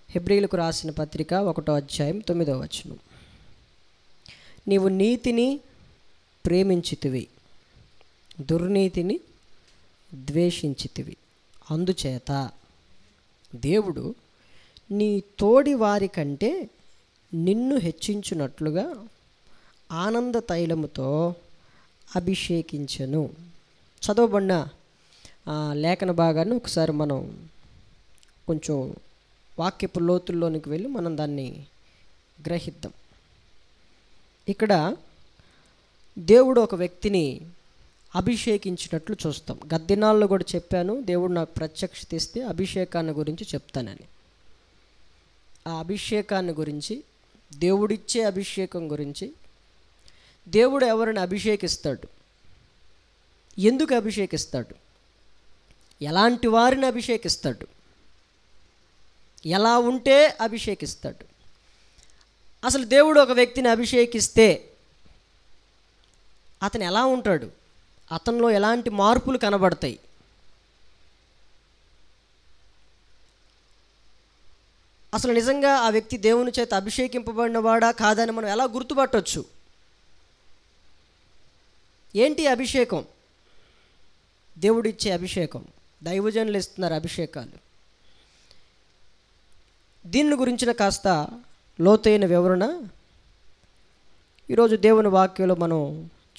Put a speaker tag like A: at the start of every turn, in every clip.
A: హెబ్రీయులకు రాసిన పత్రిక 1వ అధ్యాయం 9వ వచనం. నీవు నీతిని ప్రేమించితివి, దుర్నీతిని ద్వేషించితివి, అందుచేత దేవుడు నీ తోడి వారి కంటే నిన్ను హెచ్చించున్నట్లుగా ఆనంద తైలముతో అభిషేకించెను. చదవబడిన లేఖన భాగాన్ని ఒకసారి మనం కొంచెం వాక్యపు లోతుల్లోనికి వెళ్ళి మనం దాన్ని గ్రహిద్దాం. ఇక్కడ దేవుడు ఒక వ్యక్తిని అభిషేకించినట్లు చూస్తాం. గద్దినాల్లో కూడా చెప్పాను, దేవుడు నాకు ప్రత్యక్షత ఇస్తే అభిషేకాన్ని గురించి చెప్తానని. ఆ అభిషేకాన్ని గురించి, దేవుడిచ్చే అభిషేకం గురించి, దేవుడు ఎవరిని అభిషేకిస్తాడు, ఎందుకు అభిషేకిస్తాడు, ఎలాంటి వారిని అభిషేకిస్తాడు, ఎలా ఉంటే అభిషేకిస్తాడు, అసలు దేవుడు ఒక వ్యక్తిని అభిషేకిస్తే అతను ఎలా ఉంటాడు, అతనిలో ఎలాంటి మార్పులు కనబడతాయి, అసలు నిజంగా ఆ వ్యక్తి దేవుని చేత అభిషేకింపబడినవాడా కాదని మనం ఎలా గుర్తుపట్టవచ్చు? ఏంటి అభిషేకం? దేవుడిచ్చే అభిషేకం, దైవజనులు ఇస్తున్నారు అభిషేకాలు. దీని గురించిన కాస్త లోతైన వివరణ ఈరోజు దేవుని వాక్యంలో మనం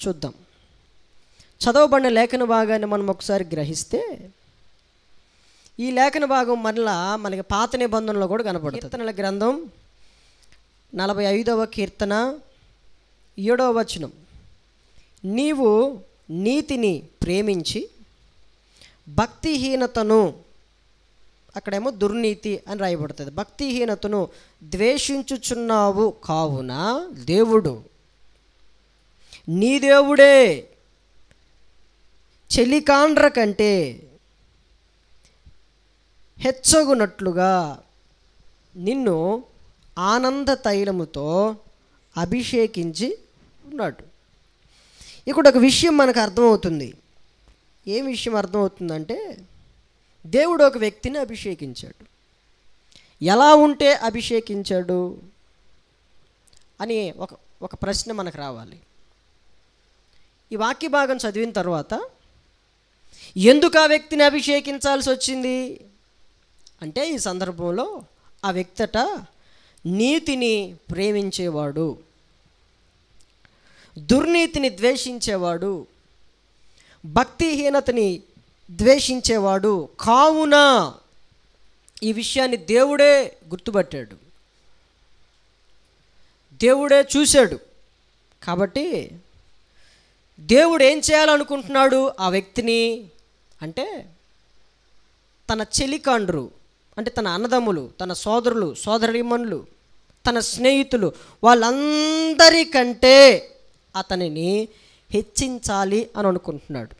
A: చూద్దాం. చదవబడిన లేఖన భాగాన్ని మనం ఒకసారి గ్రహిస్తే ఈ లేఖన భాగం మరలా మనకి పాత నిబంధనలో కూడా కనపడుతుంది. కీర్తనల గ్రంథం 45వ కీర్తన 7వ వచనం. నీవు నీతిని ప్రేమించి భక్తిహీనతను, అక్కడేమో దుర్నీతి అని రాయబడుతుంది, భక్తిహీనతను ద్వేషించుచున్నావు కావున దేవుడు నీ దేవుడే చెలికాండ్ర కంటే హెచ్చగునట్లుగా నిన్ను ఆనంద తైలముతో అభిషేకించి ఉన్నాడు. ఇక్కడ ఒక విషయం మనకు అర్థమవుతుంది. ఏం విషయం అర్థమవుతుందంటే, దేవుడు ఒక వ్యక్తిని అభిషేకించాడు. ఎలా ఉంటే అభిషేకించాడు అని ఒక ప్రశ్న మనకు రావాలి. ఈ వాక్య భాగం చదివిన తర్వాత ఎందుకు ఆ వ్యక్తిని అభిషేకించాల్సి వచ్చింది అంటే, ఈ సందర్భంలో ఆ వ్యక్తట నీతిని ప్రేమించేవాడు, దుర్నీతిని ద్వేషించేవాడు, భక్తిహీనతని ద్వేషించేవాడు కావున ఈ విషయాన్ని దేవుడే గుర్తుపట్టాడు, దేవుడే చూశాడు. కాబట్టి దేవుడు ఏం చేయాలనుకుంటున్నాడు ఆ వ్యక్తిని అంటే, తన చెలికాండ్రు అంటే తన అన్నదమ్ములు, తన సోదరులు, సోదరీమణులు, తన స్నేహితులు, వాళ్ళందరికంటే అతనిని హెచ్చించాలి అని అనుకుంటున్నాడు.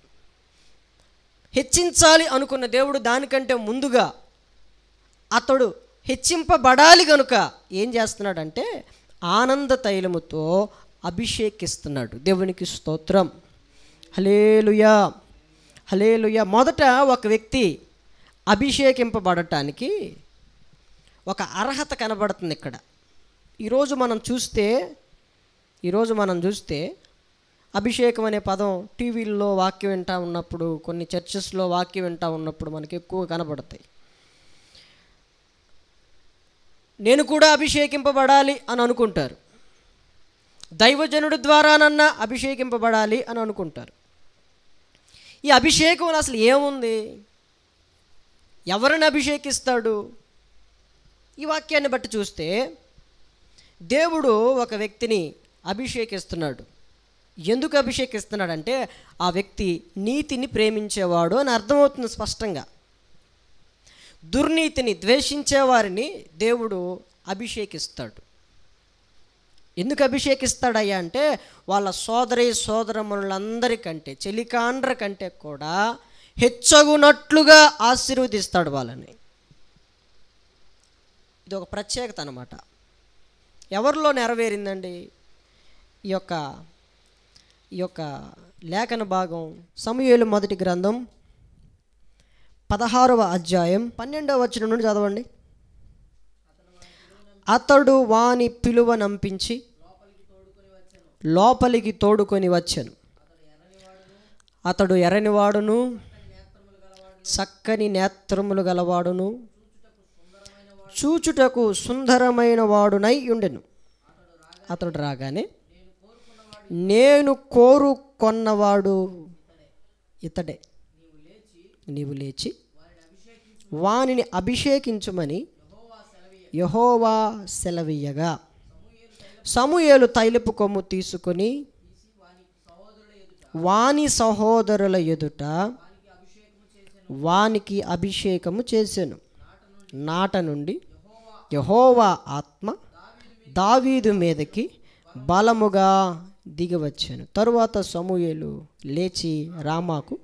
A: హెచ్చించాలి అనుకున్న దేవుడు దానికంటే ముందుగా అతడు హెచ్చింపబడాలి కనుక ఏం చేస్తున్నాడంటే ఆనంద తైలముతో అభిషేకిస్తున్నాడు. దేవునికి స్తోత్రం, హల్లెలూయా, హల్లెలూయా. మొదట ఒక వ్యక్తి అభిషేకింపబడటానికి ఒక అర్హత కనబడుతుంది ఇక్కడ. ఈరోజు మనం చూస్తే అభిషేకం అనే పదం టీవీల్లో వాక్యం వింటూ ఉన్నప్పుడు, కొన్ని చర్చెస్లో వాక్యం వింటూ ఉన్నప్పుడు మనకి ఎక్కువ కనబడతాయి. నేను కూడా అభిషేకింపబడాలి అని అనుకుంటారు, దైవజనుడి ద్వారానన్నా అభిషేకింపబడాలి అని అనుకుంటారు. ఈ అభిషేకంలో అసలు ఏముంది, ఎవరిని అభిషేకిస్తాడు? ఈ వాక్యాన్ని బట్టి చూస్తే దేవుడు ఒక వ్యక్తిని అభిషేకిస్తున్నాడు. ఎందుకు అభిషేకిస్తున్నాడంటే ఆ వ్యక్తి నీతిని ప్రేమించేవాడు అని అర్థమవుతుంది స్పష్టంగా. దుర్నీతిని ద్వేషించేవారిని దేవుడు అభిషేకిస్తాడు. ఎందుకు అభిషేకిస్తాడయ్యా అంటే, వాళ్ళ సోదరమణులందరికంటే, చెలికాండ్ర కంటే కూడా హెచ్చగునట్లుగా ఆశీర్వదిస్తాడు వాళ్ళని. ఇది ఒక ప్రత్యేకత అన్నమాట. ఎవరిలో నెరవేరిందండి ఈ యొక్క లేఖన భాగం? సమూయేలు మొదటి గ్రంథం 16వ అధ్యాయం 12వ వచనం నుండి చదవండి. అతడు వాని పిలువనంపించి లోపలికి తోడుకొని వచ్చెను. అతడు ఎర్రనివాడును చక్కని నేత్రములు గలవాడును చూచుటకు సుందరమైన వాడునై ఉండెను. అతడు రాగానే నేను కోరుకొన్నవాడు ఇతడే, నీవు లేచి వానిని అభిషేకించుమని యెహోవా సెలవీయగా సమూయేలు తైలపు కొమ్ము తీసుకొని వాని సహోదరుల ఎదుట వానికి అభిషేకము చేసెను. నాట నుండి యెహోవా ఆత్మ దావీదు మీదకి బలముగా దిగివచ్చాను. తరువాత సమూయేలు లేచి రామాకు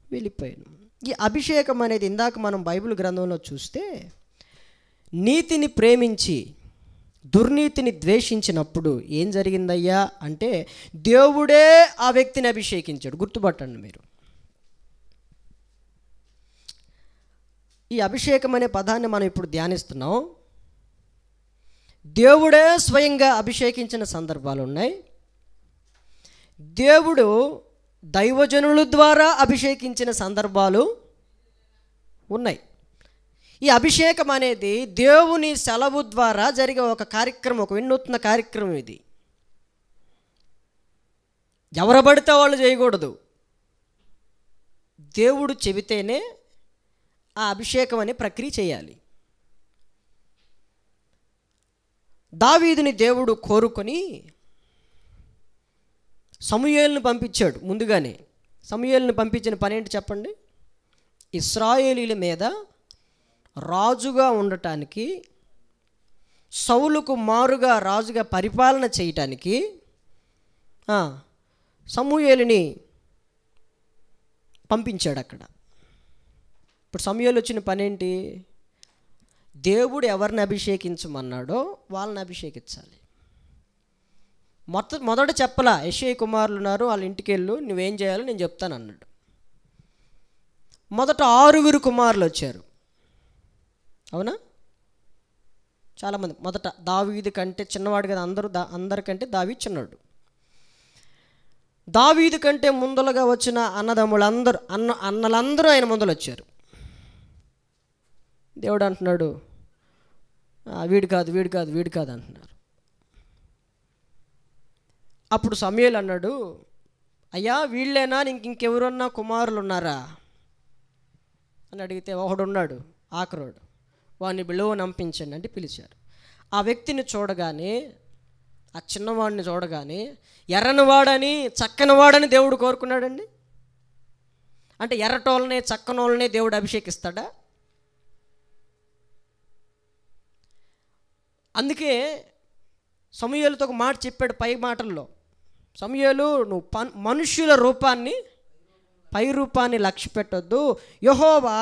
A: వెళ్ళిపోయాను. ఈ అభిషేకం అనేది ఇందాక మనం బైబిల్ గ్రంథంలో చూస్తే నీతిని ప్రేమించి దుర్నీతిని ద్వేషించినప్పుడు ఏం జరిగిందయ్యా అంటే దేవుడే ఆ వ్యక్తిని అభిషేకించాడు. గుర్తుపట్టండి మీరు. ఈ అభిషేకం అనే పదాన్ని మనం ఇప్పుడు ధ్యానిస్తున్నాం. దేవుడే స్వయంగా అభిషేకించిన సందర్భాలు ఉన్నాయి. దేవుడు దైవజనుల ద్వారా అభిషేకించిన సందర్భాలు ఉన్నాయి. ఈ అభిషేకం అనేది దేవుని సెలవు ద్వారా జరిగే ఒక కార్యక్రమం, ఒక వినూత్న కార్యక్రమం. ఇది ఎవరు పడితే వాళ్ళు చేయకూడదు. దేవుడు చెబితేనే ఆ అభిషేకం అనే ప్రక్రియ చేయాలి. దావీదుని దేవుడు కోరుకొని సమూయేలును పంపించాడు. ముందుగానే సమూయేలును పంపించిన పని ఏంటి చెప్పండి? ఇశ్రాయేలీల మీద రాజుగా ఉండటానికి, సౌలుకు మారుగా రాజుగా పరిపాలన చేయటానికి సమూయేలుని పంపించాడు అక్కడ. ఇప్పుడు సమూయేలు వచ్చిన పని ఏంటి? దేవుడు ఎవరిని అభిషేకించమన్నాడో వాళ్ళని అభిషేకించాలి. మొదట చెప్పలా, యెషయి కుమారులు ఉన్నారు, వాళ్ళ ఇంటికి వెళ్ళు, నువ్వేం చేయాలో నేను చెప్తాను అన్నాడు. మొదట 6 కుమారులు వచ్చారు. అవునా? చాలామంది. మొదట దావీదు కంటే చిన్నవాడు కదా, అందరికంటే దావీదు చిన్నవాడు. దావీదు కంటే ముందలుగా వచ్చిన అన్నదమ్ములందరూ అన్నలందరూ ఆయన ముందలు వచ్చారు. దేవుడు అంటున్నాడు, వీడు కాదు వీడు కాదు వీడు కాదు అంటున్నారు. అప్పుడు సమూయేలు అన్నాడు, అయ్యా వీళ్ళేనా, ఇంకెవరన్నా కుమారులు ఉన్నారా అని అడిగితే ఒకడున్నాడు, ఆఖరోడు, వాడిని పిలువనంపించండి అంటే పిలిచారు. ఆ వ్యక్తిని చూడగానే, ఆ చిన్నవాడిని చూడగానే ఎర్రనివాడని చక్కనివాడని దేవుడు కోరుకున్నాడండి. అంటే ఎర్రటోళ్ళనే చక్కనోళ్ళనే దేవుడు అభిషేకిస్తాడా? అందుకే సమూయేలుతో ఒక మాట చెప్పాడు పై మాటల్లో. సమూయేలు, నువ్వు మనుష్యుల రూపాన్ని, పై రూపాన్ని లక్ష్య పెట్టొద్దు. యెహోవా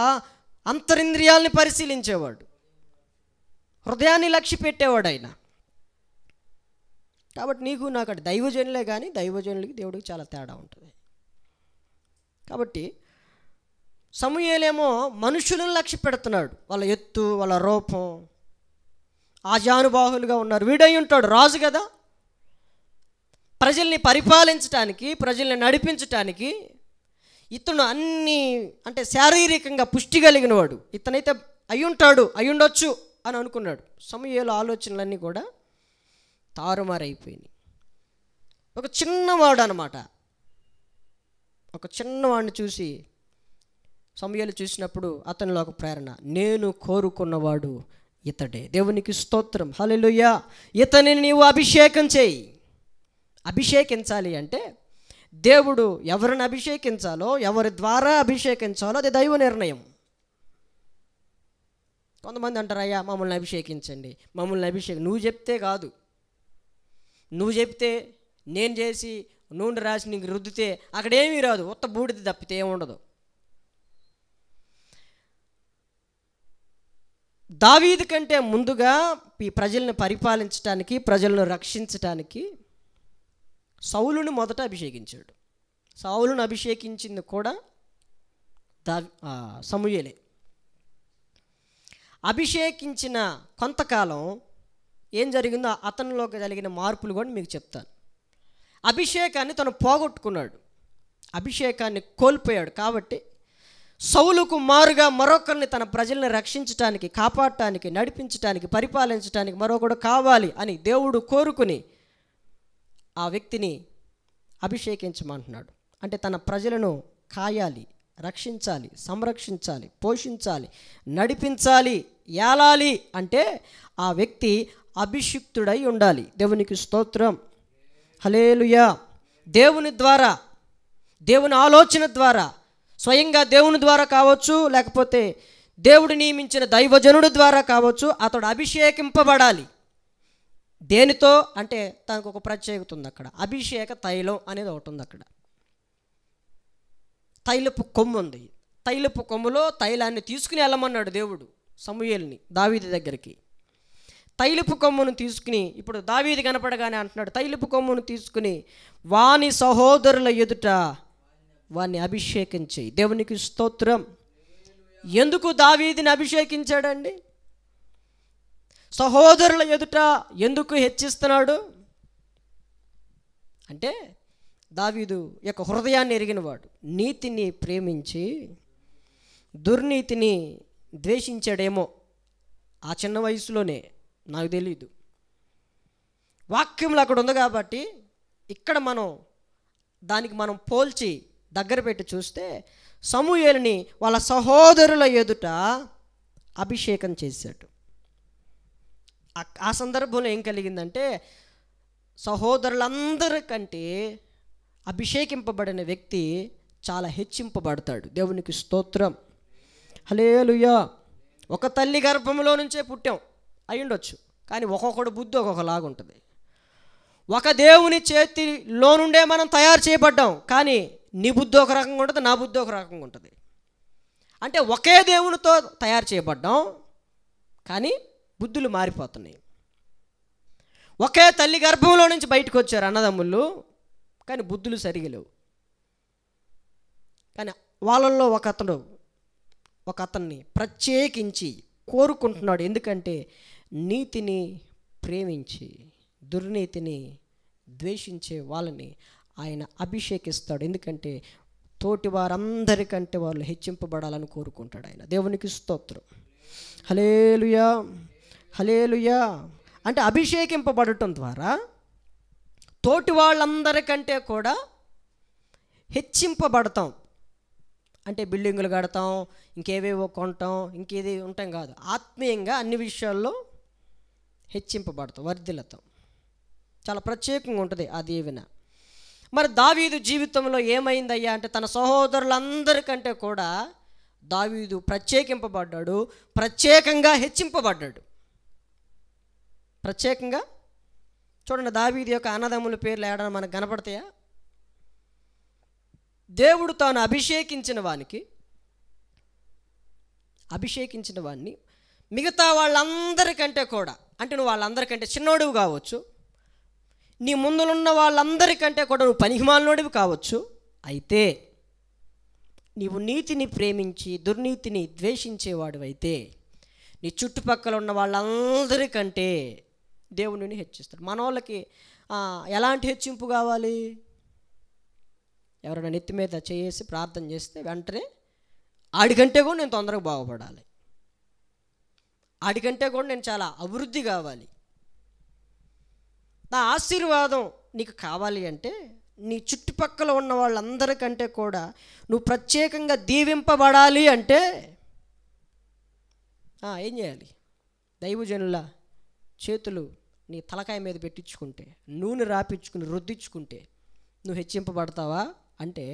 A: అంతరింద్రియాలని పరిశీలించేవాడు, హృదయాన్ని లక్ష్య పెట్టేవాడు ఆయన. కాబట్టి నీకు నాకు అటు దైవజనులే, కానీ దైవజనులకి దేవుడికి చాలా తేడా ఉంటుంది. కాబట్టి సమూయేలేమో మనుషులను లక్ష్య పెడుతున్నాడు, వాళ్ళ ఎత్తు, వాళ్ళ రూపం, ఆజానుబాహులుగా ఉన్నారు. వీడై ఉంటాడు రాజు కదా, ప్రజల్ని పరిపాలించటానికి, ప్రజల్ని నడిపించటానికి ఇతను అన్ని అంటే శారీరకంగా పుష్టి కలిగిన వాడు, ఇతనైతే అయ్యుండొచ్చు అని అనుకున్నాడు. సమూయేలు ఆలోచనలన్నీ కూడా తారుమారైపోయినాయి. ఒక చిన్నవాడు అనమాట. ఒక చిన్నవాడిని చూసి సమూయేలు చూసినప్పుడు అతనిలో ఒక ప్రేరణ, నేను కోరుకున్నవాడు ఇతడే. దేవునికి స్తోత్రం, హల్లెలూయా. ఇతనిని నీవు అభిషేకం చేయి. అభిషేకించాలి అంటే దేవుడు ఎవరిని అభిషేకించాలో, ఎవరి ద్వారా అభిషేకించాలో అది దైవ నిర్ణయం. కొంతమంది అంటారు, అయ్యా మమ్మల్ని అభిషేకించండి, నువ్వు చెప్తే కాదు. నువ్వు చెప్తే, నేను చేసి నూనె రాసి నీకు రుద్దితే అక్కడేమీ రాదు, ఉత్త బూడిద తప్పితే ఏముండదు. దావీదు కంటే ముందుగా ఈ ప్రజల్ని పరిపాలించడానికి, ప్రజలను రక్షించటానికి సౌలుని మొదట అభిషేకించాడు. సౌలును అభిషేకించింది కూడా సమూయేలే. అభిషేకించిన కొంతకాలం ఏం జరిగిందో అతనిలో జరిగిన మార్పులు కూడా మీకు చెప్తాను. అభిషేకాన్ని తను పోగొట్టుకున్నాడు, అభిషేకాన్ని కోల్పోయాడు. కాబట్టి సౌలుకు మారుగా మరొకరిని తన ప్రజల్ని రక్షించటానికి, కాపాడటానికి, నడిపించటానికి, పరిపాలించటానికి మరొకడు కావాలి అని దేవుడు కోరుకుని ఆ వ్యక్తిని అభిషేకించమంటున్నాడు. అంటే తన ప్రజలను కాయాలి, రక్షించాలి, సంరక్షించాలి, పోషించాలి, నడిపించాలి, ఏలాలి అంటే ఆ వ్యక్తి అభిషిక్తుడై ఉండాలి. దేవునికి స్తోత్రం, హల్లెలూయా. దేవుని ద్వారా, దేవుని ఆలోచన ద్వారా, స్వయంగా దేవుని ద్వారా కావచ్చు, లేకపోతే దేవుడు నియమించిన దైవజనుడి ద్వారా కావచ్చు, అతడు అభిషేకింపబడాలి. దేనితో అంటే తనకు ఒక ప్రత్యేకత ఉంది. అక్కడ అభిషేక తైలం అనేది ఒకటి ఉంది. అక్కడ తైలపు కొమ్ము ఉంది. తైలపు కొమ్ములో తైలాన్ని తీసుకుని వెళ్ళమన్నాడు దేవుడు సమూయేలుని దావీదు దగ్గరికి. తైలపు కొమ్మును తీసుకుని, ఇప్పుడు దావీదు కనపడగానే అంటున్నాడు, తైలపు కొమ్మును తీసుకుని వాని సహోదరుల ఎదుట వాన్ని అభిషేకించి. దేవునికి స్తోత్రం. ఎందుకు దావీదుని అభిషేకించాడండి? సహోదరుల ఎదుట ఎందుకు హెచ్చిస్తున్నాడు అంటే, దావీదు యొక్క హృదయాన్ని ఎరిగినవాడు, నీతిని ప్రేమించి దుర్నీతిని ద్వేషించాడేమో ఆ చిన్న వయసులోనే, నాకు తెలీదు. వాక్యంలో అక్కడ ఉంది కాబట్టి ఇక్కడ దానికి మనం పోల్చి దగ్గర పెట్టి చూస్తే సమూయేలుని వాళ్ళ సహోదరుల ఎదుట అభిషేకం చేశాడు. ఆ సందర్భంలో ఏం కలిగిందంటే, సహోదరులందరికంటే అభిషేకింపబడిన వ్యక్తి చాలా హెచ్చింపబడతాడు. దేవునికి స్తోత్రం, హల్లెలూయా. ఒక తల్లి గర్భంలో నుంచే పుట్టాం అయ్యుండొచ్చు, కానీ ఒక్కొక్కడు బుద్ధి ఒక్కొక్కలాగా ఉంటుంది. ఒక దేవుని చేతిలో నుండే మనం తయారు చేయబడ్డాం, కానీ నీ బుద్ధి ఒక రకంగా ఉంటుంది, నా బుద్ధి ఒక రకంగా ఉంటుంది. అంటే ఒకే దేవునితో తయారు చేయబడ్డాం, కానీ బుద్ధులు మారిపోతున్నాయి. ఒకే తల్లి గర్భంలో నుంచి బయటకు వచ్చారు అన్నదమ్ముళ్ళు, కానీ బుద్ధులు సరిగా లేవు. కానీ వాళ్ళల్లో ఒక అతన్ని ప్రత్యేకించి కోరుకుంటున్నాడు. ఎందుకంటే నీతిని ప్రేమించి దుర్నీతిని ద్వేషించే వాళ్ళని ఆయన అభిషేకిస్తాడు. ఎందుకంటే తోటి వారందరికంటే వాళ్ళు హెచ్చింపబడాలని కోరుకుంటాడు ఆయన. దేవునికి స్తోత్రం, హల్లెలూయా, హల్లెలూయా. అంటే అభిషేకింపబడటం ద్వారా తోటి వాళ్ళందరికంటే కూడా హెచ్చింపబడతాం. అంటే బిల్డింగులు కడతాం, ఇంకేవేవో కొంటాం, ఇంకేది ఉంటాం కాదు. ఆత్మీయంగా అన్ని విషయాల్లో హెచ్చింపబడతాం, వర్ధిల్లుతాం. చాలా ప్రత్యేకంగా ఉంటుంది ఆ దీవెన. మరి దావీదు జీవితంలో ఏమైందయ్యా అంటే, తన సహోదరులందరికంటే కూడా దావీదు ప్రత్యేకింపబడ్డాడు, ప్రత్యేకంగా హెచ్చింపబడ్డాడు. ప్రత్యేకంగా చూడండి, దావీదు యొక్క అన్నదమ్ముల పేర్లు ఏడన్నా మనకు కనపడతాయా? దేవుడు తాను అభిషేకించిన వాడిని మిగతా వాళ్ళందరికంటే కూడా, అంటే నువ్వు వాళ్ళందరికంటే చిన్నోడివి కావచ్చు, నీ ముందులున్న వాళ్ళందరికంటే కూడా నువ్వు పనికిమాలినోడివి కావచ్చు, అయితే నీవు నీతిని ప్రేమించి దుర్నీతిని ద్వేషించేవాడివైతే నీ చుట్టుపక్కల ఉన్న వాళ్ళందరికంటే దేవుడిని హెచ్చిస్తాడు. మన వాళ్ళకి ఎలాంటి హెచ్చింపు కావాలి? ఎవరైనా నెత్తి మీద చేసి ప్రార్థన చేస్తే వెంటనే ఆడికంటే కూడా నేను తొందరగా బాగుపడాలి, ఆడికంటే కూడా నేను చాలా అభివృద్ధి కావాలి, నా ఆశీర్వాదం నీకు కావాలి అంటే నీ చుట్టుపక్కల ఉన్న వాళ్ళందరికంటే కూడా నువ్వు ప్రత్యేకంగా దీవింపబడాలి అంటే ఏం చేయాలి? దైవజనుల చేతులు నీ తలకాయ మీద పెట్టించుకుంటే, నూనె రాపించుకుని రుద్దించుకుంటే నువ్వు హెచ్చింపబడతావా అంటే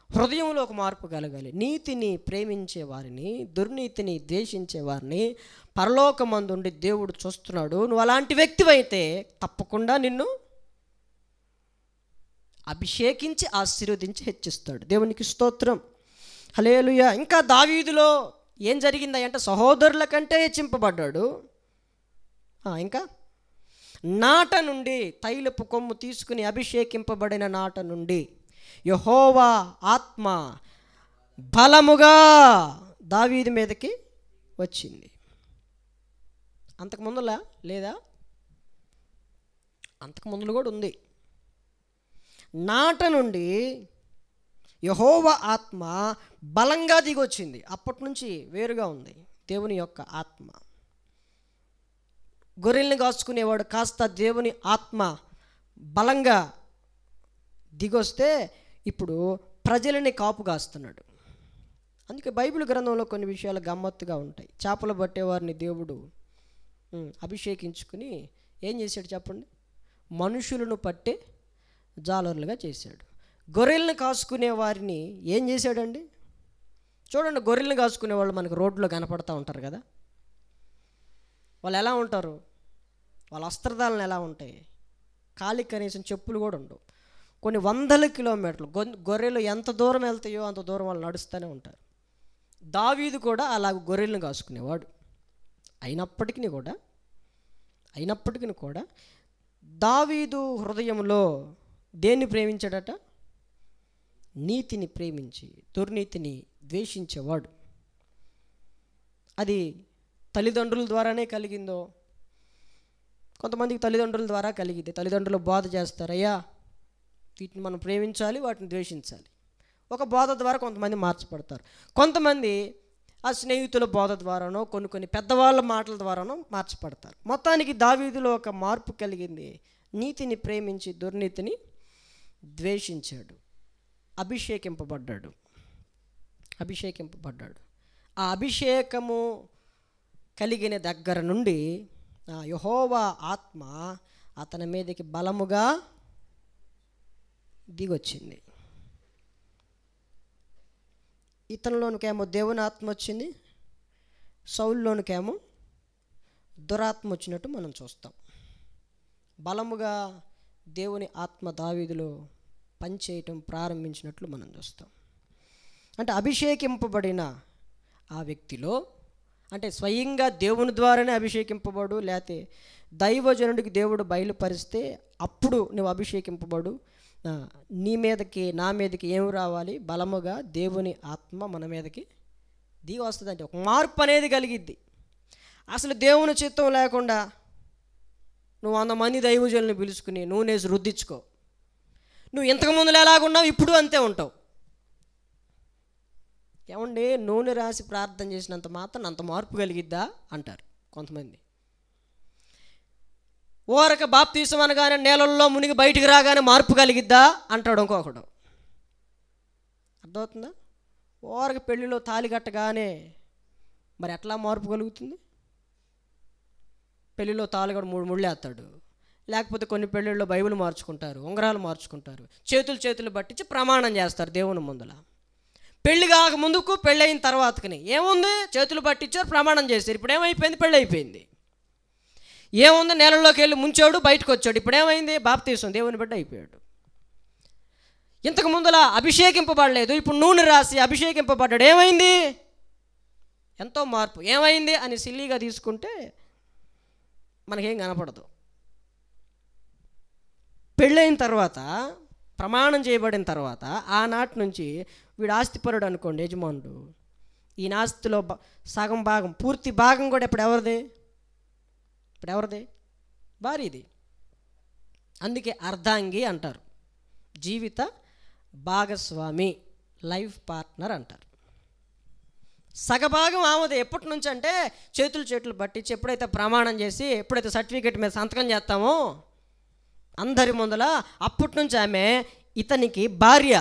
A: హృదయంలో ఒక మార్పు కలగాలి. నీతిని ప్రేమించే వారిని దుర్నీతిని ద్వేషించే వారిని పరలోకమందుండి దేవుడు చూస్తున్నాడు. నువ్వు అలాంటి వ్యక్తివైతే తప్పకుండా నిన్ను అభిషేకించి ఆశీర్వదించి హెచ్చిస్తాడు. దేవునికి స్తోత్రం, హల్లెలూయా. ఇంకా దావీదులో ఏం జరిగింది అంటే సహోదరుల కంటే హెచ్చింపబడ్డాడు. ఇంకా నాట నుండి తైలపు కొమ్ము తీసుకుని అభిషేకింపబడిన నాట నుండి యెహోవా ఆత్మ బలముగా దావీదు మీదకి వచ్చింది. అంతకుముందులా లేదా? అంతకుముందు కూడా ఉంది. నాట నుండి యెహోవా ఆత్మ బలంగా దిగొచ్చింది. అప్పటి నుంచి వేరుగా ఉంది దేవుని యొక్క ఆత్మ. గొర్రెల్ని కాచుకునేవాడు కాస్త దేవుని ఆత్మ బలంగా దిగొస్తే ఇప్పుడు ప్రజలని కాపు కాస్తున్నాడు. అందుకే బైబిల్ గ్రంథంలో కొన్ని విషయాలు గమ్మత్తుగా ఉంటాయి. చేపలు పట్టేవారిని దేవుడు అభిషేకించుకుని ఏం చేశాడు చెప్పండి? మనుషులను పట్టే జాలరులుగా చేశాడు. గొర్రెలను కాసుకునే వారిని ఏం చేశాడండి? చూడండి, గొర్రెలను కాసుకునే వాళ్ళు మనకు రోడ్లో కనపడుతూ ఉంటారు కదా. వాళ్ళు ఎలా ఉంటారు? వాళ్ళ వస్త్రధారణలు ఎలా ఉంటాయి? కాలికి కనీసం చెప్పులు కూడా ఉండవు. కొన్ని వందల కిలోమీటర్లు గొర్రెలు ఎంత దూరం వెళ్తాయో అంత దూరం వాళ్ళు నడుస్తూనే ఉంటారు. దావీదు కూడా అలా గొర్రెలను కాసుకునేవాడు. అయినప్పటికీ కూడా దావీదు హృదయంలో దేన్ని ప్రేమించాడట? నీతిని ప్రేమించి దుర్నీతిని ద్వేషించేవాడు. అది తల్లిదండ్రుల ద్వారానే కలిగిందో? కొంతమందికి తల్లిదండ్రుల ద్వారా కలిగింది. తల్లిదండ్రులు బోధ చేస్తారు, అయ్యా వీటిని మనం ప్రేమించాలి, వాటిని ద్వేషించాలి. ఒక బోధ ద్వారా కొంతమంది మార్చబడతారు. కొంతమంది ఆ స్నేహితుల బోధ ద్వారానో కొన్ని పెద్దవాళ్ళ మాటల ద్వారానో మార్చబడతారు. మొత్తానికి దావీదులో ఒక మార్పు కలిగింది. నీతిని ప్రేమించి దుర్నీతిని ద్వేషించాడు. అభిషేకింపబడ్డాడు. ఆ అభిషేకము కలిగిన దగ్గర నుండి యెహోవా ఆత్మ అతని మీదకి బలముగా దిగొచ్చింది. ఇతనిలోనికేమో దేవుని ఆత్మ వచ్చింది, సౌలులోనికేమో దురాత్మ వచ్చినట్టు మనం చూస్తాం. బలముగా దేవుని ఆత్మ దావీదులో పనిచేయటం ప్రారంభించినట్లు మనం చూస్తాం. అంటే అభిషేకింపబడిన ఆ వ్యక్తిలో, అంటే స్వయంగా దేవుని ద్వారానే అభిషేకింపబడు, లేకపోతే దైవజనుడికి దేవుడు బయలుపరిస్తే అప్పుడు నువ్వు అభిషేకింపబడు. నీ మీదకి నా మీదకి ఏమి రావాలి? బలముగా దేవుని ఆత్మ మన మీదకి దిగి వస్తుంది. అంటే ఒక మార్పు అనేది కలిగిద్ది. అసలు దేవుని చిత్తం లేకుండా నువ్వు 100 మంది దైవజనులను పిలుచుకుని నూనెసి రుద్దించుకో, నువ్వు ఇంతకుముందులో ఎలాగున్నావు ఇప్పుడు అంతే ఉంటావు. ఏమండి, నూనె రాసి ప్రార్థన చేసినంత మాత్రం అంత మార్పు కలిగిద్దా అంటారు కొంతమంది. ఓరక బాప్తీసం అనగానే నేలల్లో మునిగి బయటికి రాగానే మార్పు కలిగిద్దా అంటాడు ఇంకొకడు. అర్థమవుతుందా? ఓరక పెళ్ళిలో తాళి కట్టగానే మరి ఎట్లా మార్పు కలుగుతుంది? పెళ్ళిలో తాళి కూడా 3 ముళ్ళు వేస్తాడు. లేకపోతే కొన్ని పెళ్ళిళ్ళలో బైబిల్ మార్చుకుంటారు, ఉంగరాలు మార్చుకుంటారు, చేతులు పట్టించి ప్రమాణం చేస్తారు దేవుని ముందుల. పెళ్ళి కాక ముందుకు పెళ్ళి అయిన తర్వాతకి ఏముంది? చేతులు పట్టించారు, ప్రమాణం చేశారు. ఇప్పుడు ఏమైపోయింది? పెళ్ళి అయిపోయింది. ఏముంది? నేలలోకి వెళ్ళి ముంచాడు, బయటకు వచ్చాడు. ఇప్పుడు ఏమైంది? బాప్తీసం, దేవుని బిడ్డ అయిపోయాడు. ఇంతకు ముందులా అభిషేకింపబడలేదు, ఇప్పుడు నూనె రాసి అభిషేకింపబడ్డాడు. ఏమైంది? ఎంతో మార్పు. ఏమైంది అని సిల్లీగా తీసుకుంటే మనకేం కనపడదు. పెళ్ళైన తర్వాత, ప్రమాణం చేయబడిన తర్వాత ఆనాటి నుంచి వీడు ఆస్తిపరుడు అనుకోండి, యజమానుడు. ఈ ఆస్తిలో సగం భాగం, పూర్తి భాగం కూడా ఇప్పుడు ఎవరిది? భార్యది. అందుకే అర్ధాంగి అంటారు, జీవిత భాగస్వామి, లైఫ్ పార్ట్నర్ అంటారు. సగభాగం ఆమెది. ఎప్పటి నుంచి అంటే చేతులు పట్టించి ఎప్పుడైతే ప్రమాణం చేసి ఎప్పుడైతే సర్టిఫికెట్ మీద సంతకం చేస్తామో అందరి ముందల, అప్పటి నుంచి ఆమె ఇతనికి భార్య.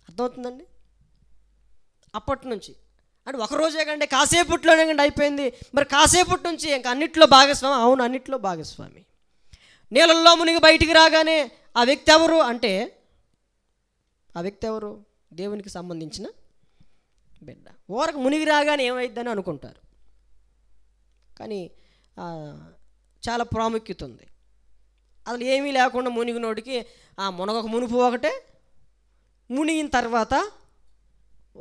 A: అర్థమవుతుందండి? అప్పటి నుంచి అంటే ఒకరోజే కంటే కాసేపట్లోనే కంటే అయిపోయింది. మరి కాసేపటి నుంచి ఇంకా అన్నిట్లో భాగస్వామి. అవును, అన్నిట్లో భాగస్వామి. నీళ్ళల్లో మునిగి బయటికి రాగానే ఆ వ్యక్తి ఎవరు అంటే, ఆ వ్యక్తి ఎవరు? దేవునికి సంబంధించిన బిడ్డ. ఊరకు మునిగి రాగానే ఏమైద్దని అనుకుంటారు, కానీ చాలా ప్రాముఖ్యత ఉంది. అసలు ఏమీ లేకుండా మునిగినోడికి ఆ మునగక మునుపు ఒకటే, మునిగిన తర్వాత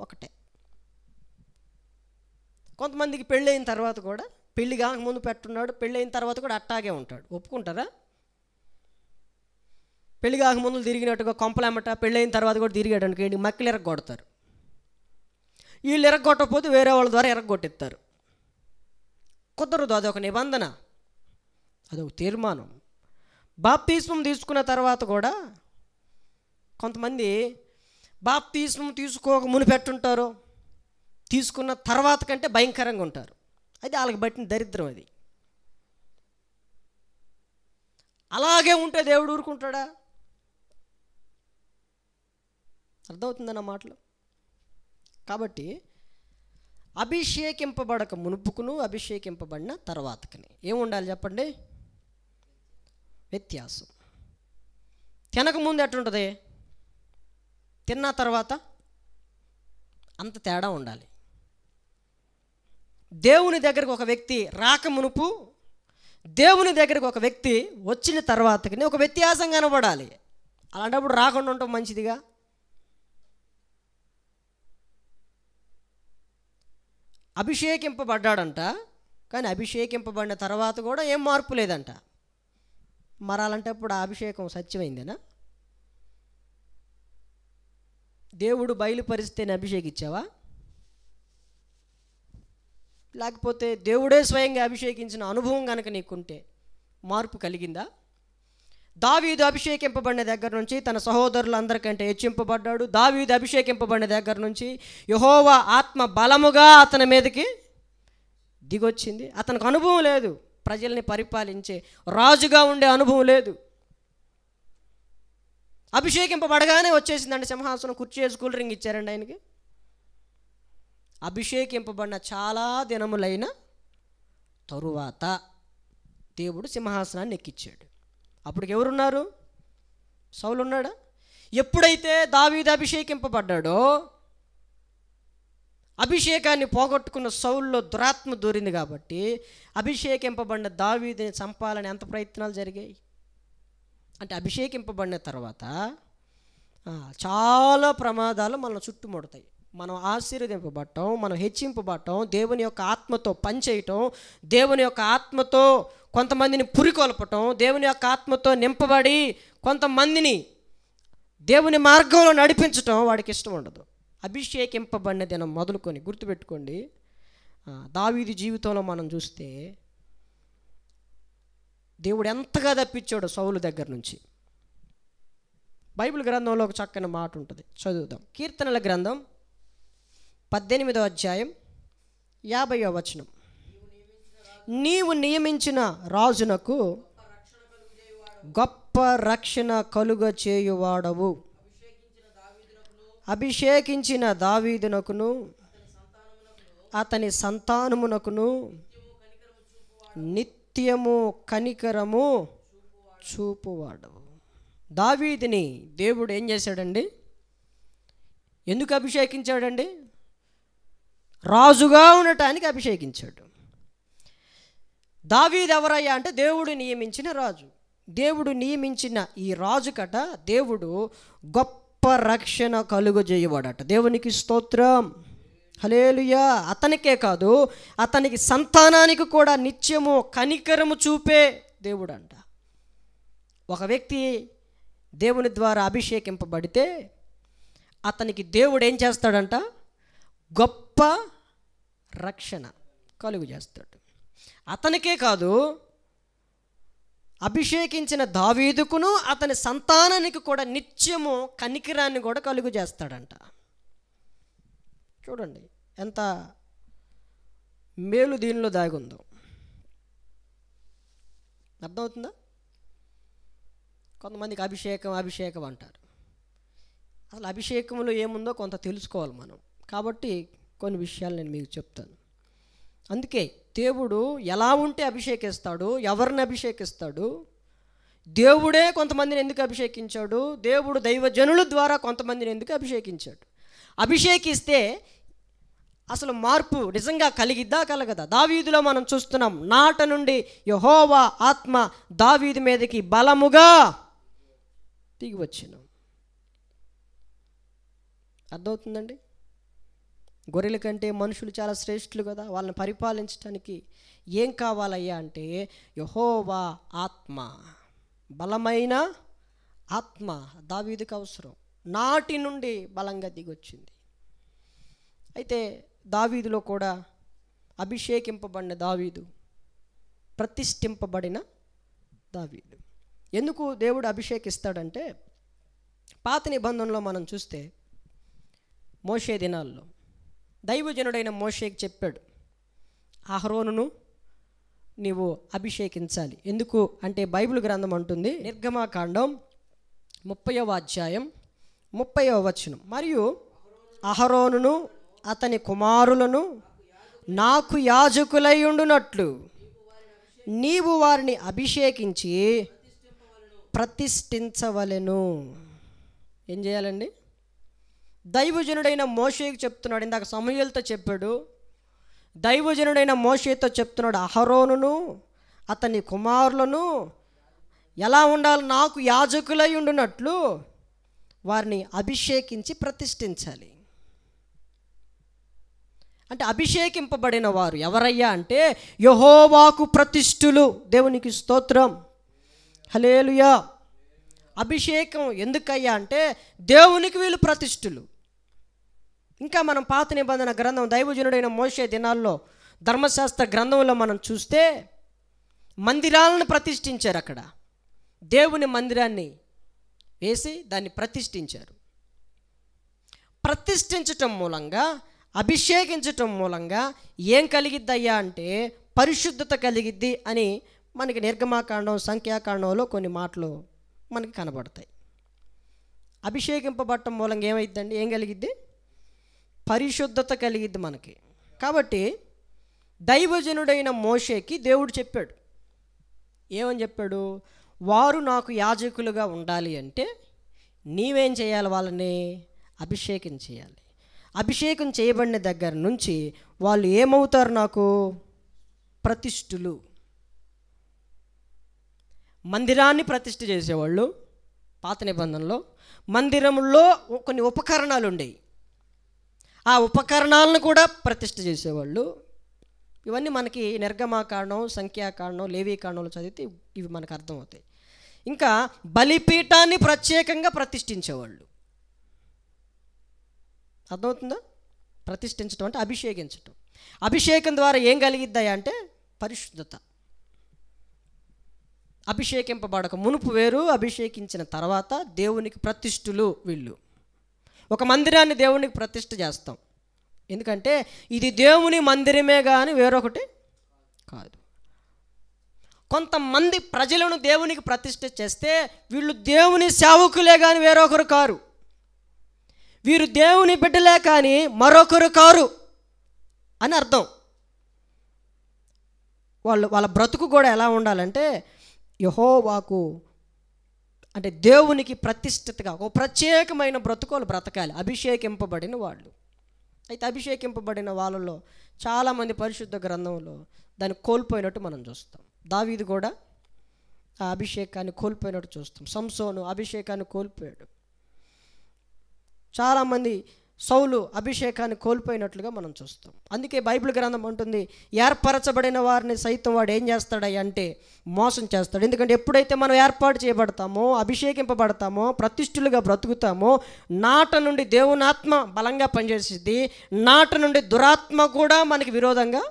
A: ఒకటే. కొంతమందికి పెళ్ళైన తర్వాత కూడా, పెళ్ళి కాకముందు పెట్టున్నాడు, పెళ్ళైన తర్వాత కూడా అట్టాగే ఉంటాడు. ఒప్పుకుంటారా? పెళ్ళి కాకముందు తిరిగినట్టుగా కొంపలేమట పెళ్ళైన తర్వాత కూడా తిరిగాడు అనుకోండి, మక్కలు ఎరగొడతారు. వీళ్ళు ఎరగొట్టకపోతే వేరే వాళ్ళ ద్వారా ఎరగొట్టిస్తారు. కుదరదు, అదొక నిబంధన. అదొక తీర్మానం. బాప్తిస్మం తీసుకున్న తర్వాత కూడా కొంతమంది బాప్తిస్మం తీసుకోక మునిపెట్టుంటారు, తీసుకున్న తర్వాత కంటే భయంకరంగా ఉంటారు. అది వాళ్ళకి బట్టిన దరిద్రం. అది అలాగే ఉంటే దేవుడు ఊరుకుంటాడా? అర్థమవుతుందన్న మాటలు. కాబట్టి అభిషేకింపబడక మునుపుకును అభిషేకింపబడిన తర్వాతకని ఏముండాలి చెప్పండి? వ్యత్యాసం. తినకముందు ఎట్లుంటుంది, తిన్న తర్వాత అంత తేడా ఉండాలి. దేవుని దగ్గరకు ఒక వ్యక్తి రాక మునుపు, దేవుని దగ్గరకు ఒక వ్యక్తి వచ్చిన తర్వాతకి ఒక వ్యత్యాసం కనబడాలి. అలాంటప్పుడు రాకుండా ఉండటం మంచిదిగా. అభిషేకింపబడ్డాడంట, కానీ అభిషేకింపబడిన తర్వాత కూడా ఏం మార్పు లేదంట. మరి అలాంటప్పుడు ఆ అభిషేకం సత్యమైందేనా? దేవుడు బయలుపరిస్తేనే అభిషేకించావా? లేకపోతే దేవుడే స్వయంగా అభిషేకించిన అనుభవం కనుక నీకుంటే మార్పు కలిగిందా? దావీదు అభిషేకింపబడిన దగ్గర నుంచి తన సహోదరులందరికంటే హెచ్చింపబడ్డాడు. దావీదు అభిషేకింపబడిన దగ్గర నుంచి యెహోవా ఆత్మ బలముగా అతని మీదకి దిగొచ్చింది. అతనికి అనుభవం లేదు, ప్రజల్ని పరిపాలించే రాజుగా ఉండే అనుభవం లేదు. అభిషేకింపబడగానే వచ్చేసిందండి సింహాసనం, కుర్చీ వేసి కూల్ డ్రింక్ ఇచ్చారండి ఆయనకి. అభిషేకింపబడిన చాలా దినములైన తరువాత దేవుడు సింహాసనాన్ని ఎక్కించాడు. అప్పటికి ఎవరున్నారు? సౌలు ఉన్నాడా? ఎప్పుడైతే దావీదు అభిషేకింపబడ్డాడో అభిషేకాన్ని పోగొట్టుకున్న సౌలులో దురాత్మ దూరింది. కాబట్టి అభిషేకింపబడిన దావీదుని చంపాలని ఎంత ప్రయత్నాలు జరిగాయి. అంటే అభిషేకింపబడిన తర్వాత చాలా ప్రమాదాలు మన చుట్టుముడతాయి. మనం ఆశీర్వదింపబడటం, మనం హెచ్చింపబడటం, దేవుని యొక్క ఆత్మతో పనిచేయటం, దేవుని యొక్క ఆత్మతో కొంతమందిని పురికొల్పటం, దేవుని యొక్క ఆత్మతో నింపబడి కొంతమందిని దేవుని మార్గంలో నడిపించటం వాడికి ఇష్టం ఉండదు. అభిషేకింపబడిన దినం మొదలుకొని గుర్తుపెట్టుకోండి. దావీదు జీవితంలో మనం చూస్తే దేవుడు ఎంతగా తప్పించాడు సౌలు దగ్గర నుంచి. బైబిల్ గ్రంథంలో ఒక చక్కని మాట ఉంటుంది, చదువుదాం. కీర్తనల గ్రంథం 18వ అధ్యాయం 50వ వచనం. నీవు నియమించిన రాజునకు గొప్ప రక్షణ కలుగ చేయువాడవు. అభిషేకించిన దావీదునకును అతని సంతానమునకును నిత్యము కనికరము చూపువాడవు. దావీదుని దేవుడు ఏం చేశాడండి? ఎందుకు అభిషేకించాడండి? రాజుగా ఉండటానికి అభిషేకించాడు. దావీదు ఎవరయ్యా అంటే దేవుడు నియమించిన రాజు. దేవుడు నియమించిన ఈ రాజు కట దేవుడు గొప్ప రక్షణ కలుగజేయవాడట. దేవునికి స్తోత్రం, హల్లెలూయా. అతనికే కాదు, అతనికి సంతానానికి కూడా నిత్యము కనికరము చూపే దేవుడు అంట. ఒక వ్యక్తి దేవుని ద్వారా అభిషేకింపబడితే అతనికి దేవుడు ఏం చేస్తాడంట? గొప్ప రక్షణ కలుగు చేస్తాడు. అతనికే కాదు, అభిషేకించిన దావీదుకును అతని సంతానానికి కూడా నిత్యము కనికరాన్ని కూడా కలుగు చేస్తాడంట. చూడండి ఎంత మేలు దీనిలో దాగుందో. అర్థమవుతుందా? కొంతమందికి అభిషేకం అంటారు. అసలు అభిషేకంలో ఏముందో కొంత తెలుసుకోవాలి మనం. కాబట్టి కొన్ని విషయాలు నేను మీకు చెప్తాను. అందుకే దేవుడు ఎలా ఉంటే అభిషేకిస్తాడు, ఎవరిని అభిషేకిస్తాడు, దేవుడే కొంతమందిని ఎందుకు అభిషేకించాడు, దేవుడు దైవజనుల ద్వారా కొంతమందిని ఎందుకు అభిషేకించాడు. అభిషేకిస్తే అసలు మార్పు నిజంగా కలిగిద్దా కలగదా? దావీదులో మనం చూస్తున్నాం, నాట నుండి యెహోవా ఆత్మ దావీదు మీదకి బలముగా దిగి వచ్చెను. అర్థమవుతుందండి? గొర్రెల కంటే మనుషులు చాలా శ్రేష్ఠులు కదా. వాళ్ళని పరిపాలించడానికి ఏం కావాలయ్యా అంటే యెహోవా ఆత్మ, బలమైన ఆత్మ దావీదుకు అవసరం. నాటి నుండి బలంగా దిగొచ్చింది. అయితే దావీదులో కూడా అభిషేకింపబడిన దావీదు ప్రతిష్ఠింపబడిన దావీదు. ఎందుకు దేవుడు అభిషేకిస్తాడంటే, పాత నిబంధనలో మనం చూస్తే మోషే దినాల్లో దైవజనుడైన మోషేకి చెప్పాడు, అహరోనును నీవు అభిషేకించాలి. ఎందుకు అంటే బైబిల్ గ్రంథం అంటుంది, నిర్గమాకాండం 30వ అధ్యాయం 30వ వచనం, మరియు అహరోనును అతని కుమారులను నాకు యాజకులై ఉండునట్లు నీవు వారిని అభిషేకించి ప్రతిష్ఠించవలెను. ఏం చేయాలండి? దైవజనుడైన మోషేకి చెప్తున్నాడు. ఇందాక సమూయేలుతో చెప్పాడు, దైవజనుడైన మోషేతో చెప్తున్నాడు, అహరోనును అతని కుమారులను ఎలా ఉండాలి? నాకు యాజకులై ఉండునట్లు వారిని అభిషేకించి ప్రతిష్ఠించాలి. అంటే అభిషేకింపబడిన వారు ఎవరయ్యా అంటే యెహోవాకు ప్రతిష్ఠులు. దేవునికి స్తోత్రం, హల్లెలూయా. అభిషేకం ఎందుకయ్యా అంటే దేవునికి వీళ్ళు ప్రతిష్ఠులు. ఇంకా మనం పాత నిబంధన గ్రంథం దైవజనుడైన మోషే దినాల్లో ధర్మశాస్త్ర గ్రంథంలో మనం చూస్తే మందిరాలను ప్రతిష్ఠించారు. అక్కడ దేవుని మందిరాన్ని వేసి దాన్ని ప్రతిష్ఠించారు. ప్రతిష్ఠించటం మూలంగా, అభిషేకించటం మూలంగా ఏం కలిగిద్దయ్యా అంటే పరిశుద్ధత కలిగిద్ది అని మనకి నిర్గమాకాండం, సంఖ్యాకాండంలో కొన్ని మాటలు మనకి కనబడతాయి. అభిషేకింపబడటం మూలంగా ఏమైద్దండి? ఏం కలిగిద్ది? పరిశుద్ధత కలిగిద్ది మనకి. కాబట్టి దైవజనుడైన మోషేకి దేవుడు చెప్పాడు, ఏమని చెప్పాడు? వారు నాకు యాజకులుగా ఉండాలి అంటే నీవేం చేయాలి? వాళ్ళని అభిషేకం చేయాలి. అభిషేకం చేయబడిన దగ్గర నుంచి వాళ్ళు ఏమవుతారు? నాకు ప్రతిష్ఠులు. మందిరాన్ని ప్రతిష్ఠ చేసేవాళ్ళు. పాత నిబంధనలో మందిరంలో కొన్ని ఉపకరణాలు ఉండేవి, ఆ ఉపకరణాలను కూడా ప్రతిష్ఠ చేసేవాళ్ళు. ఇవన్నీ మనకి నిర్గమాకాండం, సంఖ్యాకాండం, లేవీకాండంలో చదివితే ఇవి మనకు అర్థమవుతాయి. ఇంకా బలిపీఠాన్ని ప్రత్యేకంగా ప్రతిష్ఠించేవాళ్ళు. అర్థమవుతుందా? ప్రతిష్ఠించడం అంటే అభిషేకించటం. అభిషేకం ద్వారా ఏం కలిగిద్దాయి అంటే పరిశుద్ధత. అభిషేకింపబడక మునుపు వేరు, అభిషేకించిన తర్వాత దేవునికి ప్రతిష్ఠులు వీళ్ళు. ఒక మందిరాన్ని దేవునికి ప్రతిష్ఠ చేస్తాం, ఎందుకంటే ఇది దేవుని మందిరమే కానీ వేరొకటి కాదు. కొంతమంది ప్రజలను దేవునికి ప్రతిష్ఠ చేస్తే వీళ్ళు దేవుని సేవకులే కానీ వేరొకరు కారు. వీరు దేవుని బిడ్డలే కానీ మరొకరు కారు అని అర్థం. వాళ్ళ బ్రతుకు కూడా ఎలా ఉండాలంటే యెహోవాకు అంటే దేవునికి ప్రతిష్ఠితగా ఒక ప్రత్యేకమైన బ్రతుకులు బ్రతకాలి, అభిషేకింపబడిన వాళ్ళు. అయితే అభిషేకింపబడిన వాళ్ళలో చాలామంది పరిశుద్ధ గ్రంథంలో దాన్ని కోల్పోయినట్టు మనం చూస్తాం. దావీదు కూడా ఆ అభిషేకాన్ని కోల్పోయినట్టు చూస్తాం. సంసోను అభిషేకాన్ని కోల్పోయాడు. చాలామంది సౌలు అభిషేకాన్ని కోల్పోయినట్లుగా మనం చూస్తాం. అందుకే బైబిల్ గ్రంథం అంటుంది, ఏర్పరచబడిన వారిని సైతం వాడు ఏం చేస్తాడు అంటే మోసం చేస్తాడు. ఎందుకంటే ఎప్పుడైతే మనం ఏర్పాటు చేయబడతామో, అభిషేకింపబడతామో, ప్రతిష్ఠులుగా బ్రతుకుతామో, నాట నుండి దేవుని ఆత్మ బలంగా పనిచేసిద్ది, నాట నుండి దురాత్మ కూడా మనకి విరోధంగా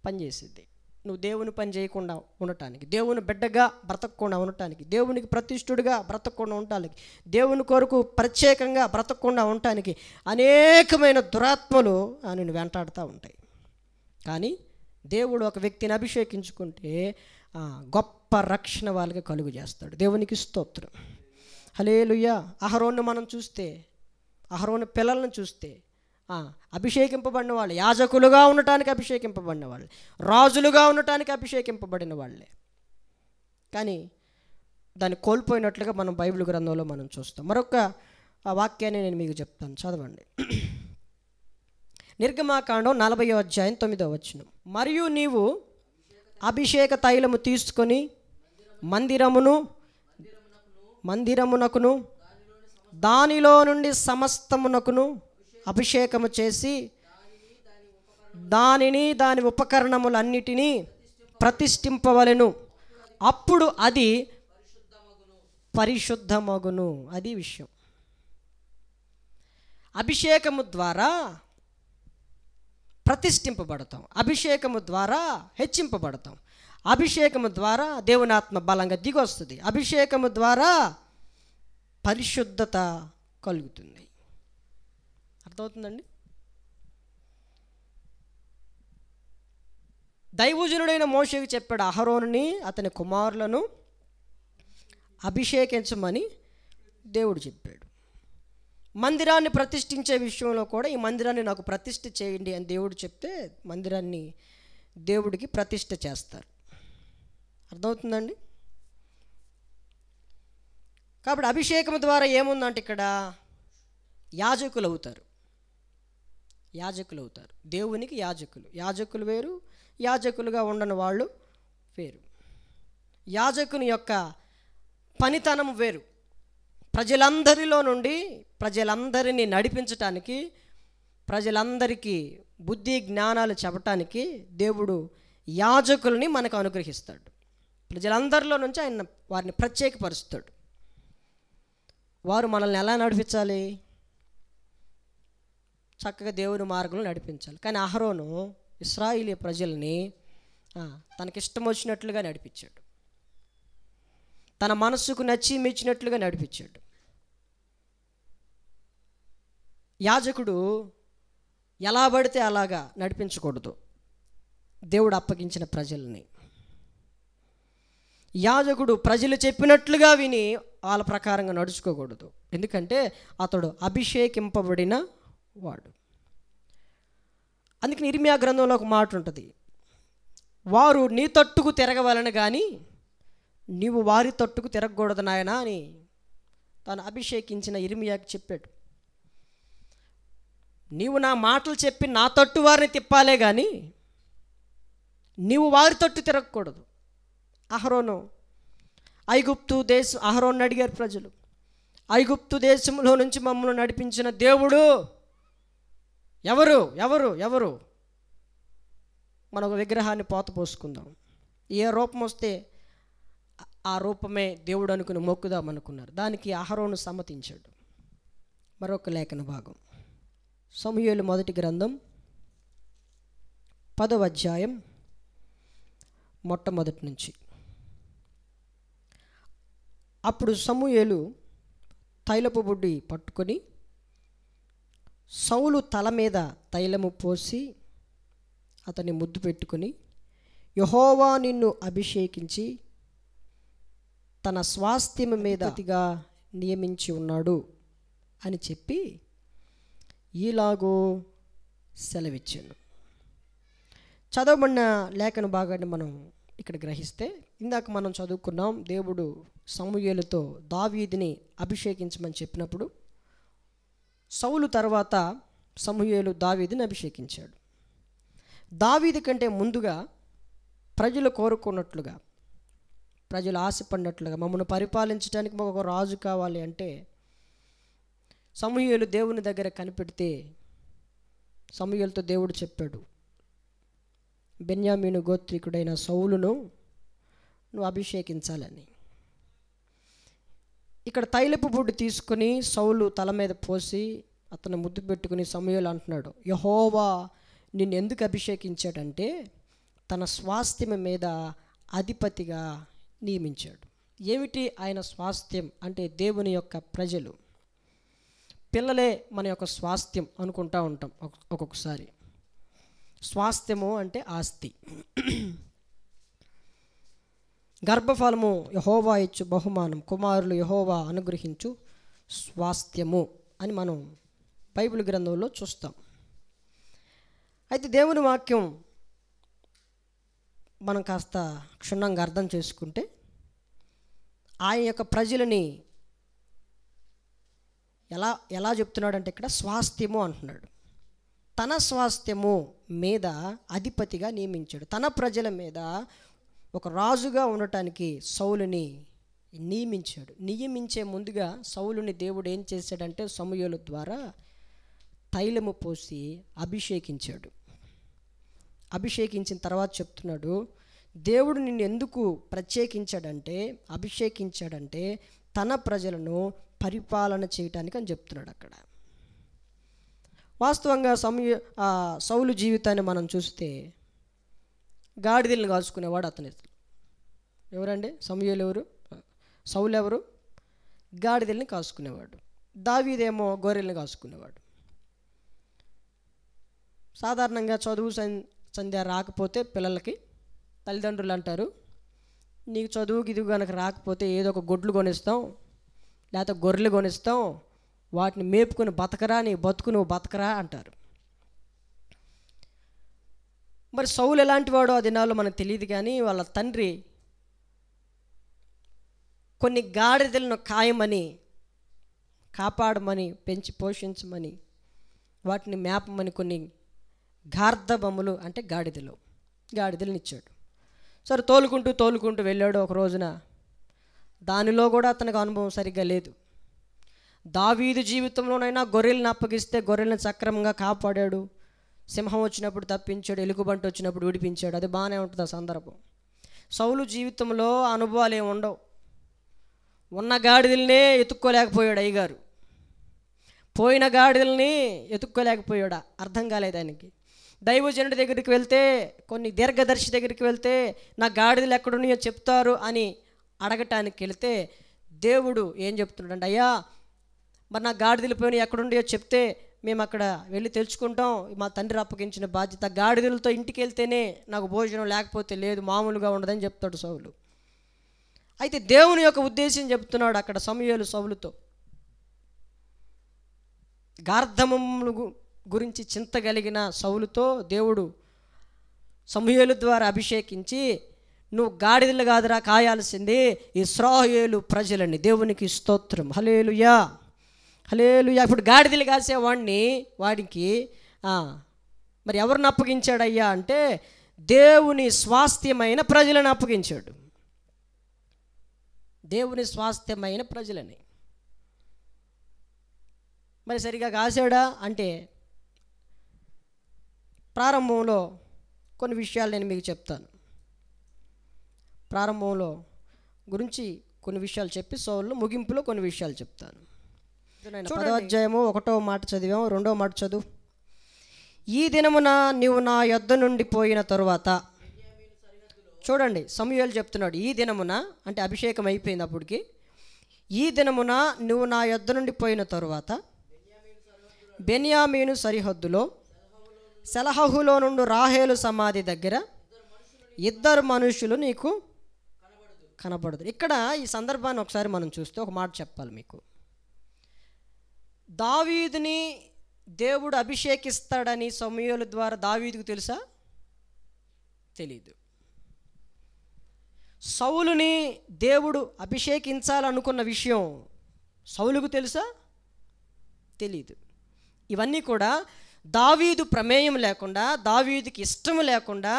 A: పనిచేసిద్ది. నువ్వు దేవుని పని చేయకుండా ఉండటానికి, దేవుని బిడ్డగా బ్రతకకుండా ఉండటానికి, దేవునికి ప్రతిష్ఠుడిగా బ్రతకకుండా ఉండటానికి, దేవుని కొరకు ప్రత్యేకంగా బ్రతకకుండా ఉండటానికి అనేకమైన దురాత్మలు నిన్ను వెంటాడుతూ ఉంటాయి. కానీ దేవుడు ఒక వ్యక్తిని అభిషేకించుకుంటే గొప్ప రక్షణ వాళ్ళకి కలుగు చేస్తాడు. దేవునికి స్తోత్రం, హల్లెలూయా. అహరోను మనం చూస్తే, అహరోను పిల్లలను చూస్తే అభిషేకింపబడిన వాళ్ళు, యాజకులుగా ఉండటానికి అభిషేకింపబడిన వాళ్ళు, రాజులుగా ఉండటానికి అభిషేకింపబడిన వాళ్ళే. కానీ దాన్ని కోల్పోయినట్లుగా మనం బైబిల్ గ్రంథంలో మనం చూస్తాం. మరొక వాక్యాన్ని నేను మీకు చెప్తాను, చదవండి. నిర్గమాకాండం 40వ అధ్యాయం 9వ వచనం, మరియు నీవు అభిషేక తైలము తీసుకొని మందిరమునకును దానిలో నుండి సమస్తమునకును అభిషేకము చేసి దానిని దాని ఉపకరణములన్నిటినీ ప్రతిష్ఠింపవలెను, అప్పుడు అది పరిశుద్ధమగును. అది విషయం. అభిషేకము ద్వారా ప్రతిష్ఠింపబడతాం, అభిషేకము ద్వారా హెచ్చింపబడతాం, అభిషేకము ద్వారా దేవుని ఆత్మ బలంగా దిగొస్తుంది. అభిషేకము ద్వారా పరిశుద్ధత కలుగుతుంది. అర్థమవుతుందండి? దైవజనుడైన మోషేకి చెప్పాడు, అహరోనుని అతని కుమారులను అభిషేకించమని దేవుడు చెప్పాడు. మందిరాన్ని ప్రతిష్ఠించే విషయంలో కూడా ఈ మందిరాన్ని నాకు ప్రతిష్ఠ చేయండి అని దేవుడు చెప్తే మందిరాన్ని దేవుడికి ప్రతిష్ఠ చేస్తారు. అర్థమవుతుందండి? కాబట్టి అభిషేకం ద్వారా ఏముందంటే ఇక్కడ యాజకులు అవుతారు. యాజకులు అవుతారు, దేవునికి యాజకులు. యాజకులు వేరు, యాజకులుగా ఉండని వాళ్ళు వేరు. యాజకుని యొక్క పనితనం వేరు. ప్రజలందరిలో నుండి ప్రజలందరినీ నడిపించటానికి, ప్రజలందరికీ బుద్ధి జ్ఞానాలు చెప్పటానికి దేవుడు యాజకుల్ని మనకు అనుగ్రహిస్తాడు. ప్రజలందరిలో నుంచి ఆయన వారిని ప్రత్యేకపరుస్తాడు. వారు మనల్ని ఎలా నడిపించాలి? చక్కగా దేవుని మార్గంలో నడిపించాలి. కానీ అహరోను ఇశ్రాయేలీ ప్రజల్ని తనకిష్టం వచ్చినట్లుగా నడిపించాడు. తన మనస్సుకు నచ్చి మెచ్చినట్లుగా నడిపించాడు. యాజకుడు ఎలా పడితే అలాగా నడిపించకూడదు దేవుడు అప్పగించిన ప్రజల్ని. యాజకుడు ప్రజలు చెప్పినట్లుగా విని వాళ్ళ ప్రకారంగా నడుచుకోకూడదు. ఎందుకంటే అతడు అభిషేకింపబడిన వాడు. అందుకని ఇర్మియా గ్రంథంలో ఒక మాట ఉంటుంది, వారు నీ తట్టుకు తిరగవలను కానీ నీవు వారి తట్టుకు తిరగకూడదు నాయనా అని తాను అభిషేకించిన ఇర్మియాకి చెప్పాడు. నీవు నా మాటలు చెప్పి నా తట్టు వారిని తిప్పాలే కానీ నీవు వారి తట్టు తిరగకూడదు. అహరోను అడిగారు ప్రజలు, ఐగుప్తు దేశంలో నుంచి మమ్మల్ని నడిపించిన దేవుడు ఎవరు ఎవరు ఎవరు? మన ఒక విగ్రహాన్ని పోత పోసుకుందాం, ఏ రూపం వస్తే ఆ రూపమే దేవుడు అనుకుని మొక్కుదాం అనుకున్నారు. దానికి అహరోను సమ్మతించాడు. మరొక లేఖన భాగం సమూయేలు మొదటి గ్రంథం 10వ అధ్యాయం మొట్టమొదటి నుంచి. అప్పుడు సమూయేలు తైలపు బుడ్డి పట్టుకొని సౌలు తల మీద తైలము పోసి అతన్ని ముద్దు పెట్టుకొని, యెహోవా నిన్ను అభిషేకించి తన స్వాస్థ్యం మీదగా నియమించి ఉన్నాడు అని చెప్పి ఈలాగో సెలవిచ్చాను. చదవబడిన లేఖన భాగాన్ని మనం ఇక్కడ గ్రహిస్తే, ఇందాక మనం చదువుకున్నాం, దేవుడు సమూయేలుతో దావీదుని అభిషేకించమని చెప్పినప్పుడు సౌలు తర్వాత సమూయేలు దావీదుని అభిషేకించాడు. దావీదు కంటే ముందుగా ప్రజలు కోరుకున్నట్లుగా, ప్రజలు ఆశపడినట్లుగా మమ్మల్ని పరిపాలించడానికి మాకు ఒక రాజు కావాలి అంటే సమూయేలు దేవుని దగ్గర కనిపెడితే సమూయేలుతో దేవుడు చెప్పాడు, బెన్యామీను గోత్రికుడైన సౌలును నువ్వు అభిషేకించాలని. ఇక్కడ తైలపు బుడ్డి తీసుకుని సౌలు తల మీద పోసి అతను ముద్దు పెట్టుకుని సమూయేలు అంటున్నాడు, యెహోవా నిన్ను ఎందుకు అభిషేకించాడంటే తన స్వాస్థ్యం మీద అధిపతిగా నియమించాడు. ఏమిటి ఆయన స్వాస్థ్యం అంటే దేవుని యొక్క ప్రజలు. పిల్లలే మన యొక్క స్వాస్థ్యం అనుకుంటూ ఉంటాం ఒక్కొక్కసారి. స్వాస్థ్యము అంటే ఆస్తి. గర్భఫలము యెహోవా ఇచ్చు బహుమానం, కుమారులు యెహోవా అనుగ్రహించు స్వాస్థ్యము అని మనం బైబిల్ గ్రంథంలో చూస్తాం. అయితే దేవుని వాక్యం మనం కాస్త క్షుణ్ణంగా అర్థం చేసుకుంటే ఆయన యొక్క ప్రజలని ఎలా చెప్తున్నాడంటే ఇక్కడ స్వాస్థ్యము అంటున్నాడు. తన స్వాస్థ్యము మీద అధిపతిగా నియమించాడు. తన ప్రజల మీద ఒక రాజుగా ఉండటానికి సౌలుని నియమించాడు. నియమించే ముందుగా సౌలుని దేవుడు ఏం చేశాడంటే సమూయేలు ద్వారా తైలము పోసి అభిషేకించాడు. అభిషేకించిన తర్వాత చెప్తున్నాడు, దేవుడు నిన్ను ఎందుకు అభిషేకించాడంటే తన ప్రజలను పరిపాలన చేయటానికి అని చెప్తున్నాడు అక్కడ. వాస్తవంగా సౌలు జీవితాన్ని మనం చూస్తే గాడిదలను కాల్చుకునేవాడు ఎవరండి? సమూయేలు ఎవరు? సౌలు ఎవరు? గాడిదల్ని కాసుకునేవాడు. దావీదేమో గొర్రెల్ని కాసుకునేవాడు. సాధారణంగా చదువు సంధ్య రాకపోతే పిల్లలకి తల్లిదండ్రులు అంటారు, నీకు చదువుకి ఇది కనుక రాకపోతే ఏదో ఒక గొడ్లు కొనిస్తాం, లేకపోతే గొర్రెలు కొనిస్తాం, వాటిని మేపుకొని బతకరా, నీ బతుకు నువ్వు బతకరా అంటారు. మరి సౌలు ఎలాంటి వాడో ఆ దినాల్లో మనకు తెలియదు, కానీ వాళ్ళ తండ్రి కొన్ని గాడిదలను ఖాయమని, కాపాడమని, పెంచి పోషించమని, వాటిని మేపమని కొన్ని గార్ధబములు అంటే గాడిదలను ఇచ్చాడు. సరే తోలుకుంటూ వెళ్ళాడు. ఒక రోజున దానిలో కూడా అతనికి అనుభవం సరిగ్గా లేదు. దావీదు జీవితంలోనైనా గొర్రెలను అప్పగిస్తే గొర్రెలను సక్రమంగా కాపాడాడు, సింహం వచ్చినప్పుడు తప్పించాడు, ఎలుగుబంటి వచ్చినప్పుడు విడిపించాడు, అది బాగానే ఉంటుంది ఆ సందర్భం. సౌలు జీవితంలో అనుభవాలు ఏమి ఉండవు. ఉన్న గాడిదల్నే ఎత్తుక్కోలేకపోయాడు అయ్యగారు, పోయిన గాడిదల్ని ఎత్తుక్కోలేకపోయాడు. అర్థం కాలేదు ఆయనకి. దైవజనుడి దగ్గరికి వెళ్తే, కొన్ని దీర్ఘదర్శి దగ్గరికి వెళ్తే నా గాడిదలు ఎక్కడున్నాయో చెప్తారు అని అడగటానికి వెళితే దేవుడు ఏం చెప్తున్నాడు? అయ్యా, మరి నా గాడిదలు పోయిన ఎక్కడుండయో చెప్తే మేము అక్కడ వెళ్ళి తెలుసుకుంటాం, మా తండ్రి అప్పగించిన బాధ్యత. గాడిదలతో ఇంటికి వెళ్తేనే నాకు భోజనం, లేకపోతే లేదు, మామూలుగా ఉండదని చెప్తాడు సౌలు. అయితే దేవుని యొక్క ఉద్దేశం చెప్తున్నాడు అక్కడ సమూయేలు సౌలుతో. గార్ధమముల గురించి చింత కలిగిన సౌలుతో దేవుడు సమూయేలు ద్వారా అభిషేకించి, నువ్వు గాడిదలు కాదురా కాయాల్సింది ఇశ్రాయేలు ప్రజలని. దేవునికి స్తోత్రం, హల్లెలూయా హల్లెలూయా. ఇప్పుడు గాడిదలు కాసేవాడిని వాడికి మరి ఎవరిని అప్పగించాడయ్యా అంటే దేవుని స్వాస్థ్యమైన ప్రజలను అప్పగించాడు. దేవుని స్వాస్థ్యమైన ప్రజలని. మరి సరిగా కాసాడా అంటే ప్రారంభంలో కొన్ని విషయాలు నేను మీకు చెప్తాను. ప్రారంభంలో గురించి కొన్ని విషయాలు చెప్పి సౌలు ముగింపులో కొన్ని విషయాలు చెప్తాను. 10వ అధ్యాయము 1వ మాట చదివాము, 2వ మాట చదువు. ఈ దినమున నీవు నా యొద్ద నుండి పోయిన తరువాత. చూడండి, సమూయేలు చెప్తున్నాడు ఈ దినమున అంటే అభిషేకం అయిపోయింది అప్పటికి. ఈ దినమున నువ్వు నా యొద్ద నుండి పోయిన తరువాత బెన్యామీను సరిహద్దులో సెలహులో నుండి రాహేలు సమాధి దగ్గర 2 మనుషులు నీకు కనబడదు. ఇక్కడ ఈ సందర్భాన్ని ఒకసారి మనం చూస్తే ఒక మాట చెప్పాలి మీకు. దావీదుని దేవుడు అభిషేకిస్తాడని సమూయేలు ద్వారా దావీదుకు తెలుసా? తెలీదు. సౌలుని దేవుడు అభిషేకించాలనుకున్న విషయం సౌలుకు తెలుసా? తెలీదు. ఇవన్నీ కూడా దావీదు ప్రమేయం లేకుండా, దావీదుకి ఇష్టం లేకుండా,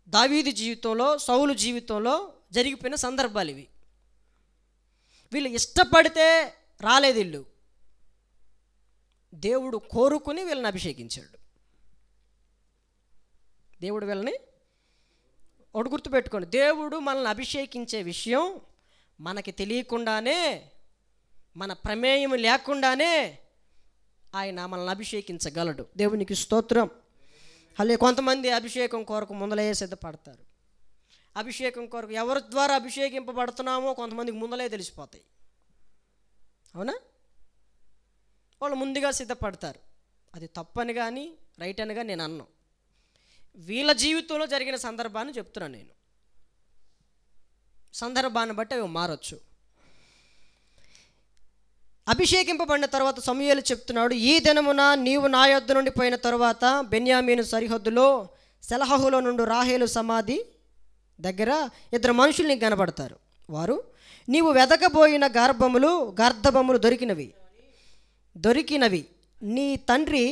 A: దావీదు జీవితంలో, సౌలు జీవితంలో జరిగిపోయిన సందర్భాలు ఇవి. వీళ్ళు ఇష్టపడితే రాలేదు, వీళ్ళు దేవుడు కోరుకుని వీళ్ళని అభిషేకించాడు. దేవుడు వీళ్ళని ఒకటి గుర్తుపెట్టుకోండి, దేవుడు మనల్ని అభిషేకించే విషయం మనకి తెలియకుండానే, మన ప్రమేయం లేకుండానే ఆయన మనల్ని అభిషేకించగలడు. దేవునికి స్తోత్రం. అలాగే కొంతమంది అభిషేకం కొరకు ముందలే సిద్ధపడతారు. అభిషేకం కొరకు ఎవరి ద్వారా అభిషేకింపబడుతున్నామో కొంతమందికి ముందలే తెలిసిపోతాయి, అవునా? వాళ్ళు ముందుగా సిద్ధపడతారు. అది తప్పని కానీ రైట్ అని కానీ నేను అన్నాను. వీళ్ళ జీవితంలో జరిగిన సందర్భాన్ని చెప్తున్నాను నేను. సందర్భాన్ని బట్టి అవి మారచ్చు. అభిషేకింపబడిన తర్వాత సమూయేలు చెప్తున్నాడు, ఈ దినమున నీవు నా యొద్ద నుండి పోయిన తర్వాత బెన్యామీను సరిహద్దులో సెలహులో నుండి రాహేలు సమాధి దగ్గర 2 మనుషులు నీకు కనబడతారు. వారు నీవు వెదకబోయిన గార్ధబములు దొరికినవి నీ తండ్రి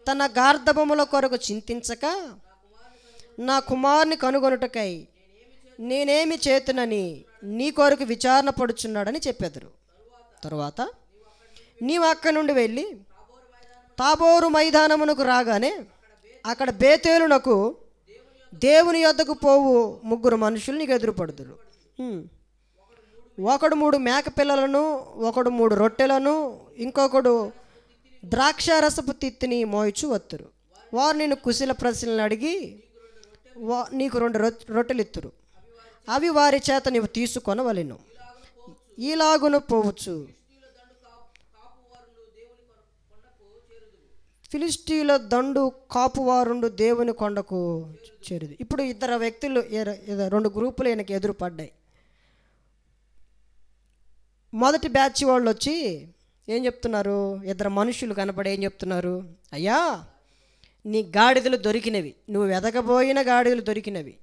A: తన గార్ధబముల కొరకు చింతించక నా కుమారుని కనుగొనుటకై నేనేమి చేతునని నీ కొరకు విచారణ పడుచున్నాడని చెప్పెదరు. తరువాత నీవు అక్కడి నుండి వెళ్ళి తాబోరు మైదానమునకు రాగానే అక్కడ బేతేలునకు దేవుని యొద్దకు పోవు 3 మనుషులు నీకు ఎదురుపడుదురు. ఒకడు 3 మేకపిల్లలను, ఒకడు 3 రొట్టెలను, ఇంకొకడు ద్రాక్షారసపు తిత్తిని మోయిచు వత్తురు. వారు నేను కుశల ప్రశ్నలు అడిగి నీకు 2 రొట్టెలు ఇత్తురు, అవి వారి చేత నీవు తీసుకొనవలెను. ఈలాగున పోవచ్చు, ఫిలిష్తీయుల దండు కాపువారుండు దేవుని కొండకు చేరుదు. ఇప్పుడు 2 వ్యక్తులు 2 గ్రూపులు ఈయనకి ఎదురుపడ్డాయి. మొదటి బ్యాచ్ వాళ్ళు వచ్చి ఏం చెప్తున్నారు? 2 మనుషులు కనపడి ఏం చెప్తున్నారు? అయ్యా, నీ గాడిదలు దొరికినవి, నువ్వు వెదకబోయిన గాడిదలు దొరికినవి.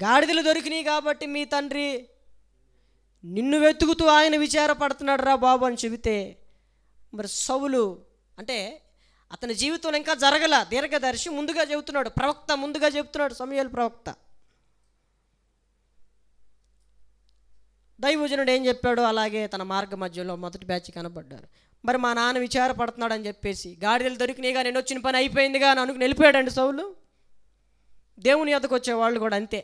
A: గాడిదలు దొరికినాయి కాబట్టి మీ తండ్రి నిన్ను వెతుకుతూ ఆయన విచారపడుతున్నాడు రా బాబు అని చెబితే, మరి సౌలు అంటే అతని జీవితంలో ఇంకా జరగల, దీర్ఘదర్శి ముందుగా చెబుతున్నాడు, ప్రవక్త ముందుగా చెబుతున్నాడు, సమూయేలు ప్రవక్త. దైవజనుడు ఏం చెప్పాడు? అలాగే తన మార్గ మధ్యలో మొదటి బ్యాచ్ కనబడ్డారు. మరి మా నాన్న విచారపడుతున్నాడు అని చెప్పేసి, గాడిదలు దొరికినాయిగా, నేను వచ్చిన పని అయిపోయిందిగా అని అనుకుని వెళ్ళిపోయాడండి సౌలు. దేవుని యొద్దకు వచ్చేవాళ్ళు కూడా అంతే.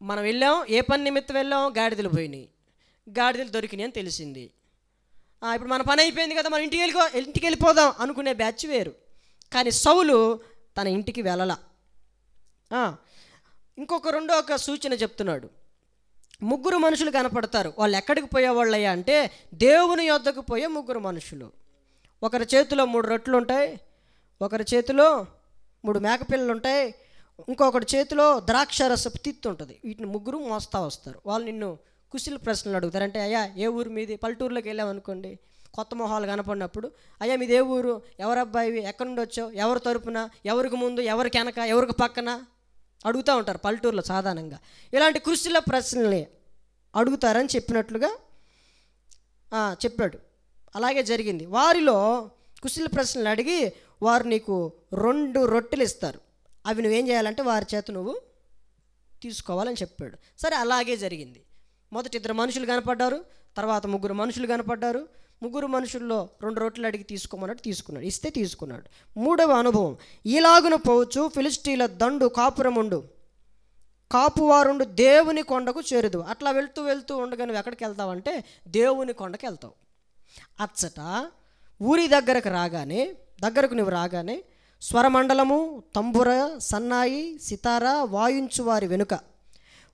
A: మనం వెళ్ళాం, ఏ పని నిమిత్తం వెళ్ళాం? గాడిదలు పోయినాయి, గాడిదలు దొరికినాయి అని తెలిసింది. ఇప్పుడు మన పని అయిపోయింది కదా, మనం ఇంటికి వెళ్ళిపోదాం అనుకునే బ్యాచ్ వేరు. కానీ సౌలు తన ఇంటికి వెళ్ళాల. రెండో ఒక సూచన చెప్తున్నాడు. 3 మనుషులు కనపడతారు. వాళ్ళు ఎక్కడికి పోయేవాళ్ళయ్యా అంటే దేవుని యొద్దకు పోయే 3 మనుషులు. ఒకరి చేతిలో 3 రొట్టెలు ఉంటాయి, ఒకరి చేతిలో 3 మేకపిల్లలు ఉంటాయి, ఇంకొకటి చేతిలో ద్రాక్షరసపు తిత్తి ఉంటుంది. వీటిని 3 మోస్తా వస్తారు. వాళ్ళు నిన్ను కుశల ప్రశ్నలు అడుగుతారంటే, అయ్యా ఏ ఊరు మీది? పల్లెటూరులోకి వెళ్ళామనుకోండి, కొత్త మొహాలు కనపడినప్పుడు, అయ్యా మీది ఏ ఊరు, ఎవరు అబ్బాయివి, ఎక్కడి నుండి వచ్చావు, ఎవరి తరపున, ఎవరికి ముందు, ఎవరికి వెనక, ఎవరికి పక్కన అడుగుతూ ఉంటారు పల్లెటూరులో సాధారణంగా. ఇలాంటి కుశల ప్రశ్నల్ని అడుగుతారని చెప్పినట్లుగా చెప్పాడు. అలాగే జరిగింది. వారిలో కుశల ప్రశ్నలు అడిగి వారు నీకు 2 రొట్టెలు ఇస్తారు. అవి నువ్వేం చేయాలంటే వారి చేత నువ్వు తీసుకోవాలని చెప్పాడు. సరే, అలాగే జరిగింది. మొదటి 2 మనుషులు కనపడ్డారు, తర్వాత 3 మనుషులు కనపడ్డారు. 3 మనుషుల్లో 2 రొట్టెలు అడిగి తీసుకోమన్నట్టు తీసుకున్నాడు, ఇస్తే తీసుకున్నాడు. 3వ అనుభవం, ఈలాగున పోవచ్చు ఫిలిష్తీయుల దండు కాపురముండు కాపువారుండు దేవుని కొండకు చేరుదు. అట్లా వెళ్తూ వెళ్తూ ఉండగా నువ్వు ఎక్కడికి వెళ్తావంటే దేవుని కొండకి వెళ్తావు. అచ్చట ఊరి దగ్గరకు నువ్వు రాగానే స్వరమండలము, తంబుర, సన్నాయి, సితార వాయించు వారి వెనుక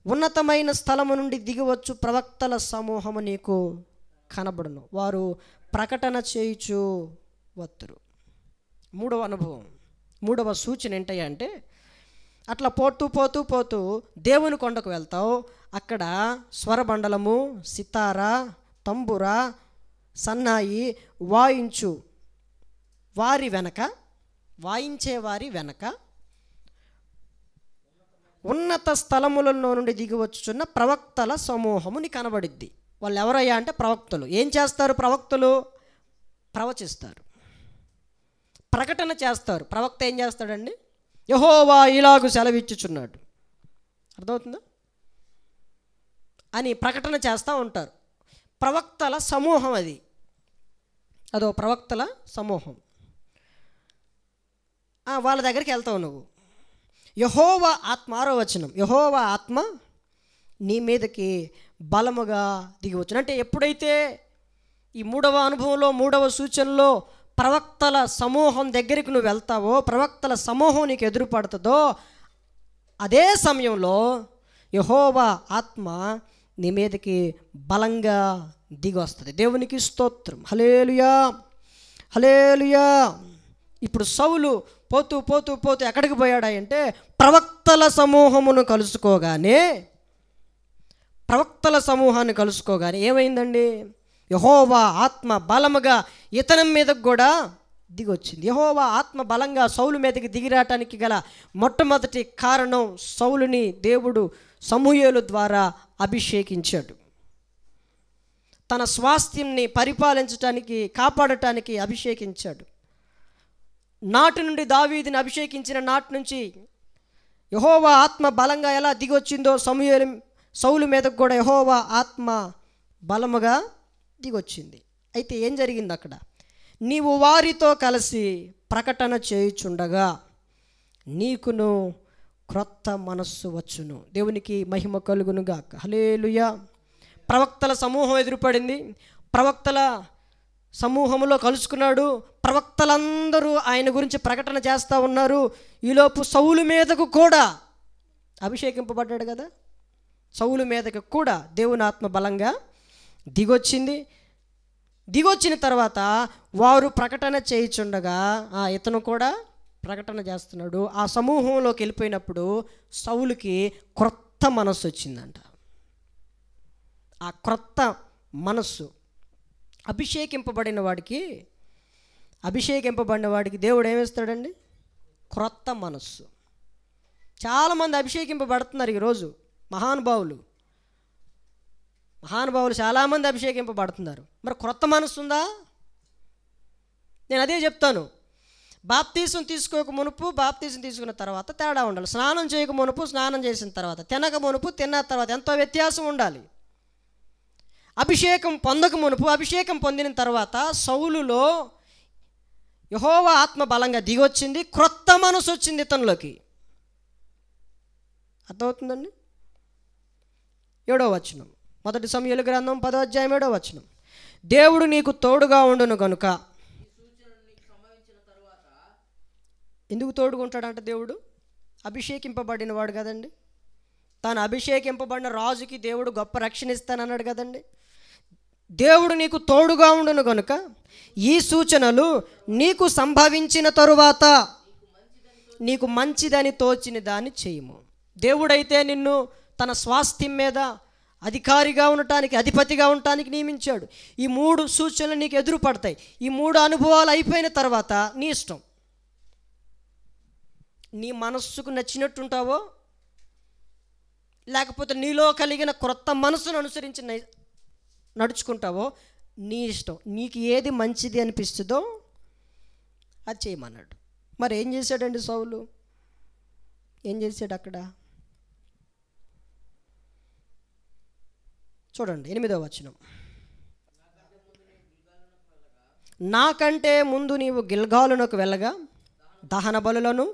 A: ఉన్నతమైన స్థలము నుండి దిగివచ్చు ప్రవక్తల సమూహము నీకు కనబడును. వారు ప్రకటన చేయుచు వత్తురు. 3వ అనుభవం, 3వ సూచన ఏంటంటే, అట్లా పోతూ పోతూ పోతూ దేవుని కొండకు వెళ్తావు. అక్కడ స్వరమండలము, సితార, తంబుర, సన్నాయి వాయించే వారి వెనక ఉన్నత స్థలములలో నుండి దిగివచ్చుచున్న ప్రవక్తల సమూహముని కనబడిద్ది. వాళ్ళు ఎవరయ్యా అంటే ప్రవక్తలు. ఏం చేస్తారు ప్రవక్తలు? ప్రవచిస్తారు, ప్రకటన చేస్తారు. ప్రవక్త ఏం చేస్తాడండి? యెహోవా ఇలాగు సెలవిచ్చుచున్నాడు, అర్థమవుతుందా అని ప్రకటన చేస్తూ ఉంటారు. ప్రవక్తల సమూహం అదో ప్రవక్తల సమూహం. వాళ్ళ దగ్గరికి వెళ్తావు నువ్వు. యెహోవా ఆత్మ, 6వ వచనం, యెహోవా ఆత్మ నీ మీదకి బలముగా దిగివచ్చు. అంటే ఎప్పుడైతే ఈ 3వ అనుభవంలో 3వ సూచనలో ప్రవక్తల సమూహం దగ్గరికి నువ్వు వెళ్తావో, ప్రవక్తల సమూహం నీకు ఎదురుపడుతుందో, అదే సమయంలో యెహోవా ఆత్మ నీ మీదకి బలంగా దిగి వస్తుంది. దేవునికి స్తోత్రం, హల్లెలూయా హల్లెలూయా. ఇప్పుడు సౌలు పోతూ పోతూ పోతూ ఎక్కడికి పోయాడంటే ప్రవక్తల సమూహాన్ని కలుసుకోగానే ఏమైందండి? యెహోవా ఆత్మ బలముగా ఇతని మీదకు కూడా దిగొచ్చింది. యెహోవా ఆత్మ బలంగా సౌలు మీదకి దిగిరాటానికి గల మొట్టమొదటి కారణం, సౌలుని దేవుడు సమూయేలు ద్వారా అభిషేకించాడు. తన స్వాస్థ్యంని పరిపాలించటానికి, కాపాడటానికి అభిషేకించాడు. నాటి నుండి దావీదుని అభిషేకించిన నాటి నుంచి యెహోవా ఆత్మ బలంగా ఎలా దిగొచ్చిందో సౌలు మీదకు కూడా యెహోవా ఆత్మ బలముగా దిగొచ్చింది. అయితే ఏం జరిగింది అక్కడ? నీవు వారితో కలిసి ప్రకటన చేయుచుండగా నీకును క్రొత్త మనస్సు వచ్చును. దేవునికి మహిమ కలుగునుగాక, హల్లెలూయా. ప్రవక్తల సమూహం ఎదురుపడింది. ప్రవక్తల సమూహంలో కలుసుకున్నాడు. ప్రవక్తలందరూ ఆయన గురించి ప్రకటన చేస్తూ ఉన్నారు. ఈలోపు సౌలు మీదకు కూడా అభిషేకింపబడ్డాడు కదా. సౌలు మీదకు కూడా దేవుని ఆత్మ బలంగా దిగొచ్చింది. దిగొచ్చిన తర్వాత వారు ప్రకటన చేయుచుండగా ఇతను కూడా ప్రకటన చేస్తున్నాడు. ఆ సమూహంలోకి వెళ్ళిపోయినప్పుడు సౌలుకి క్రొత్త మనస్సు వచ్చిందంట. ఆ క్రొత్త మనస్సు అభిషేకింపబడిన వాడికి దేవుడు ఏమిస్తాడండి? క్రొత్త మనస్సు. చాలామంది అభిషేకింపబడుతున్నారు ఈరోజు. మహానుభావులు చాలామంది అభిషేకింపబడుతున్నారు. మరి క్రొత్త మనస్సు ఉందా? నేను అదే చెప్తాను. బాప్తీసం తీసుకోక మునుపు, బాప్తీసం తీసుకున్న తర్వాత తేడా ఉండాలి. స్నానం చేయక మునుపు, స్నానం చేసిన తర్వాత, తినక మునుపు, తిన్న తర్వాత ఎంతో వ్యత్యాసం ఉండాలి. అభిషేకం పొందక మునుపు, అభిషేకం పొందిన తర్వాత సౌలులో యెహోవా ఆత్మ బలంగా దిగొచ్చింది. క్రొత్త మనసు వచ్చింది ఇతనిలోకి. అర్థమవుతుందండి? 7వ వచనం, 1 సమూయేలు గ్రంథం 10వ అధ్యాయం 7వ వచనం. దేవుడు నీకు తోడుగా ఉండును గనుక. ఎందుకు తోడుకుంటాడంట దేవుడు? అభిషేకింపబడిన వాడు కదండి. తాను అభిషేకింపబడిన రాజుకి దేవుడు గొప్ప రక్షణ ఇస్తానన్నాడు కదండి. దేవుడు నీకు తోడుగా ఉండును గనుక ఈ సూచనలు నీకు సంభవించిన తరువాత నీకు మంచిదని తోచిన దాన్ని చేయము. దేవుడైతే నిన్ను తన స్వాస్థ్యం మీద అధికారిగా ఉండటానికి, అధిపతిగా ఉండటానికి నియమించాడు. ఈ 3 సూచనలు నీకు ఎదురు పడతాయి. ఈ 3 అనుభవాలు అయిపోయిన తర్వాత నీ ఇష్టం. నీ మనస్సుకు నచ్చినట్టుంటావో, లేకపోతే నీలో కలిగిన క్రొత్త మనసును అనుసరించి నడుచుకుంటావో నీ ఇష్టం. నీకు ఏది మంచిది అనిపిస్తుందో అది చేయమన్నాడు. మరి ఏం చేశాడండి సౌలు? ఏం చేశాడు అక్కడ? చూడండి 8వ వచనం. నాకంటే ముందు నీవు గిల్గాలునకు వెళ్ళగా దహన బలులను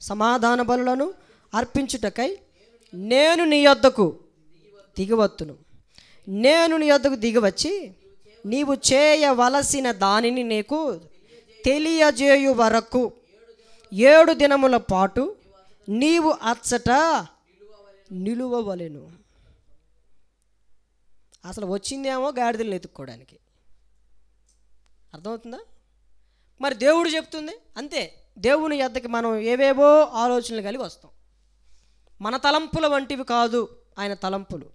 A: సమాధాన బలులను అర్పించుటకై నేను నీ యొద్దకు దిగివత్తును. నేను నీ యొద్దకు దిగివచ్చి నీవు చేయవలసిన దానిని నీకు తెలియజేయు వరకు 7 దినముల పాటు నీవు అచ్చట నిలువవలెను. అసలు వచ్చిందేమో గాడిదలను ఎత్తుక్కోవడానికి. అర్థమవుతుందా? మరి దేవుడు చెప్తుంది అంతే. దేవుని యొద్దకి మనం ఏవేవో ఆలోచనలు కలిగి వస్తాం. మన తలంపుల వంటివి కాదు ఆయన తలంపులు,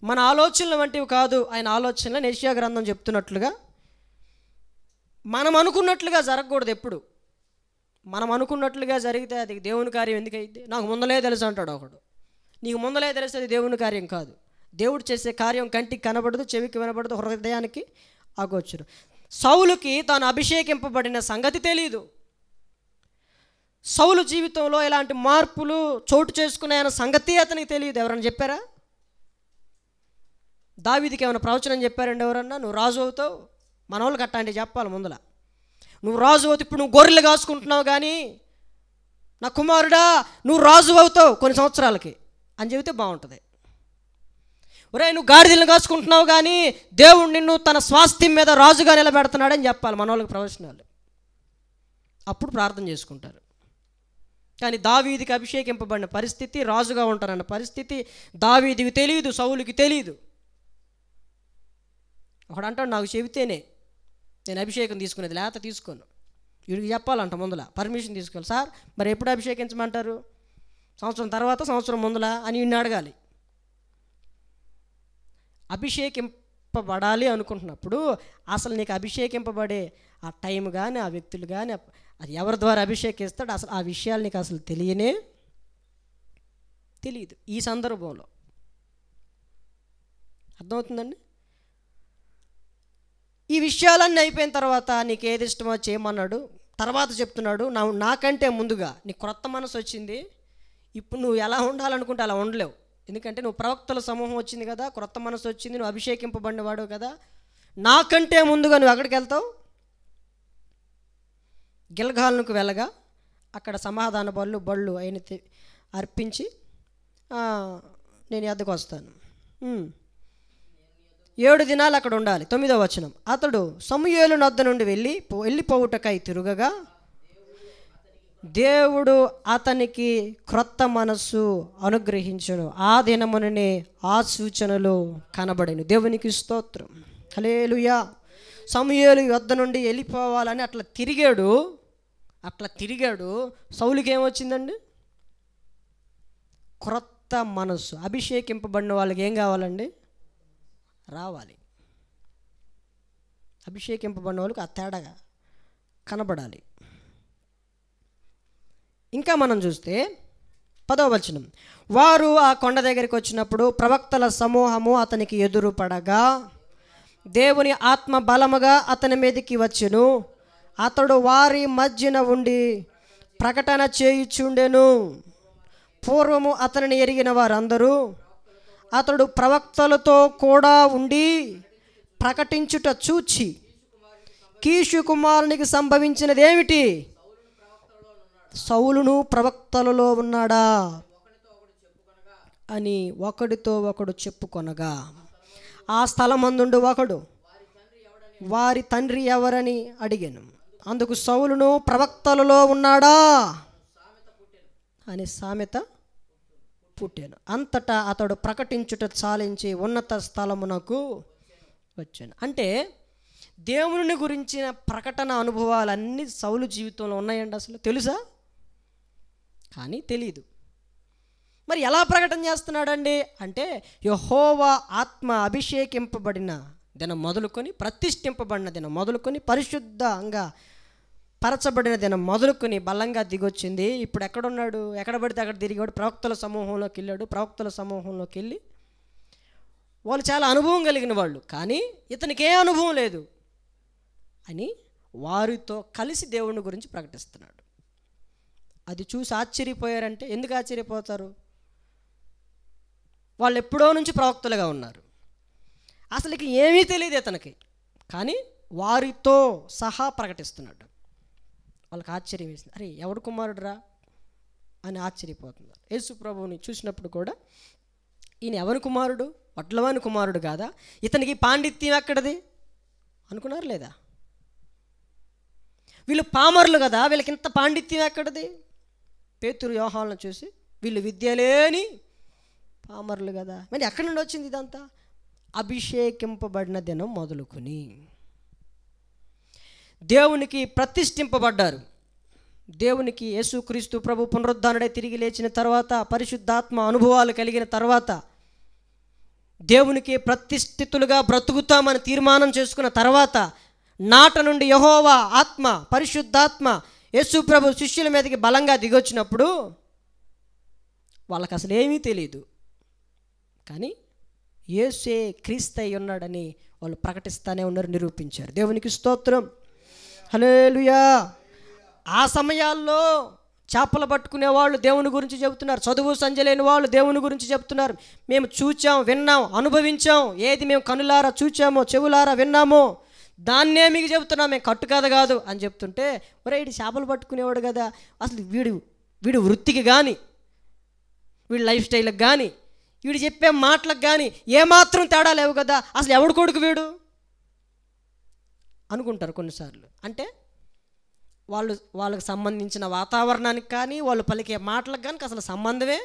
A: మన ఆలోచనల వంటివి కాదు ఆయన ఆలోచనలు. యెషయా గ్రంథం చెప్తున్నట్లుగా మనం అనుకున్నట్లుగా జరగకూడదు. ఎప్పుడు మనం అనుకున్నట్లుగా జరిగితే అది దేవుని కార్యం ఎందుకు అయింది? నాకు ముందలే తెలుసు అంటాడు ఒకడు. నీకు ముందలే తెలిస్తే అది దేవుని కార్యం కాదు. దేవుడు చేసే కార్యం కంటికి కనబడదు, చెవికి వినబడదు, హృదయానికి అగోచరు. సౌలుకి తాను అభిషేకింపబడిన సంగతి తెలియదు. సౌలు జీవితంలో ఇలాంటి మార్పులు చోటు చేసుకున్నాయన్న సంగతి అతనికి తెలియదు. ఎవరన్నా చెప్పారా? దావీదుకి ఏమైనా ప్రవచనం చెప్పారండి ఎవరన్నా? నువ్వు రాజు అవుతావు. మన వాళ్ళకి అట్లాంటివి చెప్పాలి ముందల. నువ్వు రాజు అవుతావు, ఇప్పుడు నువ్వు గొర్రెలు కాసుకుంటున్నావు కానీ నా కుమారుడా నువ్వు రాజు అవుతావు కొన్ని సంవత్సరాలకి అని చెబితే బాగుంటుంది. ఒరే నువ్వు గాడిదలను కాసుకుంటున్నావు కానీ దేవుడు నిన్ను తన స్వాస్థ్యం మీద రాజుగా నిలబెడుతున్నాడని చెప్పాలి మన వాళ్ళకి ప్రవచనాలు. అప్పుడు ప్రార్థన చేసుకుంటారు. కానీ దావీదుకి అభిషేకింపబడిన పరిస్థితి, రాజుగా ఉంటారన్న పరిస్థితి దావీదుకి తెలియదు, సౌలుకి తెలియదు. ఒకడు అంటాడు నాకు చెబితేనే నేను అభిషేకం తీసుకునేది, లేకపోతే తీసుకోను. వీడికి చెప్పాలంట ముందల, పర్మిషన్ తీసుకోవాలి. సార్ మరి ఎప్పుడు అభిషేకించమంటారు? సంవత్సరం తర్వాత, సంవత్సరం ముందల అని వీడిని అడగాలి. అభిషేకింపబడాలి అనుకుంటున్నప్పుడు అసలు నీకు అభిషేకింపబడే ఆ టైం కానీ, ఆ వ్యక్తులు కానీ, అది ఎవరి ద్వారా అభిషేకిస్తాడు అసలు ఆ విషయాలు నీకు అసలు తెలియదు ఈ సందర్భంలో. అర్థమవుతుందండి? ఈ విషయాలన్నీ అయిపోయిన తర్వాత నీకు ఏది ఇష్టమో చేయమన్నాడు. తర్వాత చెప్తున్నాడు నాకంటే ముందుగా నీకు క్రొత్త మనసు వచ్చింది. ఇప్పుడు నువ్వు ఎలా ఉండాలనుకుంటే అలా ఉండలేవు. ఎందుకంటే నువ్వు ప్రవక్తల సమూహం వచ్చింది కదా, క్రొత్త మనసు వచ్చింది, నువ్వు అభిషేకింపబడినవాడు కదా. నాకంటే ముందుగా నువ్వు ఎక్కడికి వెళ్తావు? గిల్గాలుకు వెళ్ళగా అక్కడ సమాధాన బళ్ళు అయిన అర్పించి నేను ఎద్దకు వస్తాను. 7 దినాలు అక్కడ ఉండాలి. 9వ వచనం, అతడు సమూయేలు నొద్ద నుండి వెళ్ళిపోవుటకై తిరుగగా దేవుడు అతనికి క్రొత్త మనస్సు అనుగ్రహించును. ఆ దినముననే ఆ సూచనలు కనబడెను. దేవునికి స్తోత్రం. హల్లెలూయా. సమూయేలు యొద్ద నుండి వెళ్ళిపోవాలని అట్లా తిరిగాడు. సౌలుకి ఏమొచ్చిందండి? క్రొత్త మనస్సు. అభిషేకింపబడిన వాళ్ళకి ఏం కావాలండి? రావాలి. అభిషేకింపబడిన వాళ్ళకి ఆ తేడాగా కనబడాలి. ఇంకా మనం చూస్తే 10వ వచనం, వారు ఆ కొండ దగ్గరికి వచ్చినప్పుడు ప్రవక్తల సమూహము అతనికి ఎదురు పడగా దేవుని ఆత్మ బలముగా అతని మీదకి వచ్చెను. అతడు వారి మధ్యన ఉండి ప్రకటన చేయుచుండెను. పూర్వము అతనిని ఎరిగిన వారందరూ అతడు ప్రవక్తలతో కూడా ఉండి ప్రకటించుట చూచి కీషు కుమారునికి సంభవించినది ఏమిటి? సౌలును ప్రవక్తలలో ఉన్నాడా అని ఒకడితో ఒకడు చెప్పుకొనగా, ఆ స్థలమందుండు ఒకడు వారి తండ్రి ఎవరని అడిగాను. అందుకు సౌలును ప్రవక్తలలో ఉన్నాడా అని సామెత పుట్టాను. అంతటా అతడు ప్రకటించుట చాలించి ఉన్నత స్థలమునకు వచ్చాను. అంటే దేవుని గురించిన ప్రకటన అనుభవాలన్నీ సౌలు జీవితంలో ఉన్నాయండి. అసలు తెలుసా? కానీ తెలియదు. మరి ఎలా ప్రకటన చేస్తున్నాడండి అంటే, యెహోవా ఆత్మ అభిషేకింపబడిన దినం మొదలుకొని, ప్రతిష్ఠింపబడిన దినం మొదలుకొని, పరిశుద్ధంగా పరచబడిన దినం మొదలుకొని బలంగా దిగొచ్చింది. ఇప్పుడు ఎక్కడున్నాడు? ఎక్కడ పడితే అక్కడ తిరిగాడు. ప్రవక్తల సమూహంలోకి వెళ్ళాడు. ప్రవక్తల సమూహంలోకి వెళ్ళి వాళ్ళు చాలా అనుభవం కలిగిన వాళ్ళు, కానీ ఇతనికి ఏ అనుభవం లేదు అని వారితో కలిసి దేవుని గురించి ప్రకటిస్తున్నాడు. అది చూసి ఆశ్చర్యపోయారంటే, ఎందుకు ఆశ్చర్యపోతారు? వాళ్ళు ఎప్పుడో నుంచి ప్రవక్తలుగా ఉన్నారు. అసలుకి ఏమీ తెలియదు ఇతనికి, కానీ వారితో సహా ప్రకటిస్తున్నాడు. వాళ్ళకి ఆశ్చర్యం వేసింది. అరే ఎవడు కుమారుడురా అని ఆశ్చర్యపోతున్నారు. యేసు ప్రభువుని చూసినప్పుడు కూడా ఈయన ఎవరి కుమారుడు? వడ్లవాని కుమారుడు కాదా? ఇతనికి పాండిత్యం ఎక్కడది అనుకున్నారు లేదా? వీళ్ళు పామరులు కదా, వీళ్ళకి ఇంత పాండిత్యం ఎక్కడది? పేతురు యోహానులను చూసి వీళ్ళు విద్య లేని పామరులు కదా, మరి ఎక్కడి నుండి వచ్చింది ఇదంతా? అభిషేకింపబడిన దినం మొదలుకొని దేవునికి ప్రతిష్ఠింపబడ్డారు. దేవునికి యేసుక్రీస్తు ప్రభు పునరుద్ధానుడై తిరిగి లేచిన తర్వాత, పరిశుద్ధాత్మ అనుభవాలు కలిగిన తర్వాత, దేవునికి ప్రతిష్ఠితులుగా బ్రతుకుతామని తీర్మానం చేసుకున్న తర్వాత, నాట నుండి యెహోవా ఆత్మ, పరిశుద్ధాత్మ యేసు ప్రభు శిష్యుల మీదకి బలంగా దిగొచ్చినప్పుడు వాళ్ళకి అసలు ఏమీ తెలియదు, కానీ యేసే క్రీస్తై ఉన్నాడని వాళ్ళు ప్రకటిస్తూనే ఉన్నారు, నిరూపించారు. దేవునికి స్తోత్రం. హల్లెలూయా. ఆ సమయాల్లో చేపలు పట్టుకునే వాళ్ళు దేవుని గురించి చెబుతున్నారు. చదువు సంజలేని వాళ్ళు దేవుని గురించి చెబుతున్నారు. మేము చూచాం, విన్నాం, అనుభవించాం. ఏది మేము కనులారా చూచామో, చెవులారా విన్నామో దాన్నే మీకు చెబుతున్నాం, మేము కట్టు కథ కాదు అని చెప్తుంటే, ఒరే వీడు చేపలు పట్టుకునేవాడు కదా, అసలు వీడు వృత్తికి కానీ, వీడి లైఫ్ స్టైల్కి కానీ, వీడు చెప్పే మాటలకు కానీ ఏమాత్రం తేడా లేవు కదా, అసలు ఎవడు కొడుకు వీడు అనుకుంటారు కొన్నిసార్లు. అంటే వాళ్ళకి సంబంధించిన వాతావరణానికి కానీ, వాళ్ళు పలికే మాటలకు కానీ అసలు సంబంధమే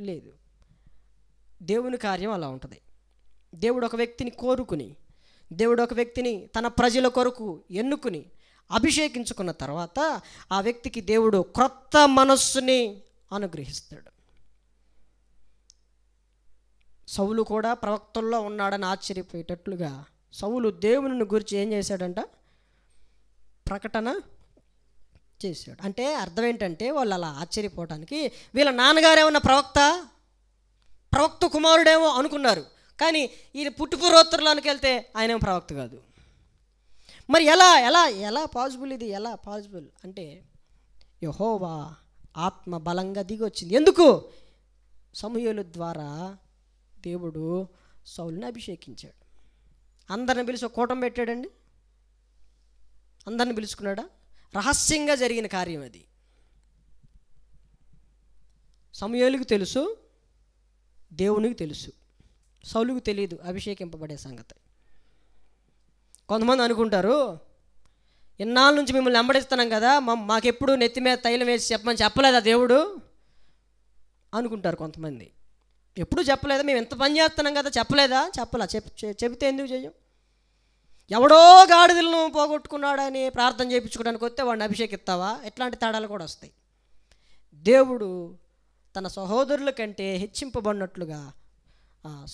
A: లేదు. దేవుని కార్యం అలా ఉంటుంది. దేవుడు ఒక వ్యక్తిని కోరుకుని, దేవుడు ఒక వ్యక్తిని తన ప్రజల కొరకు ఎన్నుకుని అభిషేకించుకున్న తర్వాత ఆ వ్యక్తికి దేవుడు క్రొత్త మనస్సుని అనుగ్రహిస్తాడు. సౌలు కూడా ప్రవక్తల్లో ఉన్నాడని ఆశ్చర్యపోయేటట్లుగా సౌలు దేవుని గురించి ఏం చేశాడంట? ప్రకటన చేశాడు. అంటే అర్థం ఏంటంటే, వాళ్ళు అలా ఆశ్చర్యపోవటానికి వీళ్ళ నాన్నగారు ఏమన్నా ప్రవక్త కుమారుడేమో అనుకున్నారు, కానీ ఈయన పుట్టుపూర్వోత్తరానికి వెళ్తే ఆయన ఏమో ప్రవక్త కాదు. మరి ఎలా పాసిబుల్? ఇది ఎలా పాసిబుల్ అంటే, యెహోవా ఆత్మ బలంగా దిగి వచ్చింది. ఎందుకు? సమూయేలు ద్వారా దేవుడు సౌలుని అభిషేకించాడు. అందరిని పిలిచి ఒక కూటమి పెట్టాడండి. అందరిని పిలుచుకున్నాడా? రహస్యంగా జరిగిన కార్యం అది. సమూయేలుకి తెలుసు, దేవునికి తెలుసు. సౌలుకు తెలియదు అభిషేకింపబడే సంగతి. కొంతమంది అనుకుంటారు, ఇన్నాళ్ళ నుంచి మిమ్మల్ని వెంబడిస్తున్నాం కదా, మాకెప్పుడు నెత్తి మీద తైలం వేసి చెప్పమని చెప్పలేదా దేవుడు అనుకుంటారు కొంతమంది. ఎప్పుడు చెప్పలేదా, మేము ఎంత పని చేస్తున్నాం కదా చెప్పలేదా? చెబితే ఎందుకు చెయ్యం? ఎవడో గాడిదలను పోగొట్టుకున్నాడని ప్రార్థన చేయించుకోవడానికి వస్తే వాడిని అభిషేకిస్తావా? ఎట్లాంటి తేడాలు కూడా వస్తాయి. దేవుడు తన సహోదరుల కంటే హెచ్చింపబడినట్లుగా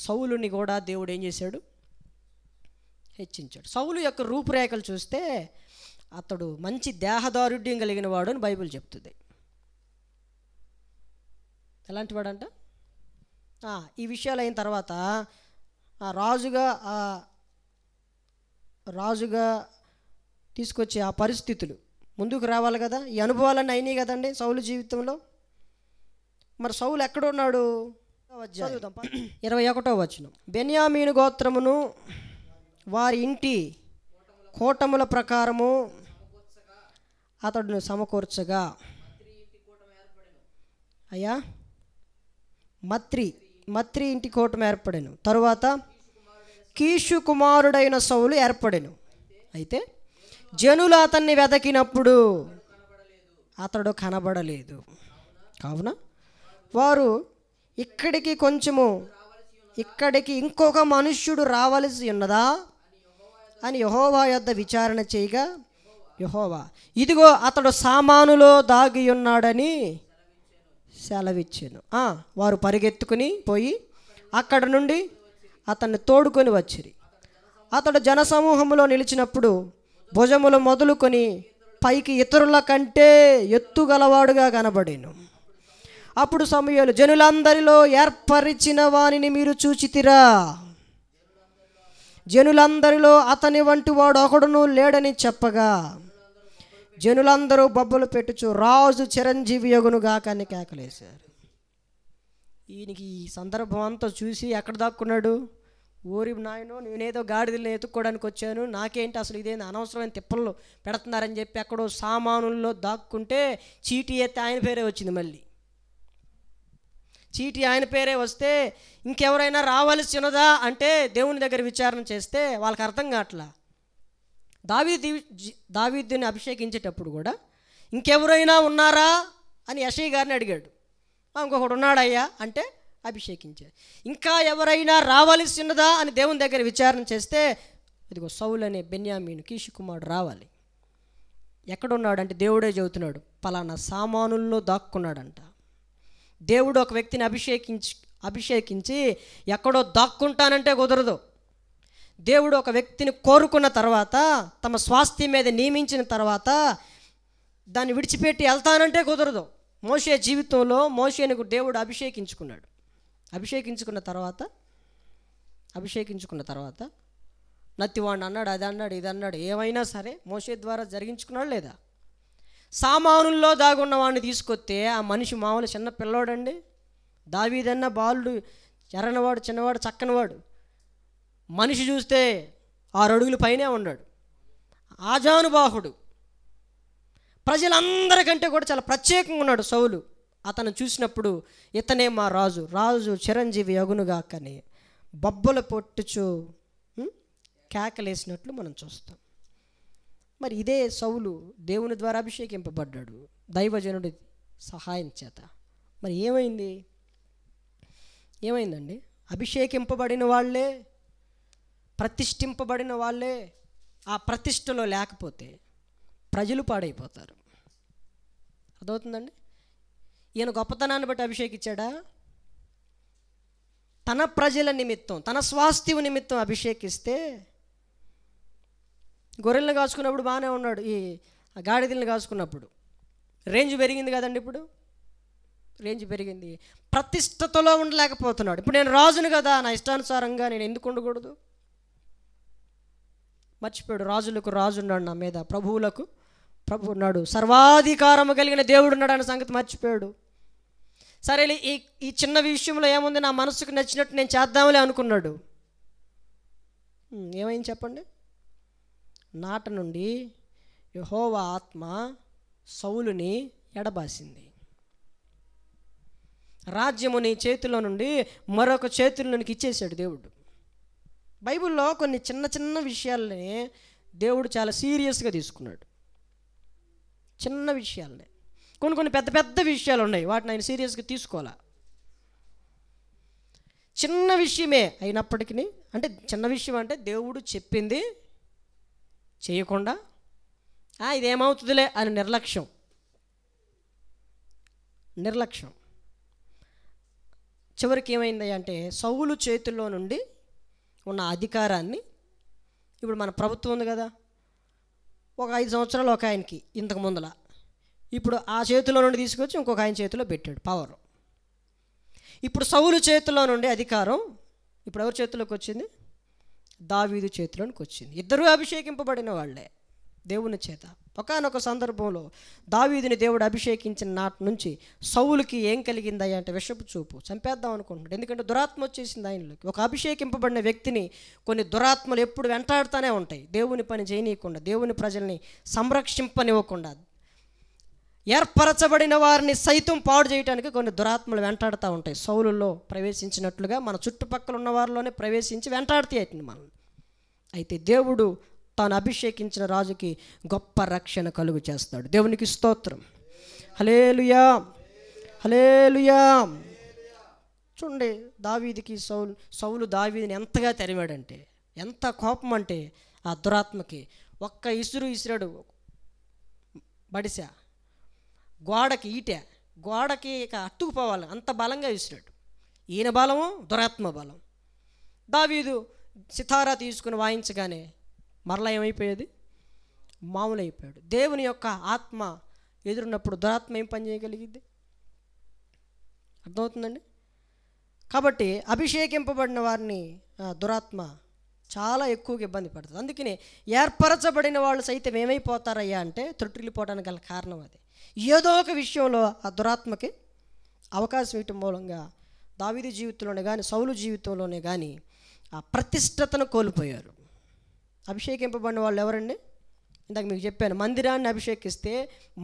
A: సౌలుని కూడా దేవుడు ఏం చేశాడు? హెచ్చించాడు. సౌలు యొక్క రూపురేఖలు చూస్తే అతడు మంచి దేహదారుఢ్యం కలిగిన వాడు అని బైబిల్ చెప్తుంది. ఎలాంటి వాడంట? ఈ విషయాలు అయిన తర్వాత రాజుగా తీసుకొచ్చే ఆ పరిస్థితులు ముందుకు రావాలి కదా. ఈ అనుభవాలన్నీ అయినాయి కదండి సౌలు జీవితంలో. మరి సౌలు ఎక్కడున్నాడు? 21వ వచనం. బెన్యామీను గోత్రమును వారి ఇంటి కూటముల ప్రకారము అతడును సమకూర్చగా, అయ్యా మత్రి ఇంటి కూటమి ఏర్పడెను. తరువాత కీషు కుమారుడైన సౌలు ఏర్పడెను. అయితే జనులు అతన్ని వెదకినప్పుడు అతడు కనబడలేదు. కావున వారు ఇక్కడికి ఇంకొక మనుష్యుడు రావలసి ఉన్నదా అని యెహోవా యొద్ద విచారణ చేయగా, యెహోవా ఇదిగో అతడు సామానులో దాగి ఉన్నాడని సెలవిచ్చాను. వారు పరిగెత్తుకుని పోయి అక్కడ నుండి అతన్ని తోడుకొని వచ్చిరి. అతడు జనసమూహంలో నిలిచినప్పుడు భుజములు మొదలుకొని పైకి ఇతరుల కంటే ఎత్తుగలవాడుగా కనబడేను. అప్పుడు సమూయేలు, జనులందరిలో ఏర్పరిచిన వానిని మీరు చూచితిరా? జనులందరిలో అతని వంటి వాడు ఒకడును లేడని చెప్పగా, జనులందరూ బొబ్బలు పెట్టుచు రాజు చిరంజీవి యగునుగా అని కేకలేశారు. ఈయనకి ఈ సందర్భం అంతా చూసి ఎక్కడ దాక్కున్నాడు? ఓరి నాయనో, నేనేదో గాడిదలను ఎత్తుక్కోవడానికి వచ్చాను, నాకేంటి అసలు ఇదేంటి అనవసరమైన తిప్పలు పెడుతున్నారని చెప్పి ఎక్కడో సామానుల్లో దాక్కుంటే చీటీ ఎత్తే ఆయన పేరే వచ్చింది. మళ్ళీ చీటీ ఆయన పేరే వస్తే ఇంకెవరైనా రావాల్సి ఉన్నదా అంటే దేవుని దగ్గర విచారణ చేస్తే వాళ్ళకి అర్థం కావట్లా. దావీదుని అభిషేకించేటప్పుడు కూడా ఇంకెవరైనా ఉన్నారా అని యెషయా గారిని అడిగాడు. ఇంకొకడు ఉన్నాడయ్యా అంటే అభిషేకించారు. ఇంకా ఎవరైనా రావాల్సి ఉన్నదా అని దేవుని దగ్గర విచారణ చేస్తే ఇదిగో సౌలు అనే బెన్యామీను కీషు కుమారుడు రావాలి. ఎక్కడున్నాడంటే దేవుడే చెబుతున్నాడు, పలానా సామానుల్లో దాక్కున్నాడంట. దేవుడు ఒక వ్యక్తిని అభిషేకించి ఎక్కడో దాక్కుంటానంటే కుదరదు. దేవుడు ఒక వ్యక్తిని కోరుకున్న తర్వాత, తమ స్వాస్థ్యం మీద నియమించిన తర్వాత దాన్ని విడిచిపెట్టి వెళ్తానంటే కుదరదు. మోషే జీవితంలో మోషేను దేవుడు అభిషేకించుకున్నాడు. అభిషేకించుకున్న తర్వాత నత్తివాడిని అన్నాడు, అది అన్నాడు, ఇది అన్నాడు, ఏమైనా సరే మోషే ద్వారా జరిగించుకున్నాడు లేదా? సామానుల్లో దాగున్న వాడిని తీసుకొస్తే ఆ మనిషి మామూలు చిన్న పిల్లోడండి. దావీదన్న బాలుడు, ఎర్రనవాడు, చిన్నవాడు, చక్కనివాడు. మనిషి చూస్తే 6 అడుగుల పైనే ఉన్నాడు. ఆజానుబాహుడు, ప్రజలందరికంటే కూడా చాలా ప్రత్యేకంగా ఉన్నాడు సౌలు. అతను చూసినప్పుడు ఇతనే మా రాజు చిరంజీవి యగునుగాకని బొబ్బలు పొట్టుచు కేకలేసినట్లు మనం చూస్తాం. మరి ఇదే సౌలు దేవుని ద్వారా అభిషేకింపబడ్డాడు దైవజనుడి సహాయం చేత. మరి ఏమైందండి? అభిషేకింపబడిన వాళ్ళే, ప్రతిష్ఠింపబడిన వాళ్ళే ఆ ప్రతిష్టలో లేకపోతే ప్రజలు పాడైపోతారు. అర్థమవుతుందండి? ఈయన గొప్పతనాన్ని బట్టి అభిషేకించాడా? తన ప్రజల నిమిత్తం, తన స్వాస్థ్యం నిమిత్తం అభిషేకిస్తే, గొర్రెలను కాసుకున్నప్పుడు బాగానే ఉన్నాడు, ఈ గాడిదలను కాసుకున్నప్పుడు రేంజ్ పెరిగింది కదండి. ఇప్పుడు రేంజ్ పెరిగింది, ప్రతిష్టతలో ఉండలేకపోతున్నాడు. ఇప్పుడు నేను రాజును కదా, నా ఇష్టానుసారంగా నేను ఎందుకు ఉండకూడదు? మర్చిపోయాడు, రాజులకు రాజు ఉన్నాడు నా మీద, ప్రభువులకు ప్రభు ఉన్నాడు, సర్వాధికారము కలిగిన దేవుడు ఉన్నాడు అనే సంగతి మర్చిపోయాడు. సరే, ఈ చిన్న విషయంలో ఏముంది, నా మనసుకు నచ్చినట్టు నేను చేద్దామలే అనుకున్నాడు. ఏమైంది చెప్పండి? నాట నుండి యెహోవా ఆత్మ సౌలుని ఎడబాసింది. రాజ్యము నీ చేతిలో నుండి మరొక చేతుల్లోనికి ఇచ్చేసాడు దేవుడు. బైబిల్లో కొన్ని చిన్న చిన్న విషయాలని దేవుడు చాలా సీరియస్గా తీసుకున్నాడు. చిన్న విషయాలనే, కొన్ని పెద్ద పెద్ద విషయాలు ఉన్నాయి, వాటిని ఆయన సీరియస్గా తీసుకోవాలా. చిన్న విషయమే అయినప్పటికీ, అంటే చిన్న విషయం అంటే దేవుడు చెప్పింది చేయకుండా ఇదేమవుతుందిలే అని నిర్లక్ష్యం. చివరికి ఏమైంది అంటే సౌలు చేతుల్లో నుండి ఉన్న అధికారాన్ని, ఇప్పుడు మన ప్రభుత్వం ఉంది కదా, ఒక 5 సంవత్సరాలు ఒక ఆయనకి ఇంతకు ముందల, ఇప్పుడు ఆ చేతిలో నుండి తీసుకొచ్చి ఇంకొక ఆయన చేతిలో పెట్టాడు పవర్. ఇప్పుడు సౌలు చేతిలో నుండి అధికారం ఇప్పుడు ఎవరి చేతిలోకి వచ్చింది? దావీదు చేతిలోనికి వచ్చింది. ఇద్దరూ అభిషేకింపబడిన వాళ్ళే దేవుని చేత. ఒకానొక సందర్భంలో దావీదుని దేవుడు అభిషేకించిన నాటి నుంచి సౌలుకి ఏం కలిగిందా అంటే విషపు చూపు, చంపేద్దాం అనుకుంటున్నాడు. ఎందుకంటే దురాత్మ వచ్చేసింది ఆయనలోకి. ఒక అభిషేకింపబడిన వ్యక్తిని కొన్ని దురాత్మలు ఎప్పుడు వెంటాడుతూనే ఉంటాయి, దేవుని పని చేయనీయకుండా, దేవుని ప్రజల్ని సంరక్షింపనివ్వకుండా, ఏర్పరచబడిన వారిని సైతం పాడు చేయడానికి కొన్ని దురాత్మలు వెంటాడుతూ ఉంటాయి. సౌలులో ప్రవేశించినట్లుగా మన చుట్టుపక్కల ఉన్న వారిలోనే ప్రవేశించి వెంటాడుతాయి మనం. అయితే దేవుడు తాను అభిషేకించిన రాజుకి గొప్ప రక్షణ కలుగు చేస్తాడు. దేవునికి స్తోత్రం. హల్లెలూయా, హల్లెలూయా. చూడండి, దావీదుకి సౌలు దావీదుని ఎంతగా తరిమాడంటే, ఎంత కోపం అంటే ఆ దురాత్మకి. ఒక్క ఇసిరాడు బడిసా, గోడకి గోడకి ఇక అట్టుకుపోవాలి, అంత బలంగా విసిరాడు. ఈయన బలము దురాత్మ బలం. దావీదు సితారా తీసుకుని వాయించగానే మరలా ఏమైపోయేది? మామూలు అయిపోయాడు. దేవుని యొక్క ఆత్మ ఎదురున్నప్పుడు దురాత్మ ఏం పని చేయగలిగింది? అర్థమవుతుందండి? కాబట్టి అభిషేకింపబడిన వారిని దురాత్మ చాలా ఎక్కువగా ఇబ్బంది పడుతుంది. అందుకని ఏర్పరచబడిన వాళ్ళు సైతం ఏమైపోతారయ్యా అంటే తొట్టిల్లిపోవడానికి గల కారణం అది. ఏదో ఒక విషయంలో ఆ దురాత్మకి అవకాశం ఇవ్వటం మూలంగా దావీదు జీవితంలోనే కానీ సౌలు జీవితంలోనే కానీ ఆ ప్రతిష్టతను కోల్పోయారు. అభిషేకింపబడిన వాళ్ళు ఎవరండి? ఇందాక మీకు చెప్పాను, మందిరాన్ని అభిషేకిస్తే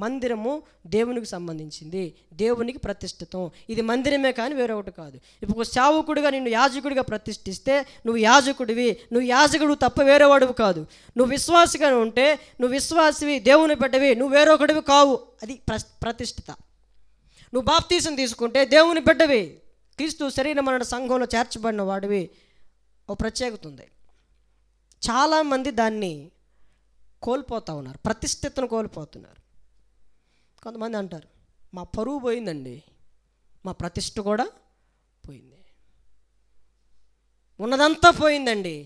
A: మందిరము దేవునికి సంబంధించింది, దేవునికి ప్రతిష్ఠితం. ఇది మందిరమే కానీ వేరొకటి కాదు. ఇప్పుడు సేవకుడిగా నిన్ను యాజకుడిగా ప్రతిష్ఠిస్తే నువ్వు యాజకుడివి, నువ్వు యాజకుడు తప్ప వేరేవాడివి కాదు. నువ్వు విశ్వాసిగా ఉంటే నువ్వు విశ్వాసివి, దేవుని బిడ్డవి, నువ్వు వేరొకడివి కావు. అది ప్రతిష్ఠిత. నువ్వు బాప్తీసం తీసుకుంటే దేవుని బిడ్డవి, క్రీస్తు శరీరమైన సంఘంలో చేర్చబడిన వాడివి. ఓ ప్రత్యేకత ఉంది. చాలామంది దాన్ని కోల్పోతూ ఉన్నారు, ప్రతిష్ఠితను కోల్పోతున్నారు. కొంతమంది అంటారు, మా పరువు పోయిందండి, మా ప్రతిష్ఠ కూడా పోయింది, ఉన్నదంతా పోయిందండి.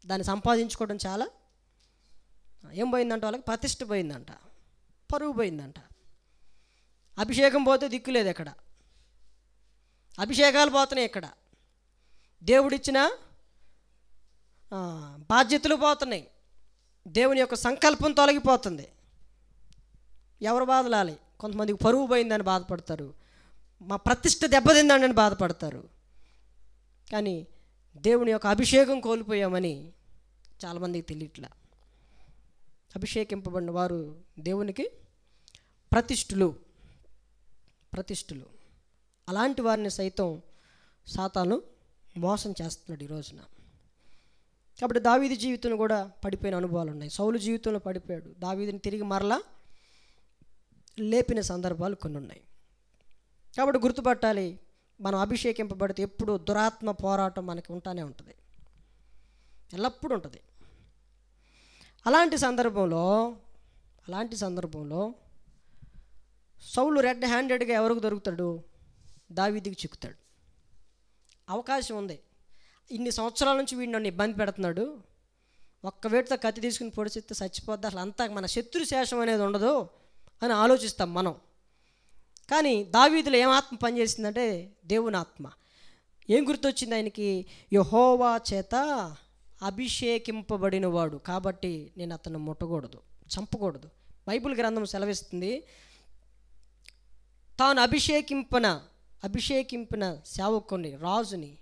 A: దాన్ని సంపాదించుకోవడం చాలా ఏం పోయిందంట? వాళ్ళకి ప్రతిష్ఠ పోయిందంట, పరువు పోయిందంట. అభిషేకం పోతే దిక్కులేదు ఎక్కడ, అభిషేకాలు పోతున్నాయి ఎక్కడ, దేవుడిచ్చిన బాధ్యతలు పోతున్నాయి, దేవుని యొక్క సంకల్పం తొలగిపోతుంది. ఎవరు బాధలాలి? కొంతమందికి పరువు పోయిందని బాధపడతారు, మా ప్రతిష్ఠ దెబ్బతిందని బాధపడతారు. కానీ దేవుని యొక్క అభిషేకం కోల్పోయామని చాలామందికి తెలియట్లా. అభిషేకింపబడిన వారు దేవునికి ప్రతిష్ఠులు. అలాంటి వారిని సైతం సాతాను మోసం చేస్తున్నాడు ఈ రోజున. కాబట్టి దావీదు జీవితంలో కూడా పడిపోయిన అనుభవాలు ఉన్నాయి. సౌలు జీవితంలో పడిపోయాడు, దావీదుని తిరిగి మరలా లేపిన సందర్భాలు కొన్ని ఉన్నాయి. కాబట్టి గుర్తుపట్టాలి, మనం అభిషేకింపబడితే ఎప్పుడు దురాత్మ పోరాటం మనకి ఉంటానే ఉంటుంది, ఎల్లప్పుడూ ఉంటుంది. అలాంటి సందర్భంలో సౌలు రెడ్ హ్యాండెడ్గా ఎవరికి దొరుకుతాడు? దావీదుకి చిక్కుతాడు. అవకాశం ఉంది, ఇన్ని సంవత్సరాల నుంచి వీడు నన్ను ఇబ్బంది పెడుతున్నాడు, ఒక్క వేటితో కత్తి తీసుకుని పొడిచిస్తే చచ్చిపోద్ది, అసలు అంతా మన శత్రు శేషం అనేది ఉండదు అని ఆలోచిస్తాం మనం. కానీ దావీదులో ఏం ఆత్మ పనిచేసిందంటే దేవుని ఆత్మ. ఏం గుర్తొచ్చింది ఆయనకి? యెహోవా చేత అభిషేకింపబడిన వాడు కాబట్టి నేను అతను ముట్టకూడదు, చంపకూడదు. బైబిల్ గ్రంథం సెలవిస్తుంది, తాను అభిషేకింపిన సేవకుని, రాజుని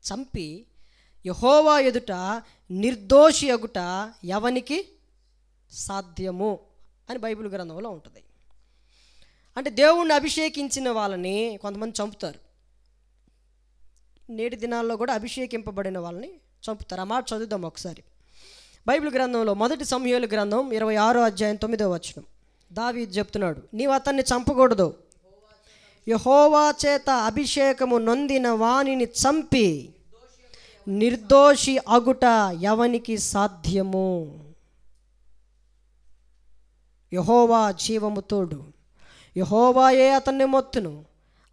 A: చంపి యెహోవా ఎదుట నిర్దోషి అగుట ఎవనికి సాధ్యము అని బైబిల్ గ్రంథంలో ఉంటుంది. అంటే దేవుణ్ణి అభిషేకించిన వాళ్ళని కొంతమంది చంపుతారు. నేటి దినాల్లో కూడా అభిషేకింపబడిన వాళ్ళని చంపుతారు. ఆ మాట చదువుదాం ఒకసారి. బైబిల్ గ్రంథంలో 1 సమూయేలు గ్రంథం 26వ అధ్యాయం 9వ వచనం. దావీదు చెప్తున్నాడు, నీవు అతన్ని చంపకూడదు, యెహోవా చేత అభిషేకము నొందిన వానిని చంపి నిర్దోషి అగుట ఎవనికి సాధ్యము? యెహోవా జీవము తోడు, యెహోవాయే అతన్ని మొత్తును,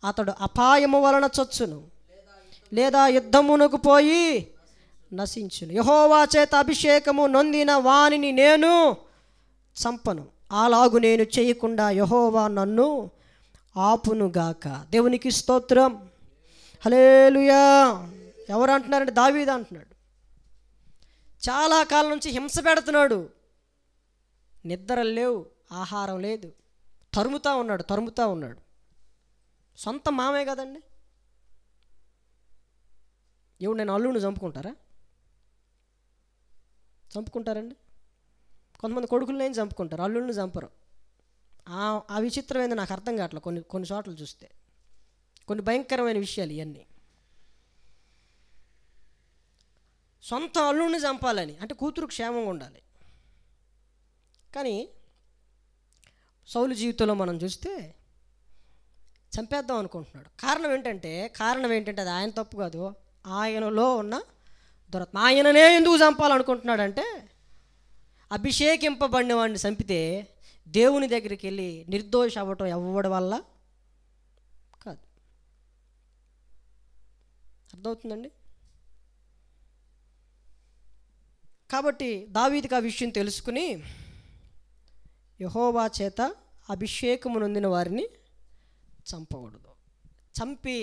A: అతడు అపాయము వలన చచ్చును లేదా యుద్ధమునకు పోయి నశించును. యెహోవా చేత అభిషేకము నొందిన వానిని నేను చంపను, అలాగు నేను చేయకుండా యెహోవా నన్ను ఆపునుగాక. దేవునికి స్తోత్రం, హల్లెలూయా. ఎవరు అంటున్నారంటే దావీదు అంటున్నాడు. చాలా కాలం నుంచి హింస పెడుతున్నాడు, నిద్ర లేవు, ఆహారం లేదు, తరుముతా ఉన్నాడు. సొంత మామే కదండి. ఎవడు నేను అల్లుడిని చంపుకుంటారండి. కొంతమంది కొడుకులనే చంపుకుంటారు, అల్లుడిని చంపరు. ఆ విచిత్రం ఏందో నాకు అర్థం కావట్లేదు. కొన్ని చోట్ల చూస్తే కొన్ని భయంకరమైన విషయాలు ఇవన్నీ. సొంత అల్లుడిని చంపాలని అంటే కూతురు క్షేమంగా ఉండాలి. కానీ సౌలు జీవితంలో మనం చూస్తే చంపేద్దాం అనుకుంటున్నాడు. కారణం ఏంటంటే అది ఆయన తప్పు కాదు, ఆయనలో ఉన్న దురత్వం. ఆయననే ఎందుకు చంపాలనుకుంటున్నాడంటే అభిషేకింపబడిన వాడిని చంపితే దేవుని దగ్గరికి వెళ్ళి నిర్దోష అవ్వటం ఎవ్వడి వల్ల కాదు. అర్థమవుతుందండి? కాబట్టి దావీదుకి ఆ విషయం తెలుసుకుని యెహోవా చేత అభిషేకము నొందిన వారిని చంపకూడదు. చంపి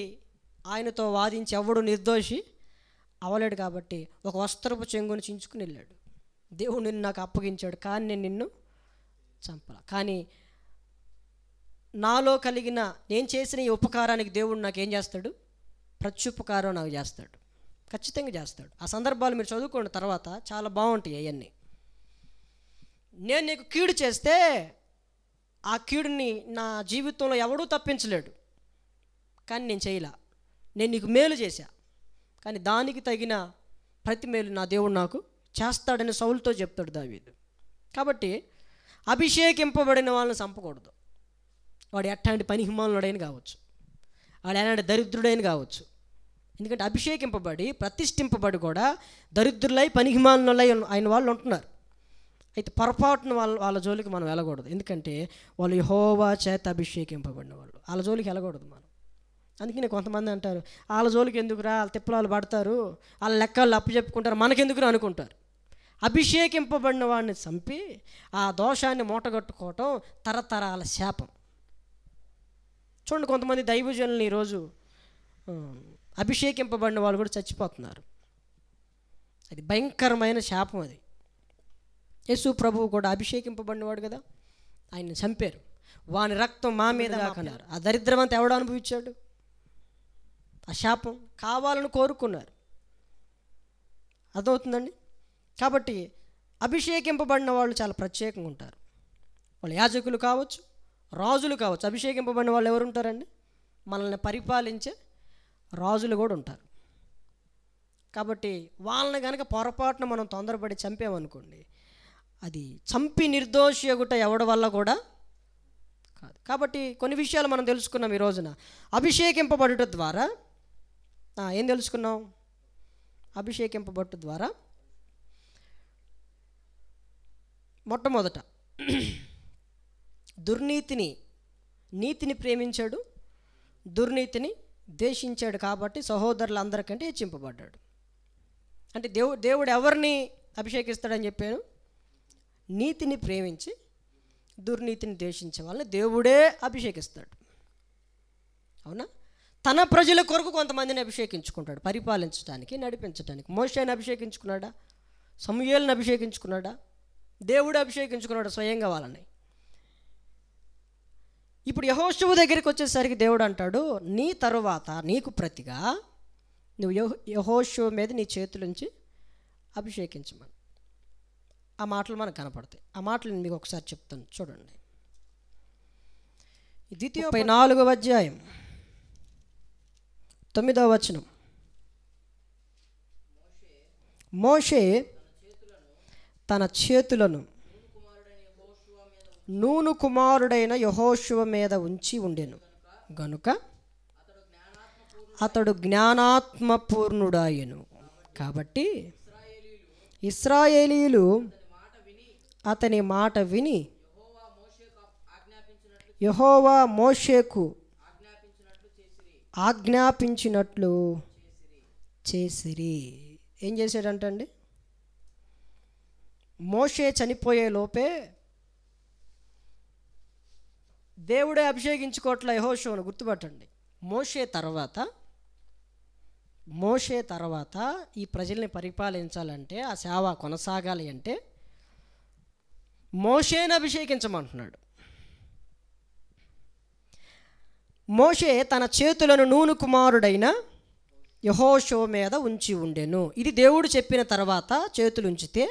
A: ఆయనతో వాదించి ఎవడు నిర్దోషి అవలేడు. కాబట్టి ఒక వస్త్రపు చెంగును చించుకుని వెళ్ళాడు. దేవుడు నిన్ను నాకు అప్పగించాడు, కానీ నేను నిన్ను చంపలా. కానీ నాలో కలిగిన నేను చేసిన ఈ ఉపకారానికి దేవుడు నాకు ఏం చేస్తాడు? ప్రత్యుపకారం నాకు చేస్తాడు, ఖచ్చితంగా చేస్తాడు. ఆ సందర్భాలు మీరు చదువుకోండి, తర్వాత చాలా బాగుంటాయి అవన్నీ. నేను నీకు కీడు చేస్తే ఆ కీడుని నా జీవితంలో ఎవడూ తప్పించలేడు, కానీ నేను చేయలా. నేను నీకు మేలు చేశా, కానీ దానికి తగిన ప్రతి మేలు నా దేవుడు నాకు చేస్తాడని సౌలుతో చెప్తాడు దావీదు. కాబట్టి అభిషేకింపబడిన వాళ్ళని చంపకూడదు. వాడు ఎట్లాంటి పనిహిమానుడైన కావచ్చు, వాడు ఎలాంటి దరిద్రుడైన కావచ్చు. ఎందుకంటే అభిషేకింపబడి ప్రతిష్ఠింపబడి కూడా దరిద్రులై పనిహిమానులై అయిన వాళ్ళు ఉంటున్నారు. అయితే పొరపాటున వాళ్ళ జోలికి మనం వెళ్ళకూడదు. ఎందుకంటే వాళ్ళు యెహోవా చేత అభిషేకింపబడిన వాళ్ళు, వాళ్ళ జోలికి వెళ్ళకూడదు మనం. అందుకని కొంతమంది అంటారు, వాళ్ళ జోలికి ఎందుకురా, వాళ్ళ తిప్పలాలు పడతారు, వాళ్ళ లెక్కలు అప్పు చెప్పుకుంటారు, మనకెందుకురా అనుకుంటారు. అభిషేకింపబడిన వాడిని చంపి ఆ దోషాన్ని మూటగట్టుకోవటం తరతరాల శాపం. చూడండి, కొంతమంది దైవజనులు ఈరోజు అభిషేకింపబడిన వాళ్ళు కూడా చచ్చిపోతున్నారు. అది భయంకరమైన శాపం. అది యేసు ప్రభువు కూడా అభిషేకింపబడినవాడు కదా, ఆయన్ని చంపారు. వాని రక్తం మా మీద కాకన్నారు. ఆ దరిద్రం అంతా ఎవడు అనుభవించాడు? ఆ శాపం కావాలని కోరుకున్నారు. అర్థమవుతుందండి? కాబట్టి అభిషేకింపబడిన వాళ్ళు చాలా ప్రత్యేకంగా ఉంటారు. వాళ్ళు యాజకులు కావచ్చు, రాజులు కావచ్చు. అభిషేకింపబడిన వాళ్ళు ఎవరు ఉంటారండి? మనల్ని పరిపాలించే రాజులు కూడా ఉంటారు. కాబట్టి వాళ్ళని కనుక పొరపాటున మనం తొందరపడి చంపామనుకోండి, అది చంపి నిర్దోషి అగుట ఎవడి వల్ల కూడా కాదు. కాబట్టి కొన్ని విషయాలు మనం తెలుసుకున్నాం ఈ రోజున. అభిషేకింపబడుట ద్వారా ఏం తెలుసుకున్నాం? అభిషేకింపబడుట ద్వారా మొట్టమొదట నీతిని ప్రేమించాడు, దుర్నీతిని ద్వేషించాడు. కాబట్టి సహోదరులందరికంటే హెచ్చింపబడ్డాడు. అంటే దేవుడు ఎవరిని అభిషేకిస్తాడని చెప్పాను? నీతిని ప్రేమించి దుర్నీతిని ద్వేషించే వాళ్ళని దేవుడే అభిషేకిస్తాడు. అవునా? తన ప్రజల కొరకు కొంతమందిని అభిషేకించుకుంటాడు, పరిపాలించడానికి, నడిపించడానికి. మోషేని అభిషేకించుకున్నాడా? సమూయేలుని అభిషేకించుకున్నాడా? దేవుడు అభిషేకించుకున్నాడు స్వయంగా వాళ్ళని. ఇప్పుడు యెహోషువ దగ్గరికి వచ్చేసరికి దేవుడు అంటాడు, నీ తరువాత నీకు ప్రతిగా నువ్వు యెహోషువ మీద నీ చేతులుంచి అభిషేకించమని. ఆ మాటలు మనకు కనపడతాయి. ఆ మాటలు నేను మీకు ఒకసారి చెప్తాను, చూడండి. 34వ అధ్యాయం 9వ వచనం. మోషే తన చేతులను నూను కుమారుడైన యెహోషువ మీద ఉంచి ఉండెను గనుక అతడు జ్ఞానాత్మపూర్ణుడాయెను. కాబట్టి ఇశ్రాయేలీయులు అతని మాట విని యెహోవా మోషేకు ఆజ్ఞాపించినట్లు చేసిరి. ఏం చేశాడంటండి? మోషే చనిపోయే లోపే దేవుడే అభిషేకించుకోవట్ల యెహోషువను. గుర్తుపట్టండి, మోషే తర్వాత ఈ ప్రజల్ని పరిపాలించాలంటే, ఆ సేవ కొనసాగాలి అంటే మోషేని అభిషేకించమంటున్నాడు. మోషే తన చేతులను నూను కుమారుడైన యెహోషువ మీద ఉంచి ఉండెను. ఇది దేవుడు చెప్పిన తర్వాత చేతులు ఉంచితే,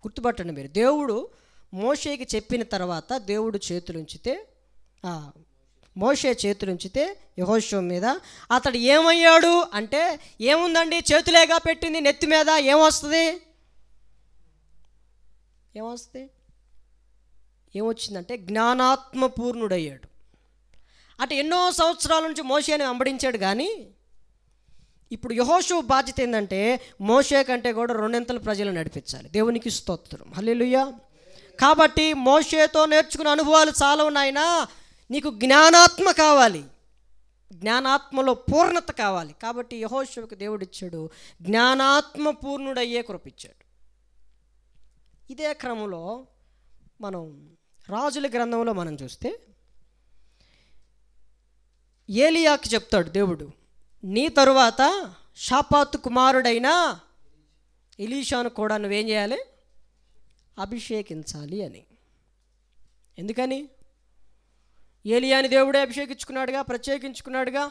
A: గుర్తుపట్టండి మీరు, దేవుడు మోషేకి చెప్పిన తర్వాత దేవుడు చేతులుంచితే, మోషే చేతులుంచితే యెహోషువ మీద, అతడు ఏమయ్యాడు అంటే ఏముందండి, చేతులేగా పెట్టింది, నెత్తి మీద ఏమొస్తుంది? ఏమొచ్చిందంటే జ్ఞానాత్మపూర్ణుడయ్యాడు. అటు ఎన్నో సంవత్సరాల నుంచి మోషేని వెంబడించాడు, కానీ ఇప్పుడు యెహోషువ బాధ్యత ఏంటంటే మోషే కంటే కూడా రెండింతలు ప్రజలు నడిపించాలి. దేవునికి స్తోత్రం, హల్లెలూయా. కాబట్టి మోషేతో నేర్చుకున్న అనుభవాలు చాలా ఉన్నాయినా, నీకు జ్ఞానాత్మ కావాలి, జ్ఞానాత్మలో పూర్ణత కావాలి. కాబట్టి యెహోషువకు దేవుడు ఇచ్చాడు, జ్ఞానాత్మ పూర్ణుడయ్యే కృపిచ్చాడు. ఇదే క్రమంలో మనం రాజుల గ్రంథంలో మనం చూస్తే ఏలియాకి చెప్తాడు దేవుడు, నీ తరువాత షాపాతు కుమారుడైన ఎలీషాను కూడా నువ్వేం చేయాలి? అభిషేకించాలి అని. ఎందుకని? ఏలియాని దేవుడే అభిషేకించుకున్నాడుగా, ప్రత్యేకించుకున్నాడుగా.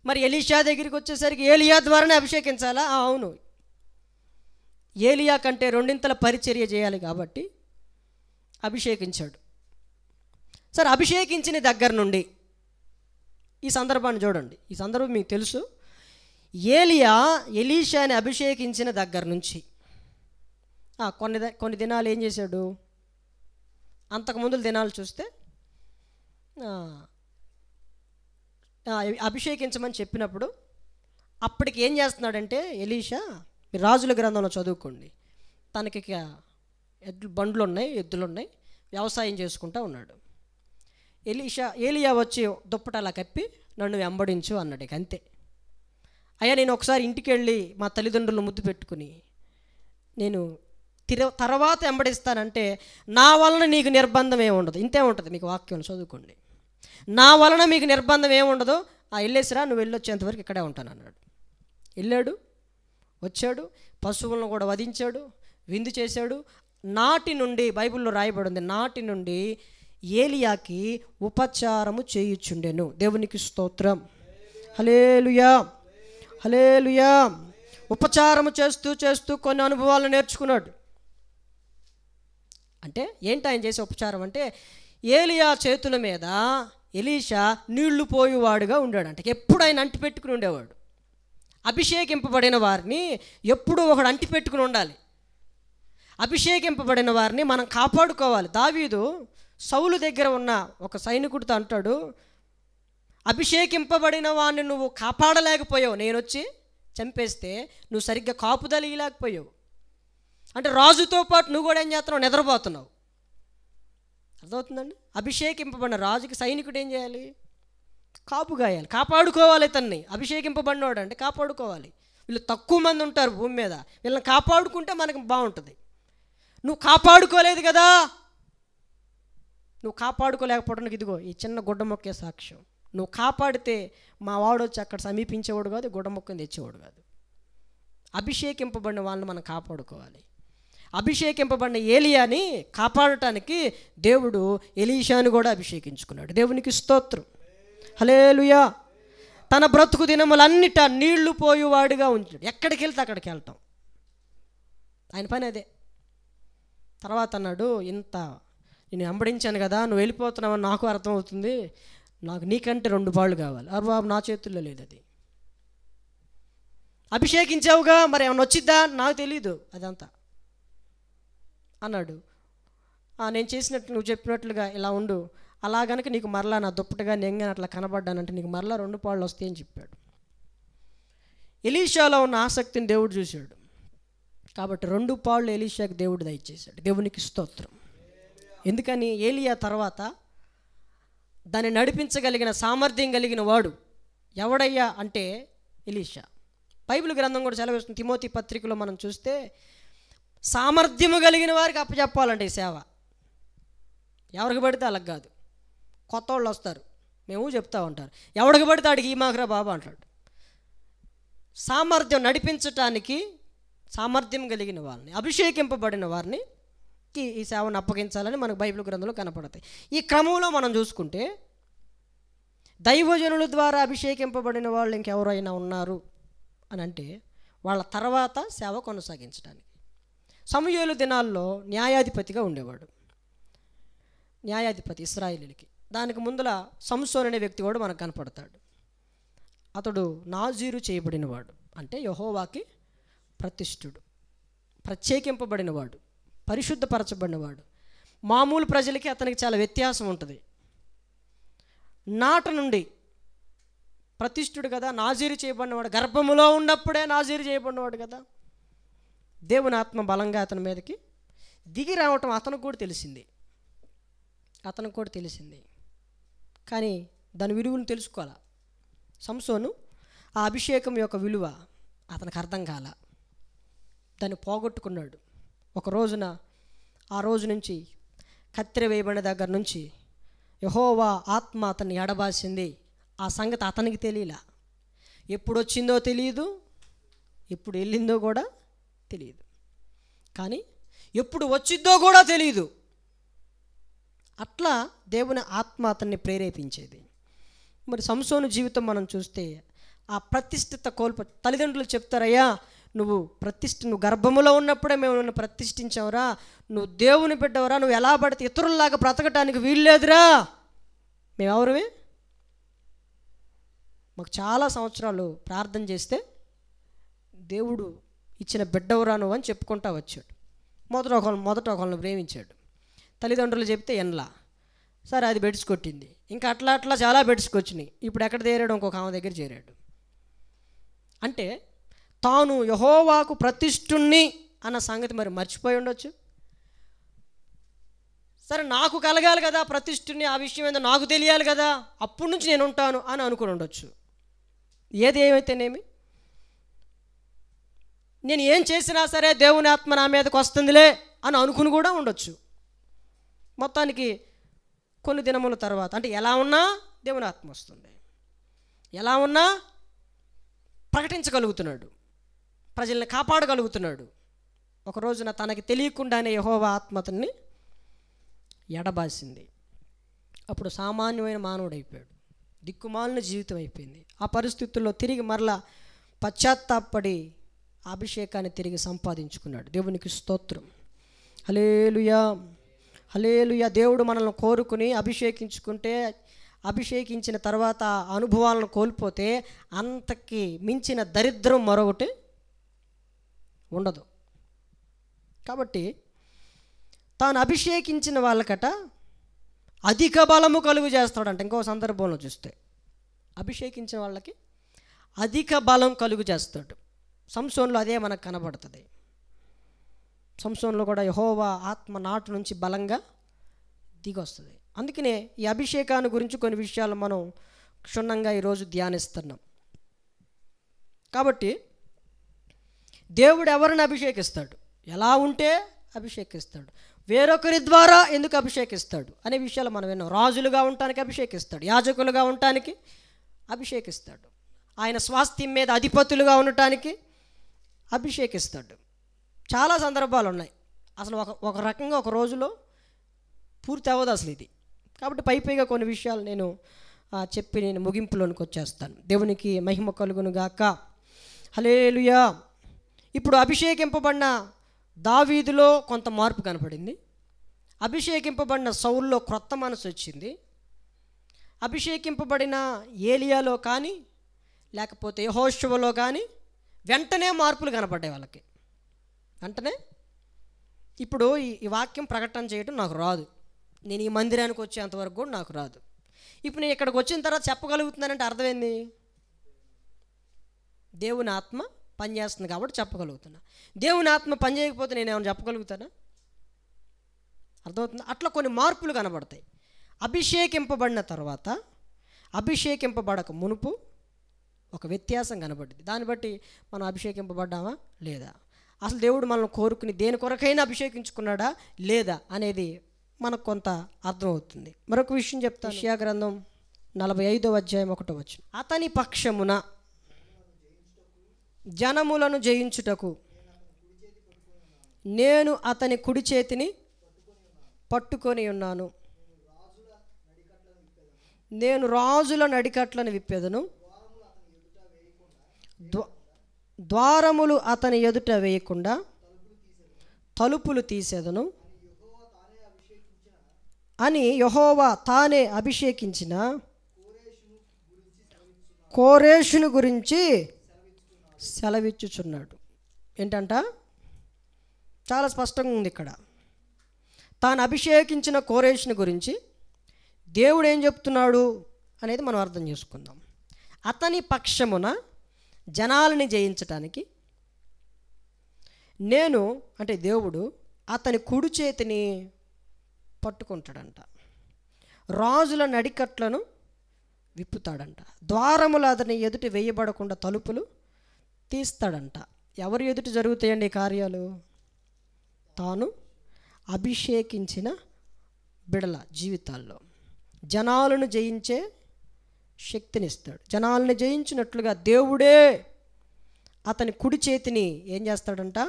A: మరి ఎలీషా దగ్గరికి వచ్చేసరికి ఏలియా ద్వారానే అభిషేకించాలా? అవును, ఏలియా కంటే రెండింతల పరిచర్య చేయాలి కాబట్టి అభిషేకించాడు. సరే, అభిషేకించిన దగ్గర నుండి ఈ సందర్భాన్ని చూడండి. ఈ సందర్భం మీకు తెలుసు. ఏలియా ఎలీషాని అభిషేకించిన దగ్గర నుంచి కొన్ని దినాలు ఏం చేశాడు? అంతకుముందు దినాలు చూస్తే అభిషేకించమని చెప్పినప్పుడు అప్పటికి ఏం చేస్తున్నాడంటే ఎలీషా, మీరు రాజుల గ్రంథంలో చదువుకోండి, తనకి బండ్లు ఉన్నాయి, ఎద్దులు ఉన్నాయి, వ్యవసాయం చేసుకుంటూ ఉన్నాడు. ఏలియా వచ్చి దుప్పట అలా కప్పి నన్ను వెంబడించు అన్నాడు. ఇక అంతే. అయ్యా, నేను ఒకసారి ఇంటికి వెళ్ళి మా తల్లిదండ్రులు ముద్దు పెట్టుకుని నేను తర్వాత వెంబడిస్తానంటే నా వలన నీకు నిర్బంధం ఏముండదు. ఇంతే ఉంటుంది, మీకు వాక్యం చదువుకోండి. నా వలన మీకు నిర్బంధం ఏముండదు, వెళ్ళేసిరా, నువ్వు వెళ్ళొచ్చేంతవరకు ఇక్కడే ఉంటాను అన్నాడు. వెళ్ళాడు, వచ్చాడు, పశువులను కూడా వధించాడు, విందు చేశాడు. నాటి నుండి బైబిల్లో రాయబడింది, నాటి నుండి ఏలియాకి ఉపచారము చేయుచుండెను. దేవునికి స్తోత్రం, హల్లెలూయా, హల్లెలూయా. ఉపచారము చేస్తూ చేస్తూ కొన్ని అనుభవాలను నేర్చుకున్నాడు. అంటే ఏంటి ఆయన చేసే ఉపచారం అంటే, ఏలియా చేతుల మీద ఎలీషా నీళ్లు పోయేవాడుగా ఉండాడు. అంటే ఎప్పుడు ఆయన అంటి పెట్టుకుని ఉండేవాడు. అభిషేకింపబడిన వారిని ఎప్పుడూ ఒకడు అంటి పెట్టుకుని ఉండాలి. అభిషేకింపబడిన వారిని మనం కాపాడుకోవాలి. దావీదు సౌలు దగ్గర ఉన్న ఒక సైనికుడితో అంటాడు, అభిషేకింపబడిన వాడిని నువ్వు కాపాడలేకపోయావు, నేను వచ్చి చంపేస్తే నువ్వు సరిగ్గా కాపుదల ఇయలేకపోయావు. అంటే రాజుతో పాటు నువ్వు కూడా ఏం చేస్తున్నావు? నిద్రపోతున్నావు. అర్థమవుతుందండి? అభిషేకింపబడిన రాజుకి సైనికుడు ఏం చేయాలి? కాపుగాయాలి, కాపాడుకోవాలి. ఇతన్ని అభిషేకింపబడినవాడు అంటే కాపాడుకోవాలి. వీళ్ళు తక్కువ మంది ఉంటారు భూమి మీద, వీళ్ళని కాపాడుకుంటే మనకి బాగుంటుంది. నువ్వు కాపాడుకోలేదు కదా, నువ్వు కాపాడుకోలేకపోవడానికి ఇదిగో ఈ చిన్న గుడ్డ మొక్కే సాక్ష్యం. నువ్వు కాపాడితే మా వాడు వచ్చి అక్కడ సమీపించేవాడు కాదు, గుడ్డ మొక్కని తెచ్చేవాడు కాదు. అభిషేకింపబడిన వాళ్ళని మనం కాపాడుకోవాలి. అభిషేకింపబడిన ఏలియాని కాపాడటానికి దేవుడు ఎలీషాను కూడా అభిషేకించుకున్నాడు. దేవునికి స్తోత్రం, హల్లెలూయా. తన బ్రతుకు దినములన్నిట నీళ్లు పోయేవాడుగా ఉంచాడు. ఎక్కడికి వెళ్తే అక్కడికి వెళ్తాం, ఆయన పని అదే. తర్వాత అన్నాడు, ఇంత నేను వెంబడించాను కదా, నువ్వు వెళ్ళిపోతున్నావని నాకు అర్థమవుతుంది, నాకు నీకంటే 2 పాళ్ళు కావాలి. అరే బాబు, నా చేతుల్లో లేదు అది. అభిషేకించావుగా, మరి ఏమన్నా వచ్చిద్దా, నాకు తెలీదు అదంతా అన్నాడు. నేను చేసినట్టు నువ్వు చెప్పినట్లుగా ఇలా ఉండు, అలా గనక నీకు మరలా నా దుప్పటగా నేను అట్లా కనబడ్డానంటే నీకు మరలా 2 పాళ్ళు వస్తాయని చెప్పాడు. ఎలీషాలో ఉన్న ఆసక్తిని దేవుడు చూశాడు కాబట్టి 2 పాళ్ళు ఎలీషాకి దేవుడు దయచేశాడు. దేవునికి స్తోత్రం. ఎందుకని? ఏలియా తర్వాత దాన్ని నడిపించగలిగిన సామర్థ్యం కలిగిన వాడు ఎవడయ్యా అంటే ఎలీషా. బైబిల్ గ్రంథం కూడా సెలవిస్తుంది. తిమోతి పత్రికలో మనం చూస్తే సామర్థ్యము కలిగిన వారికి అప్పచెప్పాలంటే ఈ సేవ. ఎవరికి పడితే వాళ్ళకి కాదు. కొత్త వాళ్ళు వస్తారు, మేము చెప్తా ఉంటారు, ఎవడికి పడితే ఆడికి ఈ మాకరా బాబా అంటాడు. సామర్థ్యం నడిపించటానికి సామర్థ్యం కలిగిన వారిని, అభిషేకింపబడిన వారిని ఈ సేవను అప్పగించాలని మనకు బైబిల్ గ్రంథంలో కనపడతాయి. ఈ క్రమంలో మనం చూసుకుంటే దైవజనుల ద్వారా అభిషేకింపబడిన వాళ్ళు ఇంకెవరైనా ఉన్నారు అని అంటే వాళ్ళ తర్వాత సేవ కొనసాగించడానికి. సమూయేలు దినాల్లో న్యాయాధిపతిగా ఉండేవాడు, న్యాయాధిపతి ఇశ్రాయేలీయులకి. దానికి ముందల సంసోను అనే వ్యక్తి కూడా మనకు కనపడతాడు. అతడు నాజీరు చేయబడినవాడు, అంటే యెహోవాకి ప్రతిష్ఠుడు, ప్రత్యేకింపబడినవాడు, పరిశుద్ధపరచబడినవాడు. మామూలు ప్రజలకి అతనికి చాలా వ్యత్యాసం ఉంటుంది. నాట నుండి ప్రతిష్ఠుడు కదా, నాజీరు చేయబడినవాడు, గర్భములో ఉన్నప్పుడే నాజీరు చేయబడినవాడు కదా. దేవుని ఆత్మ బలంగా అతని మీదకి దిగి రావటం అతనికి కూడా తెలిసింది. కానీ దాని విలువను తెలుసుకోవాలా. సంసోను ఆ అభిషేకం యొక్క విలువ అతనికి అర్థం కాల, దాన్ని పోగొట్టుకున్నాడు. ఒక రోజున, ఆ రోజు నుంచి కత్తెర వేయబడిన దగ్గర నుంచి యెహోవా ఆత్మ అతన్ని ఎడబాసింది. ఆ సంగతి అతనికి తెలియలా. ఎప్పుడు వచ్చిందో తెలియదు, ఎప్పుడు వెళ్ళిందో కూడా తెలియదు, కానీ ఎప్పుడు వచ్చిద్దో కూడా తెలియదు. అట్లా దేవుని ఆత్మ అతన్ని ప్రేరేపించేది. మరి సంసోను జీవితం మనం చూస్తే ఆ ప్రతిష్ఠిత తల్లిదండ్రులు చెప్తారయ్యా, నువ్వు గర్భములో ఉన్నప్పుడే మేము నిన్ను ప్రతిష్ఠించావురా, నువ్వు దేవుని బిడ్డవరా, నువ్వు ఎలా పడితే ఇతరుల్లాగా బ్రతకటానికి వీల్లేదురా. మేమెవరివి? మాకు చాలా సంవత్సరాలు ప్రార్థన చేస్తే దేవుడు ఇచ్చిన బిడ్డవరా నువ్వు అని చెప్పుకుంటా వచ్చాడు. మొదట ఒకళ్ళని ప్రేమించాడు. తల్లిదండ్రులు చెప్తే ఎన్లా, సరే అది బెడ్స్ కొట్టింది. ఇంకా అట్లా చాలా బెడ్స్ వచ్చినాయి. ఇప్పుడు ఎక్కడ చేరాడు? ఇంకొక ఆమె దగ్గర చేరాడు. అంటే తాను యెహోవాకు ప్రతిష్ఠుణ్ణి అన్న సంగతి మరి మర్చిపోయి ఉండొచ్చు. సరే, నాకు కలగాలి కదా ప్రతిష్ఠుణ్ణి, ఆ విషయం ఏందో నాకు తెలియాలి కదా, అప్పటి నుంచి నేను ఉంటాను అని అనుకుని ఉండొచ్చు. ఏది ఏమైతేనేమి, నేను ఏం చేసినా సరే దేవుని ఆత్మ నా మీదకి వస్తుందిలే అని అనుకుని కూడా ఉండొచ్చు. మొత్తానికి కొన్ని దినముల తర్వాత, అంటే ఎలా ఉన్నా దేవుని ఆత్మ వస్తుంది, ఎలా ఉన్నా ప్రకటించగలుగుతున్నాడు, ప్రజల్ని కాపాడగలుగుతున్నాడు. ఒక రోజున తనకి తెలియకుండానే యెహోవా ఆత్మ అతన్ని ఎడబాసింది. అప్పుడు సామాన్యమైన మానవుడు అయిపోయాడు, దిక్కుమాలిన జీవితం అయిపోయింది. ఆ పరిస్థితుల్లో తిరిగి మరలా పశ్చాత్తాపడి అభిషేకాన్ని తిరిగి సంపాదించుకున్నాడు. దేవునికి స్తోత్రం. హల్లెలూయా, హల్లెలూయా. దేవుడు మనల్ని కోరుకుని అభిషేకించుకుంటే, అభిషేకించిన తర్వాత అనుభవాలను కోల్పోతే అంతకి మించిన దరిద్రం మరొకటి ఉండదు. కాబట్టి తాను అభిషేకించిన వాళ్ళకట అధిక బలము కలుగు చేస్తాడంట. ఇంకో సందర్భంలో చూస్తే అభిషేకించిన వాళ్ళకి అధిక బలం కలుగు చేస్తాడు. సంసోన్లో అదే మనకు కనబడుతుంది. సంసోన్లో కూడా యెహోవా ఆత్మ నాటు నుంచి బలంగా దిగొస్తుంది. అందుకనే ఈ అభిషేకాన్ని గురించి కొన్ని విషయాలు మనం క్షుణ్ణంగా ఈరోజు ధ్యానిస్తున్నాం. కాబట్టి దేవుడు ఎవరిని అభిషేకిస్తాడు, ఎలా ఉంటే అభిషేకిస్తాడు, వేరొకరి ద్వారా ఎందుకు అభిషేకిస్తాడు అనే విషయాలు మనం విన్నాం. రాజులుగా ఉండటానికి అభిషేకిస్తాడు, యాజకులుగా ఉండటానికి అభిషేకిస్తాడు, ఆయన స్వాస్థ్యం మీద అధిపతులుగా ఉండటానికి అభిషేకిస్తాడు. చాలా సందర్భాలు ఉన్నాయి. అసలు ఒక రకంగా ఒక రోజులో పూర్తి అవ్వదు అసలు ఇది. కాబట్టి పైగా కొన్ని విషయాలు నేను చెప్పి నేను ముగింపులోనికి వచ్చేస్తాను. దేవునికి మహిమ కలుగును గాక. హల్లెలూయా. ఇప్పుడు అభిషేకింపబడిన దావీదులో కొంత మార్పు కనపడింది. అభిషేకింపబడిన సౌల్లో క్రొత్త మనసు వచ్చింది. అభిషేకింపబడిన ఏలియాలో కానీ లేకపోతే యెహోషువలో కానీ వెంటనే మార్పులు కనపడ్డాయి వాళ్ళకి. వెంటనే ఇప్పుడు ఈ వాక్యం ప్రకటన చేయడం నాకు రాదు, నేను ఈ మందిరానికి వచ్చేంతవరకు కూడా నాకు రాదు. ఇప్పుడు నేను ఇక్కడికి వచ్చిన తర్వాత చెప్పగలుగుతున్నానంటే అర్థమైంది, దేవుని ఆత్మ పనిచేస్తుంది కాబట్టి చెప్పగలుగుతున్నా. దేవుని ఆత్మ పని చేయకపోతే నేను ఏమైనా చెప్పగలుగుతానా? అర్థమవుతుంది. అట్లా కొన్ని మార్పులు కనబడతాయి. అభిషేకింపబడిన తర్వాత అభిషేకింపబడక మునుపు ఒక వ్యత్యాసం కనబడింది. దాన్ని బట్టి మనం అభిషేకింపబడ్డామా లేదా, అసలు దేవుడు మనల్ని కోరుకుని దేని కొరకైనా అభిషేకించుకున్నాడా లేదా అనేది మనకు కొంత అర్థమవుతుంది. మరొక విషయం చెప్తాను. యెషయా గ్రంథం 45వ అధ్యాయం 1వ వచనం, అతని పక్షమున జనములను జయించుటకు నేను అతని కుడి చేతిని పట్టుకొని ఉన్నాను. నేను రాజుల నడికట్లను విప్పెదను, ద్వారములు అతని ఎదుట వేయకుండా తలుపులు తీసేదను అని యెహోవా తానే అభిషేకించిన కోరేషును గురించి సెలవిచ్చుచున్నాడు. ఏంటంట? చాలా స్పష్టంగా ఉంది ఇక్కడ. తాను అభిషేకించిన కోరేషుని గురించి దేవుడు ఏం చెప్తున్నాడు అనేది మనం అర్థం చేసుకుందాం. అతని పక్షమున జనాలని జయించటానికి నేను అంటే దేవుడు అతని కుడి చేతిని పట్టుకుంటాడంట, రాజుల నడికట్లను విప్పుతాడంట, ద్వారములు అతని ఎదుటి వేయబడకుండా తలుపులు తీస్తాడంట. ఎవరి ఎదుటి జరుగుతాయండి ఈ కార్యాలు? తాను అభిషేకించిన బిడల జీవితాల్లో జనాలను జయించే శక్తినిస్తాడు. జనాలను జయించినట్లుగా దేవుడే అతని కుడి చేతిని ఏం చేస్తాడంట?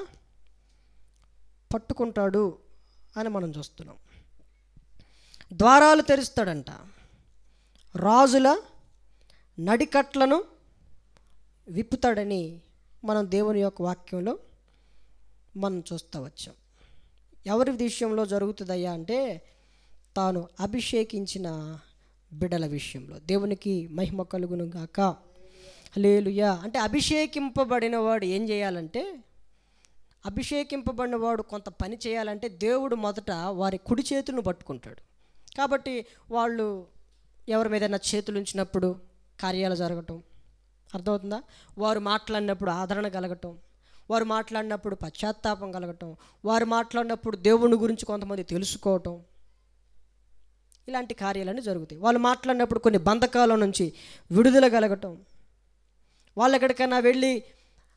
A: పట్టుకుంటాడు అని మనం చూస్తున్నాం. ద్వారాలు తెరుస్తాడంట, రాజుల నడికట్లను విప్పుతాడని మనం దేవుని యొక్క వాక్యంలో మనం చూస్తూ వచ్చాం. ఎవరి విషయంలో జరుగుతుందయ్యా అంటే తాను అభిషేకించిన బిడ్డల విషయంలో. దేవునికి మహిమ కలుగును గాక. హల్లెలూయా. అంటే అభిషేకింపబడిన వాడు ఏం చేయాలంటే, అభిషేకింపబడిన వాడు కొంత పని చేయాలంటే దేవుడు మొదట వారి కుడి చేతులను పట్టుకుంటాడు. కాబట్టి వాళ్ళు ఎవరి మీదైనా చేతులు ఉంచినప్పుడు కార్యాలు జరగటం అర్థమవుతుందా? వారు మాట్లాడినప్పుడు ఆదరణ కలగటం, వారు మాట్లాడినప్పుడు పశ్చాత్తాపం కలగటం, వారు మాట్లాడినప్పుడు దేవుని గురించి కొంతమంది తెలుసుకోవటం, ఇలాంటి కార్యాలన్నీ జరుగుతాయి. వాళ్ళు మాట్లాడినప్పుడు కొన్ని బంధకాల నుంచి విడుదల కలగటం, వాళ్ళు ఎక్కడికైనా వెళ్ళి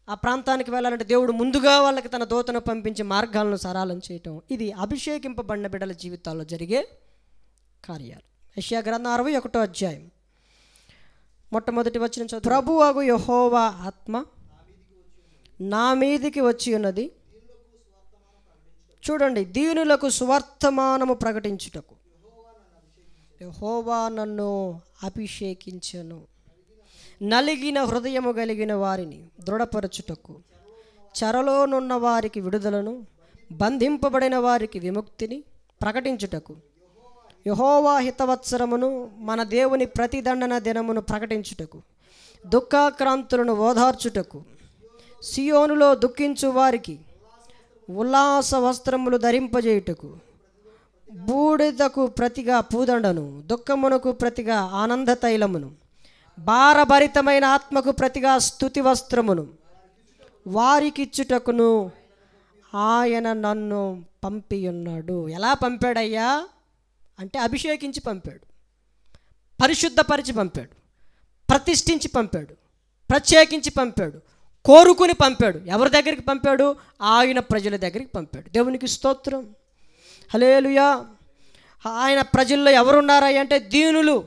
A: ఆ ప్రాంతానికి వెళ్ళాలంటే దేవుడు ముందుగా వాళ్ళకి తన దూతను పంపించి మార్గాలను సరళం చేయటం, ఇది అభిషేకింపబడిన బిడ్డల జీవితాల్లో జరిగే కార్యాలు. యెషయా గ్రంథం 61వ అధ్యాయం మొట్టమొదటి వచనం చదువు. ప్రభువగు యెహోవా ఆత్మ నా మీదికి వచ్చి ఉన్నది. చూడండి, దీనులకు సువర్తమానము ప్రకటించుటకు యెహోవా నన్ను అభిషేకించెను, నలిగిన హృదయము కలిగిన వారిని దృఢపరచుటకు, చెరలోనున్న వారికి విడుదలను, బంధింపబడిన వారికి విముక్తిని ప్రకటించుటకు, యెహోవా హితవత్సరమును మన దేవుని ప్రతిదండన దినమును ప్రకటించుటకు, దుఃఖాక్రాంతులను ఓదార్చుటకు, సియోనులో దుఃఖించు వారికి ఉల్లాస వస్త్రములు ధరింపజేయుటకు, బూడిదకు ప్రతిగా పూదండను, దుఃఖమునకు ప్రతిగా ఆనంద తైలమును, భారభరితమైన ఆత్మకు ప్రతిగా స్తుతి వస్త్రమును వారికిచ్చుటకును ఆయన నన్ను పంపియున్నాడు. ఎలా పంపాడయ్యా అంటే అభిషేకించి పంపాడు, పరిశుద్ధపరిచి పంపాడు, ప్రతిష్ఠించి పంపాడు, ప్రత్యేకించి పంపాడు, కోరుకుని పంపాడు. ఎవరి దగ్గరికి పంపాడు? ఆయన ప్రజల దగ్గరికి పంపాడు. దేవునికి స్తోత్రం. హల్లెలూయా. ఆయన ప్రజల్లో ఎవరున్నారయ్య అంటే దీనులు.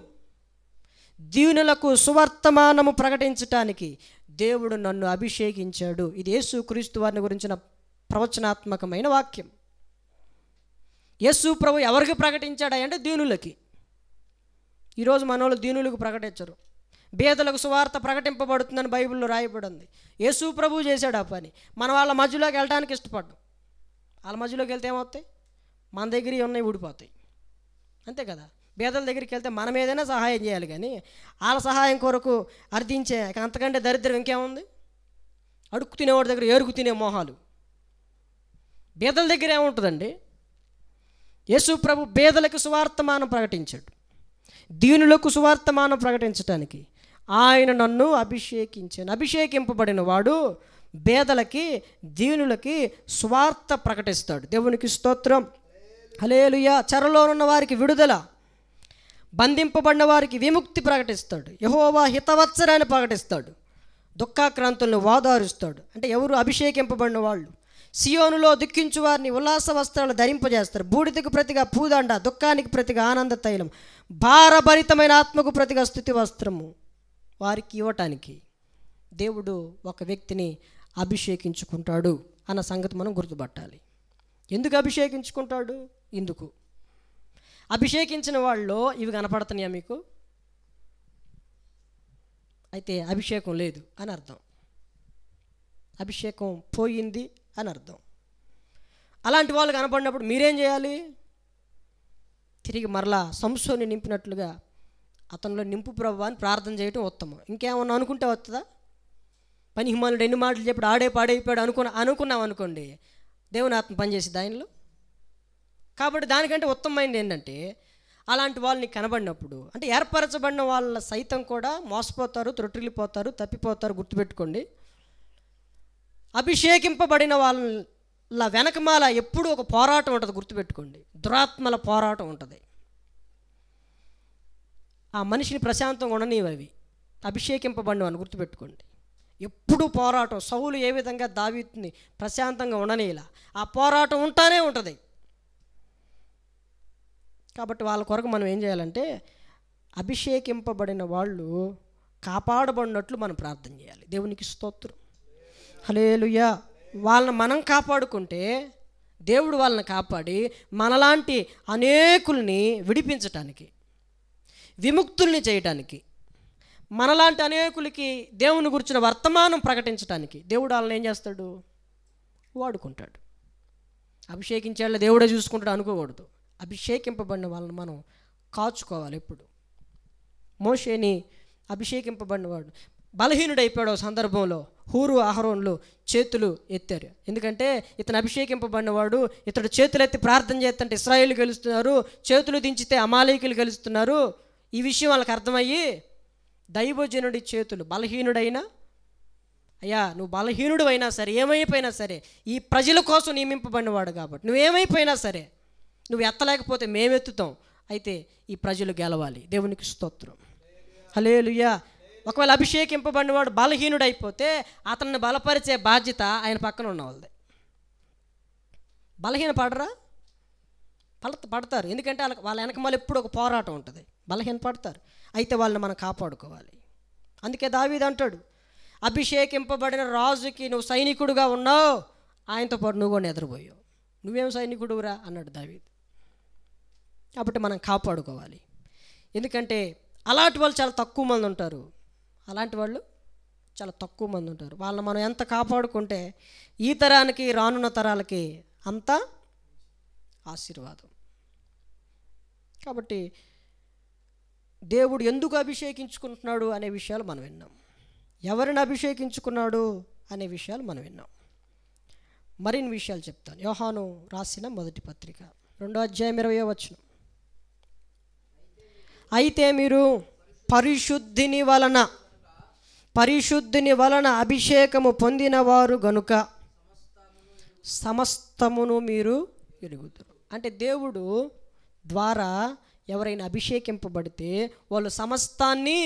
A: దీనులకు సువర్తమానము ప్రకటించటానికి దేవుడు నన్ను అభిషేకించాడు. ఇది యేసుక్రీస్తు వారిని గురించిన ప్రవచనాత్మకమైన వాక్యం. యేసు ప్రభు ఎవరికి ప్రకటించాడు అంటే దీనులకి. ఈరోజు మనోళ్ళు దీనులకు ప్రకటించరు. బేదలకు సువార్త ప్రకటింపబడుతుందని బైబిల్లో రాయబడింది. యేసు ప్రభు చేశాడు ఆ పని. మన వాళ్ళ మధ్యలోకి వెళ్ళడానికి ఇష్టపడ్డాం. వాళ్ళ మధ్యలోకి వెళ్తే ఏమవుతాయి? మన దగ్గర ఉన్నాయి ఊడిపోతాయి, అంతే కదా. పేదల దగ్గరికి వెళ్తే మనం ఏదైనా సహాయం చేయాలి, కానీ వాళ్ళ సహాయం కొరకు అర్థించే అంతకంటే దరిద్రం ఇంకేముంది? అడుక్కు తినేవాడి దగ్గర ఏరుకు తినే మోహాలు. పేదల దగ్గర ఏముంటుందండి? యేసు ప్రభు పేదలకు సువార్తమానం ప్రకటించాడు. దీనులకు సువార్తమానం ప్రకటించడానికి ఆయన నన్ను అభిషేకించాను. అభిషేకింపబడిన వాడు పేదలకి దీనులకి సువార్త ప్రకటిస్తాడు. దేవునికి స్తోత్రం, హల్లెలూయా. చెరలోనున్న వారికి విడుదల, బంధింపబడిన వారికి విముక్తి ప్రకటిస్తాడు. యెహోవా హితవత్సరాన్ని ప్రకటిస్తాడు. దుఃఖాక్రాంతులను వాదారుస్తాడు. అంటే ఎవరు? అభిషేకింపబడిన వాళ్ళు. సియోనులో దుఃఖించు వారిని ఉల్లాస వస్త్రాలు ధరింపజేస్తారు. బూడిదకు ప్రతిగా పూదండ, దుఃఖానికి ప్రతిగా ఆనంద తైలం, భారభరితమైన ఆత్మకు ప్రతిగా స్తుతి వస్త్రము వారికి ఇవ్వటానికి దేవుడు ఒక వ్యక్తిని అభిషేకించుకుంటాడు అన్న సంగతి మనం గుర్తుపట్టాలి. ఎందుకు అభిషేకించుకుంటాడు? ఇందుకు. అభిషేకించిన వాళ్ళలో ఇవి కనపడుతున్నాయా మీకు? అయితే అభిషేకం లేదు అని అర్థం, అభిషేకం పోయింది అని అర్థం. అలాంటి వాళ్ళు కనపడినప్పుడు మీరేం చేయాలి? తిరిగి మరలా సంసోని నింపినట్లుగా అతనిలో నింపు ప్రభువా అని ప్రార్థన చేయటం ఉత్తమం. ఇంకేమన్నా అనుకుంటే వస్తుందా? పని హిమానుడు ఎన్ని మాటలు చెప్పాడు, ఆడే పాడైపోయాడు అనుకున్నాం అనుకోండి, దేవుని ఆత్మ పనిచేసేది ఆయనలో. కాబట్టి దానికంటే ఉత్తమమైనది ఏంటంటే అలాంటి వాళ్ళని కనబడినప్పుడు, అంటే ఏర్పరచబడిన వాళ్ళ సైతం కూడా మోసపోతారు, త్రొట్టిల్లిపోతారు, తప్పిపోతారు. గుర్తుపెట్టుకోండి. అభిషేకింపబడిన వాళ్ళ వెనకమాల ఎప్పుడూ ఒక పోరాటం ఉంటుంది. గుర్తుపెట్టుకోండి, దురాత్మల పోరాటం ఉంటుంది. ఆ మనిషిని ప్రశాంతంగా ఉండనివి అవి అభిషేకింపబడిన అని గుర్తుపెట్టుకోండి. ఎప్పుడు పోరాటం. సౌలు ఏ విధంగా దావీదుని ప్రశాంతంగా ఉండనిలా, ఆ పోరాటం ఉంటానే ఉంటుంది. కాబట్టి వాళ్ళ కొరకు మనం ఏం చేయాలంటే అభిషేకింపబడిన వాళ్ళు కాపాడబడినట్లు మనం ప్రార్థన చేయాలి. దేవునికి స్తోత్రం, హల్లెలూయా. వాళ్ళని మనం కాపాడుకుంటే దేవుడు వాళ్ళని కాపాడి మనలాంటి అనేకుల్ని విడిపించటానికి, విముక్తుల్ని చేయటానికి, మనలాంటి అనేకులకి దేవుని గురించిన వర్తమానం ప్రకటించడానికి దేవుడు వాళ్ళని ఏం చేస్తాడు? వాడుకుంటాడు. అభిషేకించేళ్ళ దేవుడే చూసుకుంటాడు అనుకోకూడదు. అభిషేకింపబడిన వాళ్ళని మనం కాచుకోవాలి ఎప్పుడు. మోషేని అభిషేకింపబడినవాడు బలహీనుడైపోయాడు సందర్భంలో. హూరు అహరోన్లు చేతులు ఎత్తారు. ఎందుకంటే ఇతను అభిషేకింపబడినవాడు, ఇతడు చేతులు ఎత్తి ప్రార్థన చేస్తుంటే ఇశ్రాయేలు గెలుస్తున్నారు, చేతులు దించితే అమాలేకులు గెలుస్తున్నారు. ఈ విషయం వాళ్ళకి అర్థమయ్యి దైవజనుడి చేతులు, బలహీనుడైనా, అయ్యా నువ్వు బలహీనుడు అయినా సరే, ఏమైపోయినా సరే, ఈ ప్రజల కోసం నియమింపబడినవాడు కాబట్టి నువ్వేమైపోయినా సరే, నువ్వు ఎత్తలేకపోతే మేమెత్తుతాం, అయితే ఈ ప్రజలు గెలవాలి. దేవునికి స్తోత్రం, హల్లెలూయా. ఒకవేళ అభిషేకింపబడినవాడు బలహీనుడైపోతే అతన్ని బలపరిచే బాధ్యత ఆయన పక్కన ఉన్న వాళ్ళది. బలహీన పడరా? పడతారు. ఎందుకంటే వాళ్ళ వెనక మళ్ళీ ఎప్పుడు ఒక పోరాటం ఉంటుంది. బలహీన పడతారు. అయితే వాళ్ళని మనం కాపాడుకోవాలి. అందుకే దావీదు అంటాడు, అభిషేకింపబడిన రాజుకి నువ్వు సైనికుడుగా ఉన్నావు, ఆయనతో పాటు నువ్వు కూడా నిద్రపోయావు, నువ్వేం సైనికుడురా అన్నాడు దావీదు. కాబట్టి మనం కాపాడుకోవాలి. ఎందుకంటే అలాంటి వాళ్ళు చాలా తక్కువ మంది ఉంటారు. వాళ్ళని మనం ఎంత కాపాడుకుంటే ఈ తరానికి రానున్న తరాలకి అంత ఆశీర్వాదం. కాబట్టి దేవుడు ఎందుకు అభిషేకించుకుంటున్నాడు అనే విషయాలు మనం విన్నాం. ఎవరిని అభిషేకించుకున్నాడు అనే విషయాలు మనం విన్నాం. మరిన్ని విషయాలు చెప్తాను. యోహాను రాసిన మొదటి పత్రిక 2వ అధ్యాయం 20వ వచనం. అయితే మీరు పరిశుద్ధిని వలన అభిషేకము పొందినవారు గనుక సమస్తమును మీరు ఎరుగుదురు. అంటే దేవుడు ద్వారా ఎవరైనా అభిషేకింపబడితే వాళ్ళు సమస్తాన్ని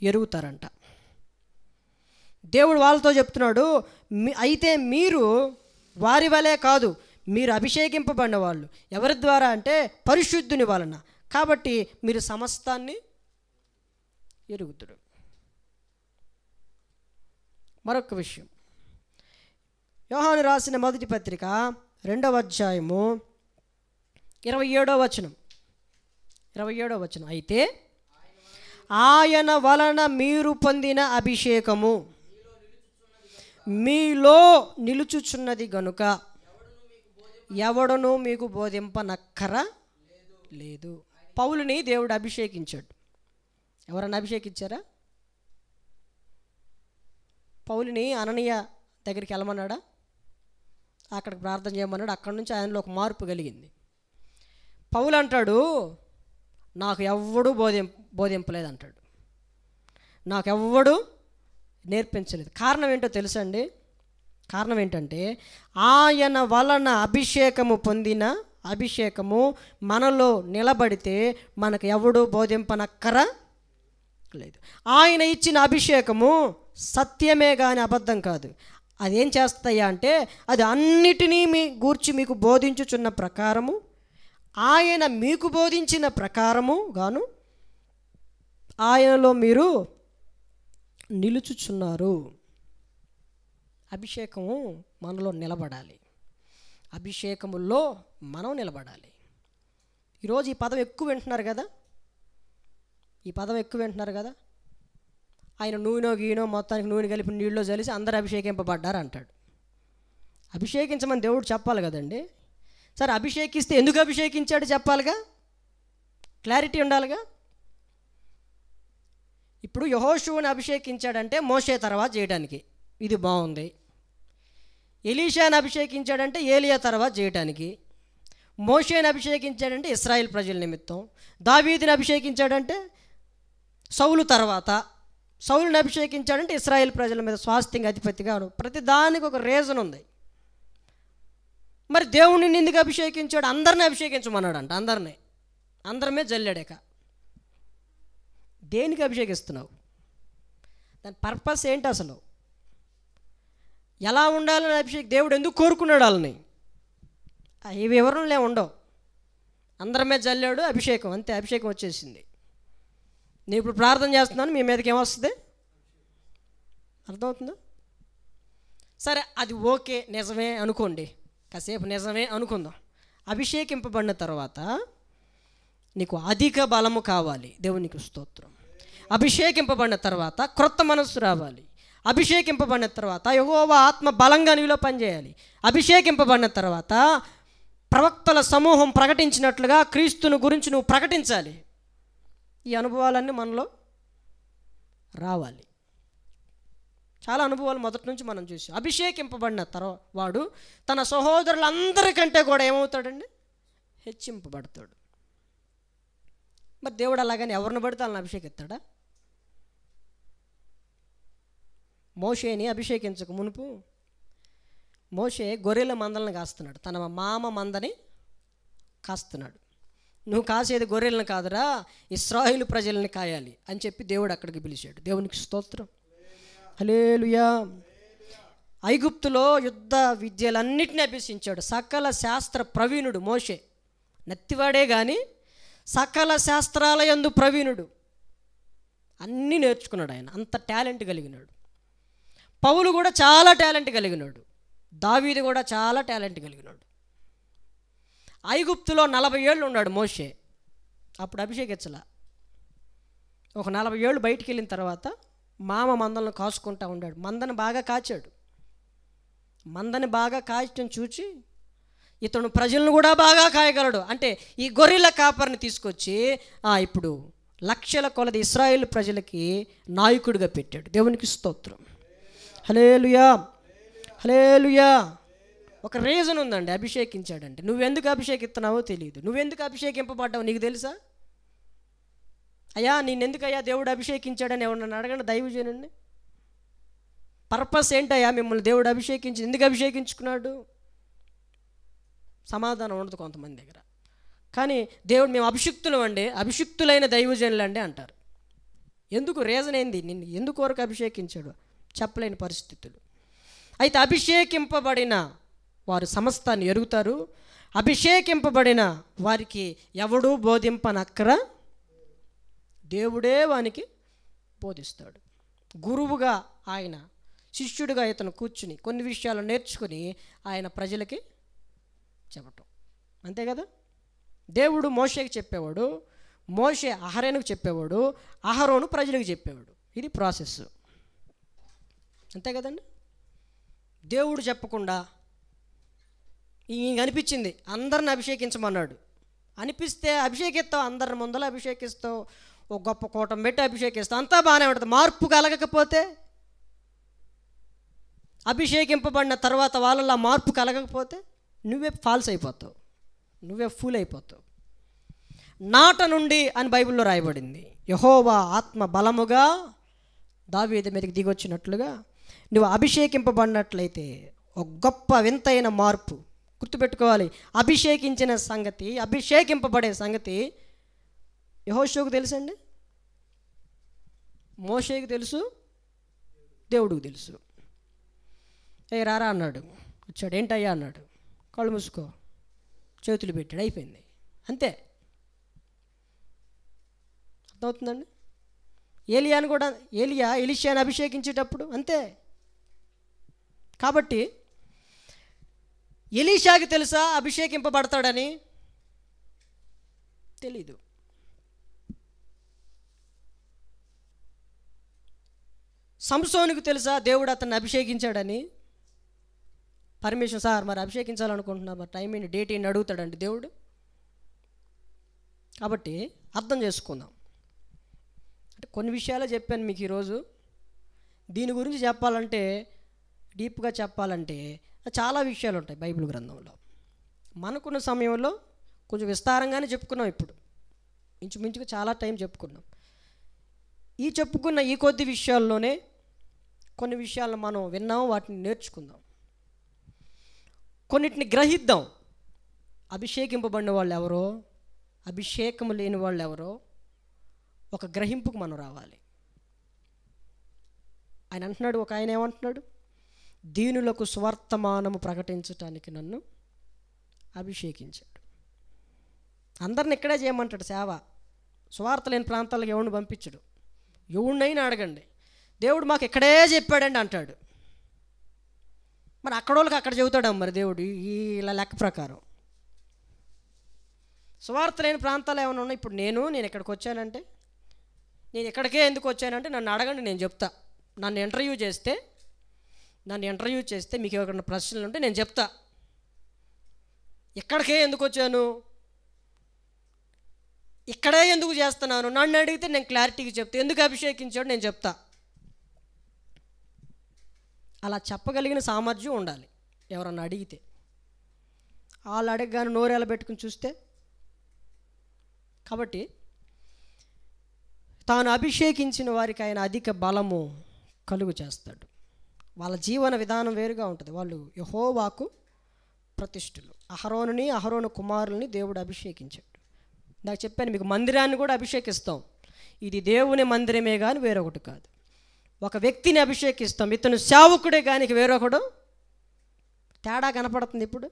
A: ఎరుగుతారంట. దేవుడు వాళ్ళతో చెప్తున్నాడు, అయితే మీరు వారి వలె కాదు, మీరు అభిషేకింపబడిన వాళ్ళు. ఎవరి ద్వారా అంటే పరిశుద్ధుని వలన. కాబట్టి మీరు సమస్తాన్ని ఎరుగుదురు. మరొక విషయం, యోహాను రాసిన మొదటి పత్రిక 2వ అధ్యాయము 27వ వచనం. అయితే ఆయన వలన మీరు పొందిన అభిషేకము మీలో నిలుచుచున్నది గనుక ఎవడనూ మీకు బోధింపనక్కర లేదు. పౌలుని దేవుడు అభిషేకించాడు. ఎవరన్నా అభిషేకించారా? పౌలుని అననీయ దగ్గరికి వెళ్ళమన్నాడా? అక్కడికి ప్రార్థన చేయమన్నాడు. అక్కడి నుంచి ఆయనలో ఒక మార్పు కలిగింది. పౌలు అంటాడు, నాకు ఎవ్వడూ బోధింపలేదు అంటాడు. నాకెవ్వడు నేర్పించలేదు. కారణం ఏంటో తెలుసా అండి? కారణం ఏంటంటే ఆయన వలన అభిషేకము పొందిన అభిషేకము మనలో నిలబడితే మనకు ఎవడు బోధింపనక్కర లేదు. ఆయన ఇచ్చిన అభిషేకము సత్యమే కానీ అబద్ధం కాదు. అదేం చేస్తాయా అంటే అది అన్నిటినీ గూర్చి మీకు బోధించుచున్న ప్రకారము, ఆయన మీకు బోధించిన ప్రకారము గాను ఆయనలో మీరు నిలుచుచున్నారు. అభిషేకము మనలో నిలబడాలి. అభిషేకములో మనం నిలబడాలి. ఈరోజు ఈ పదం ఎక్కువ వింటున్నారు కదా, ఆయన నూనె గీనో మొత్తానికి నూనె కలిపి నీళ్ళలో చలిసి అందరూ అభిషేకింపబడ్డారు అంటాడు. అభిషేకించమని దేవుడు చెప్పాలి కదండి. సరే, అభిషేకిస్తే ఎందుకు అభిషేకించాడు చెప్పాలిగా, క్లారిటీ ఉండాలిగా. ఇప్పుడు యెహోషువని అభిషేకించాడంటే మోషే తర్వాత చేయడానికి, ఇది బాగుంది. ఎలీషాని అభిషేకించాడంటే ఏలియా తర్వాత చేయడానికి. మోషేని అభిషేకించాడంటే ఇశ్రాయేల్ ప్రజల నిమిత్తం. దావీదుని అభిషేకించాడంటే సౌలు తర్వాత. సౌలుని అభిషేకించాడంటే ఇశ్రాయేల్ ప్రజల మీద స్వాస్థ్యంగా అధిపతిగా. ప్రతి దానికి ఒక రీజన్ ఉంది. మరి దేవుడిని ఎందుకు అభిషేకించాడు? అందరిని అభిషేకించమన్నాడు అంట. అందరమే జల్లాడాక దేనికి అభిషేకిస్తున్నావు? దాని పర్పస్ ఏంటి అసలు? ఎలా ఉండాలని దేవుడు ఎందుకు కోరుకున్నాడు వాళ్ళని? ఈ వివరణలే ఉండవు. అందరమే జల్లాడు, అభిషేకం, అంతే. అభిషేకం వచ్చేసింది. నేను ఇప్పుడు ప్రార్థన చేస్తున్నాను, మీ మీదకి ఏమొస్తుంది? అర్థమవుతుందా? సరే, అది ఓకే, నిజమే అనుకోండి. కాసేపు నిజమే అనుకుందాం. అభిషేకింపబడిన తర్వాత నీకు అధిక బలము కావాలి. దేవునికి స్తోత్రం. అభిషేకింపబడిన తర్వాత క్రొత్త మనస్సు రావాలి. అభిషేకింపబడిన తర్వాత యెహోవా ఆత్మ బలంగా నీలో పనిచేయాలి. అభిషేకింపబడిన తర్వాత ప్రవక్తల సమూహం ప్రకటించినట్లుగా క్రీస్తుని గురించి నువ్వు ప్రకటించాలి. ఈ అనుభవాలన్నీ మనలో రావాలి. చాలా అనుభవాలు మొదటి నుంచి మనం చూసాం. అభిషేకింపబడిన తర్వాత వాడు తన సహోదరులందరికంటే కూడా ఏమవుతాడండి? హెచ్చింపబడతాడు. మరి దేవుడు అలాగని ఎవరిని పడితే వాళ్ళని అభిషేకిస్తాడా? మోషేని అభిషేకించక మునుపు మోషే గొర్రెల మందలను కాస్తున్నాడు. తన మామ మందని కాస్తున్నాడు. నువ్వు కాసేది గొర్రెలను కాదురా, ఇశ్రాయేలు ప్రజల్ని కాయాలి అని చెప్పి దేవుడు అక్కడికి పిలిచాడు. దేవునికి స్తోత్రం. హల్లెలూయా. ఐగుప్తులో యుద్ధ విద్యలన్నిటిని అభ్యసించాడు. సకల శాస్త్ర ప్రవీణుడు మోషే. నత్తివాడే కానీ సకల శాస్త్రాల యందు ప్రవీణుడు. అన్నీ నేర్చుకున్నాడు ఆయన. అంత టాలెంట్ కలిగినాడు. పౌలు కూడా చాలా టాలెంట్ కలిగినాడు. దావీదు కూడా చాలా టాలెంట్ కలిగినాడు. ఐగుప్తులో 40 ఏళ్ళు ఉన్నాడు మోషే. అప్పుడు అభిషేకించలా. ఒక 40 ఏళ్ళు బయటికి వెళ్ళిన తర్వాత మామ మందలను కాచుకుంటూ ఉన్నాడు. మందని బాగా కాచాడు. మందని బాగా కాచడం చూచి ఇతను ప్రజలను కూడా బాగా కాయగలడు అంటే ఈ గొర్రెల కాపరిని తీసుకొచ్చి ఇప్పుడు లక్షల కొలది ఇశ్రాయేల్ ప్రజలకి నాయకుడిగా పెట్టాడు. దేవునికి స్తోత్రం. హల్లెలూయా, హల్లెలూయా. ఒక రీజన్ ఉందండి అభిషేకించాడంటే. నువ్వెందుకు అభిషేకిస్తున్నావో తెలియదు. నువ్వెందుకు అభిషేకింపబడ్డావు నీకు తెలుసా? అయ్యా నేనెందుకయ్యా దేవుడు అభిషేకించాడని ఎవరన్నా అడగండి దైవజనుడిని. పర్పస్ ఏంటయ్యా మిమ్మల్ని దేవుడు అభిషేకించి ఎందుకు అభిషేకించుకున్నాడు? సమాధానం ఉండదు కొంతమంది దగ్గర. కానీ దేవుడు మేము అభిషిక్తులు అండి, అభిషిక్తులైన దైవజనులు అండి అంటారు. ఎందుకు? రీజన్ ఏంది? నిన్ను ఎందుకు వరకు అభిషేకించాడు చెప్పలేని పరిస్థితులు. అయితే అభిషేకింపబడిన వారు సమస్తాన్ని ఎరుగుతారు. అభిషేకింపబడిన వారికి ఎవడూ బోధింపనక్కర, దేవుడే వానికి బోధిస్తాడు. గురువుగా ఆయన, శిష్యుడిగా ఇతను కూర్చుని కొన్ని విషయాలు నేర్చుకుని ఆయన ప్రజలకి చెప్పటం. అంతే కదా. దేవుడు మోషేకి చెప్పేవాడు, మోషే అహరోనుకు చెప్పేవాడు, అహరోను ప్రజలకు చెప్పేవాడు. ఇది ప్రాసెస్. అంతే కదండి. దేవుడు చెప్పకుండా ఇంక అనిపించింది, అందరిని అభిషేకించమన్నాడు. అనిపిస్తే అభిషేకిస్తావు, అందరి ముందర అభిషేకిస్తావు, ఒక గొప్ప కూటం పెట్టి అభిషేకిస్తావు, అంతా బాగానే ఉంటుంది. మార్పు కలగకపోతే, అభిషేకింపబడిన తర్వాత వాళ్ళలో మార్పు కలగకపోతే నువ్వే ఫాల్స్ అయిపోతావు, నువ్వే ఫూల్ అయిపోతావు. నాట నుండి అని బైబిల్లో రాయబడింది. యెహోవా ఆత్మ బలముగా దావీదు మీదకి దిగొచ్చినట్లుగా నువ్వు అభిషేకింపబడినట్లయితే ఒక గొప్ప వింతైన మార్పు. గుర్తుపెట్టుకోవాలి, అభిషేకించిన సంగతి, అభిషేకింపబడే సంగతి యెహోషువకు తెలుసండి, మోషేకి తెలుసు, దేవుడికి తెలుసు. ఏ రారా అన్నాడు, వచ్చాడు. ఏంటయ్యా అన్నాడు, కళ్ళు మూసుకో, చేతులు పెట్టాడు, అయిపోయింది, అంతే. అర్థమవుతుందండి? ఏలియాను కూడా, ఎలీషాను అభిషేకించేటప్పుడు అంతే. కాబట్టి ఎలీషాకి తెలుసా అభిషేకింపబడతాడని? తెలీదు. సంసోనుకు తెలుసా దేవుడు అతన్ని అభిషేకించాడని? పర్మిషన్ సార్, మరి అభిషేకించాలనుకుంటున్నా, మరి టైం ఏంటి, డేట్ ఏంటి అడుగుతాడండి దేవుడు. కాబట్టి అర్థం చేసుకుందాం. అంటే కొన్ని విషయాలే చెప్పాను మీకు ఈరోజు. దీని గురించి చెప్పాలంటే, డీప్గా చెప్పాలంటే చాలా విషయాలు ఉంటాయి బైబిల్ గ్రంథంలో. మనకున్న సమయంలో కొంచెం విస్తారంగానే చెప్పుకున్నాం. ఇప్పుడు ఇంచుమించుగా చాలా టైం చెప్పుకున్నాం. ఈ చెప్పుకున్న ఈ కొద్ది విషయాల్లోనే కొన్ని విషయాలను మనం విన్నాం, వాటిని నేర్చుకుందాం, కొన్నిటిని గ్రహిద్దాం. అభిషేకింపబడిన వాళ్ళు ఎవరో, అభిషేకము లేని వాళ్ళు ఎవరో ఒక గ్రహింపుకు మనం రావాలి. ఆయన అంటున్నాడు, ఒక ఆయన ఏమంటున్నాడు, దీనులకు స్వర్తమానము ప్రకటించటానికి నన్ను అభిషేకించాడు. అందరిని ఇక్కడే చేయమంటాడు సేవ. స్వార్థ లేని ప్రాంతాలకు ఎవరిని పంపించడు. ఎవరినైనా అడగండి, దేవుడు మాకు ఇక్కడే చెప్పాడండి అంటాడు. మరి అక్కడోళ్ళకి అక్కడ చెబుతాడు మరి దేవుడు ఇలా లెక్క ప్రకారం. స్వార్థ లేని ప్రాంతాలు ఏమైనా ఉన్నాయి? ఇప్పుడు నేను ఇక్కడికి వచ్చానంటే, నేను ఇక్కడికే ఎందుకు వచ్చానంటే నన్ను అడగండి, నేను చెప్తా. నన్ను ఇంటర్వ్యూ చేస్తే మీకు ఎవరికైనా ప్రశ్నలు ఉంటే నేను చెప్తా. ఇక్కడికే ఎందుకు వచ్చాను, ఇక్కడే ఎందుకు చేస్తున్నాను, నన్ను అడిగితే నేను క్లారిటీగా చెప్తా. ఎందుకు అభిషేకించాడు నేను చెప్తా. అలా చెప్పగలిగిన సామర్థ్యం ఉండాలి ఎవరన్నా అడిగితే. వాళ్ళు అడగగానే నోరేలా పెట్టుకుని చూస్తే. కాబట్టి తాను అభిషేకించిన వారికి ఆయన అధిక బలము కలుగు చేస్తాడు. వాళ్ళ జీవన విధానం వేరుగా ఉంటుంది. వాళ్ళు యెహోవాకు ప్రతిష్ఠులు. అహరోను కుమారుల్ని దేవుడు అభిషేకించాడు. నాకు చెప్పాను మీకు, మందిరాన్ని కూడా అభిషేకిస్తాం. ఇది దేవుని మందిరమే కానీ వేరొకటి కాదు. ఒక వ్యక్తిని అభిషేకిస్తాం, ఇతను సేవకుడే కానీ వేరొకడు. తేడా కనపడుతుంది. ఇప్పుడు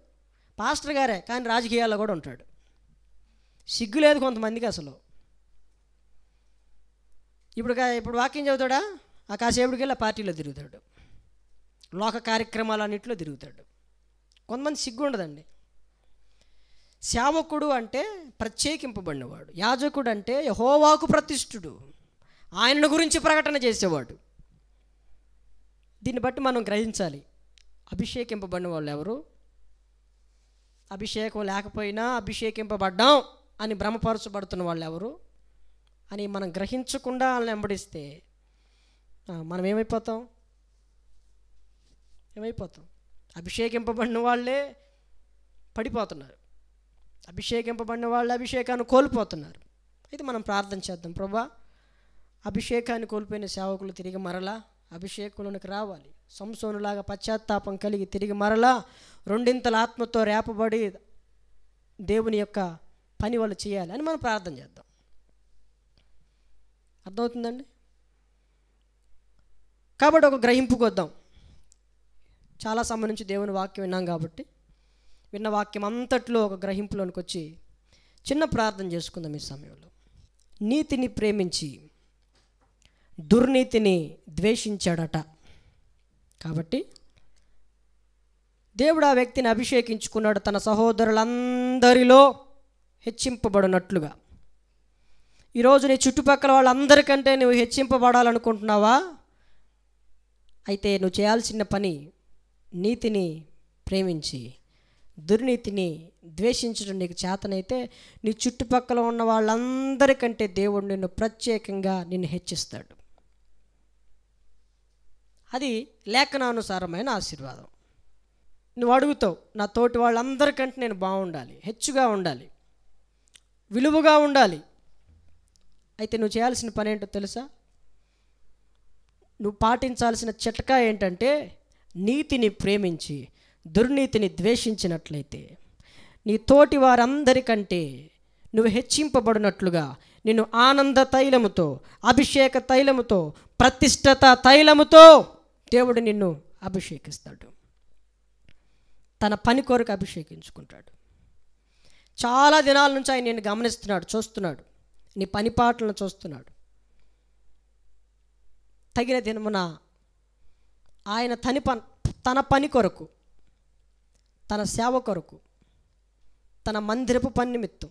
A: పాస్టర్ గారే కానీ రాజకీయాల్లో కూడా ఉంటాడు. సిగ్గు లేదు కొంతమందికి అసలు. ఇప్పుడు వాక్యం చదువుతాడా, ఆ కాసేపుడికి వెళ్ళి ఆ పార్టీలో తిరుగుతాడు, లోక కార్యక్రమాలన్నింటిలో తిరుగుతాడు. కొంతమంది సిగ్గు ఉండదండి. సేవకుడు అంటే ప్రత్యేకింపబడినవాడు, యాజకుడు అంటే యెహోవాకు ప్రతిష్ఠుడు, ఆయన గురించి ప్రకటన చేసేవాడు. దీన్ని బట్టి మనం గ్రహించాలి అభిషేకింపబడిన వాళ్ళు ఎవరు, అభిషేకం లేకపోయినా అభిషేకింపబడ్డాం అని భ్రమపరచబడుతున్న వాళ్ళు ఎవరు అని మనం గ్రహించకుండా వాళ్ళని వెంబడిస్తే మనం ఏమైపోతాం? అభిషేకింపబడిన వాళ్ళే పడిపోతున్నారు, అభిషేకింపబడిన వాళ్ళే అభిషేకాన్ని కోల్పోతున్నారు. అయితే మనం ప్రార్థన చేద్దాం, ప్రభువా అభిషేకాన్ని కోల్పోయిన సేవకులు తిరిగి మరలా అభిషేకంలోనికి రావాలి. సంసోనులాగా పశ్చాత్తాపం కలిగి తిరిగి మరలా రెండింతల ఆత్మతో రేపబడి దేవుని యొక్క పని వాళ్ళు చేయాలి అని మనం ప్రార్థన చేద్దాం. అర్థమవుతుందండి? కాబట్టి ఒక గ్రహింపుకు వద్దాం. చాలా సమయం నుంచి దేవుని వాక్యం విన్నాం కాబట్టి విన్న వాక్యం అంతట్లో ఒక గ్రహింపులోనికి వచ్చి చిన్న ప్రార్థన చేసుకుందాం ఈ సమయంలో. నీతిని ప్రేమించి దుర్నీతిని ద్వేషించాడట. కాబట్టి దేవుడు ఆ వ్యక్తిని అభిషేకించుకున్నాడు తన సహోదరులందరిలో హెచ్చింపబడినట్లుగా. ఈరోజు నీ చుట్టుపక్కల వాళ్ళందరికంటే నువ్వు హెచ్చింపబడాలనుకుంటున్నావా? అయితే నువ్వు చేయాల్సిన పని నీతిని ప్రేమించి దుర్నీతిని ద్వేషించడం నీకు చేతనైతే నీ చుట్టుపక్కల ఉన్న వాళ్ళందరికంటే దేవుడు నిన్ను ప్రత్యేకంగా నిన్ను హెచ్చిస్తాడు. అది లేఖనానుసారమైన ఆశీర్వాదం. నువ్వు అడుగుతావు, నా తోటి వాళ్ళందరికంటే నేను బాగుండాలి, హెచ్చుగా ఉండాలి, విలువగా ఉండాలి. అయితే నువ్వు చేయాల్సిన పని ఏంటో తెలుసా? నువ్వు పాటించాల్సిన చిట్కా ఏంటంటే, నీతిని ప్రేమించి దుర్నీతిని ద్వేషించినట్లయితే నీ తోటి వారందరికంటే నువ్వు హెచ్చింపబడినట్లుగా నిన్ను ఆనంద తైలముతో, అభిషేక తైలముతో, ప్రతిష్ఠత తైలముతో దేవుడు నిన్ను అభిషేకిస్తాడు. తన పని కొరకు అభిషేకించుకుంటాడు. చాలా దినాల నుంచి ఆయన నేను గమనిస్తున్నాడు, చూస్తున్నాడు, నీ పని పాటలను చూస్తున్నాడు. తగిన దినమున ఆయన తన పని కొరకు, తన సేవ కొరకు, తన మందిరపు పని నిమిత్తం,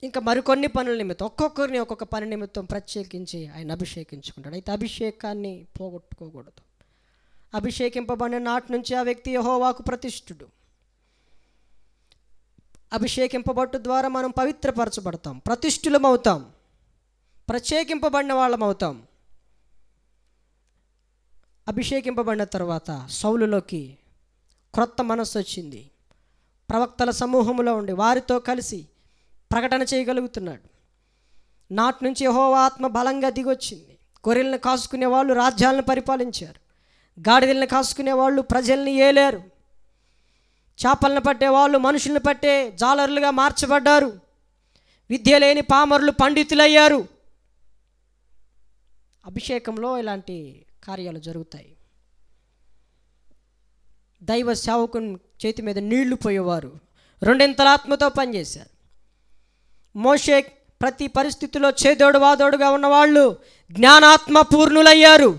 A: ఇంకా మరికొన్ని పనుల నిమిత్తం, ఒక్కొక్కరిని ఒక్కొక్క పని నిమిత్తం ప్రత్యేకించి ఆయన అభిషేకించుకుంటాడు. అయితే అభిషేకాన్ని పోగొట్టుకోకూడదు. అభిషేకింపబడిన నాటి నుంచి ఆ వ్యక్తి యెహోవాకు ప్రతిష్ఠుడు. అభిషేకింపబట్టు ద్వారా మనం పవిత్రపరచబడతాం, ప్రతిష్ఠులమవుతాం, ప్రత్యేకింపబడిన వాళ్ళం అవుతాం. అభిషేకింపబడిన తర్వాత సౌలులోకి క్రొత్త మనస్సు వచ్చింది. ప్రవక్తల సమూహంలో ఉండి వారితో కలిసి ప్రకటన చేయగలుగుతున్నాడు. నాటి నుంచి యెహోవా ఆత్మ బలంగా దిగొచ్చింది. గొర్రెలను కాసుకునే వాళ్ళు రాజ్యాలను పరిపాలించారు. గాడిదలను కాసుకునే వాళ్ళు ప్రజల్ని ఏలారు. చేపలను పట్టే వాళ్ళు మనుషులను పట్టే జాలరులుగా మార్చబడ్డారు. విద్య లేని పామరులు పండితులయ్యారు. అభిషేకంలో ఇలాంటి కార్యాలు జరుగుతాయి. దైవ సేవకుని చేతి మీద నీళ్లు పోయేవారు రెండింతల ఆత్మతో పనిచేశారు. మోషే ప్రతి పరిస్థితిలో చేదోడు వాదోడుగా ఉన్నవాళ్ళు జ్ఞానాత్మ పూర్ణులయ్యారు.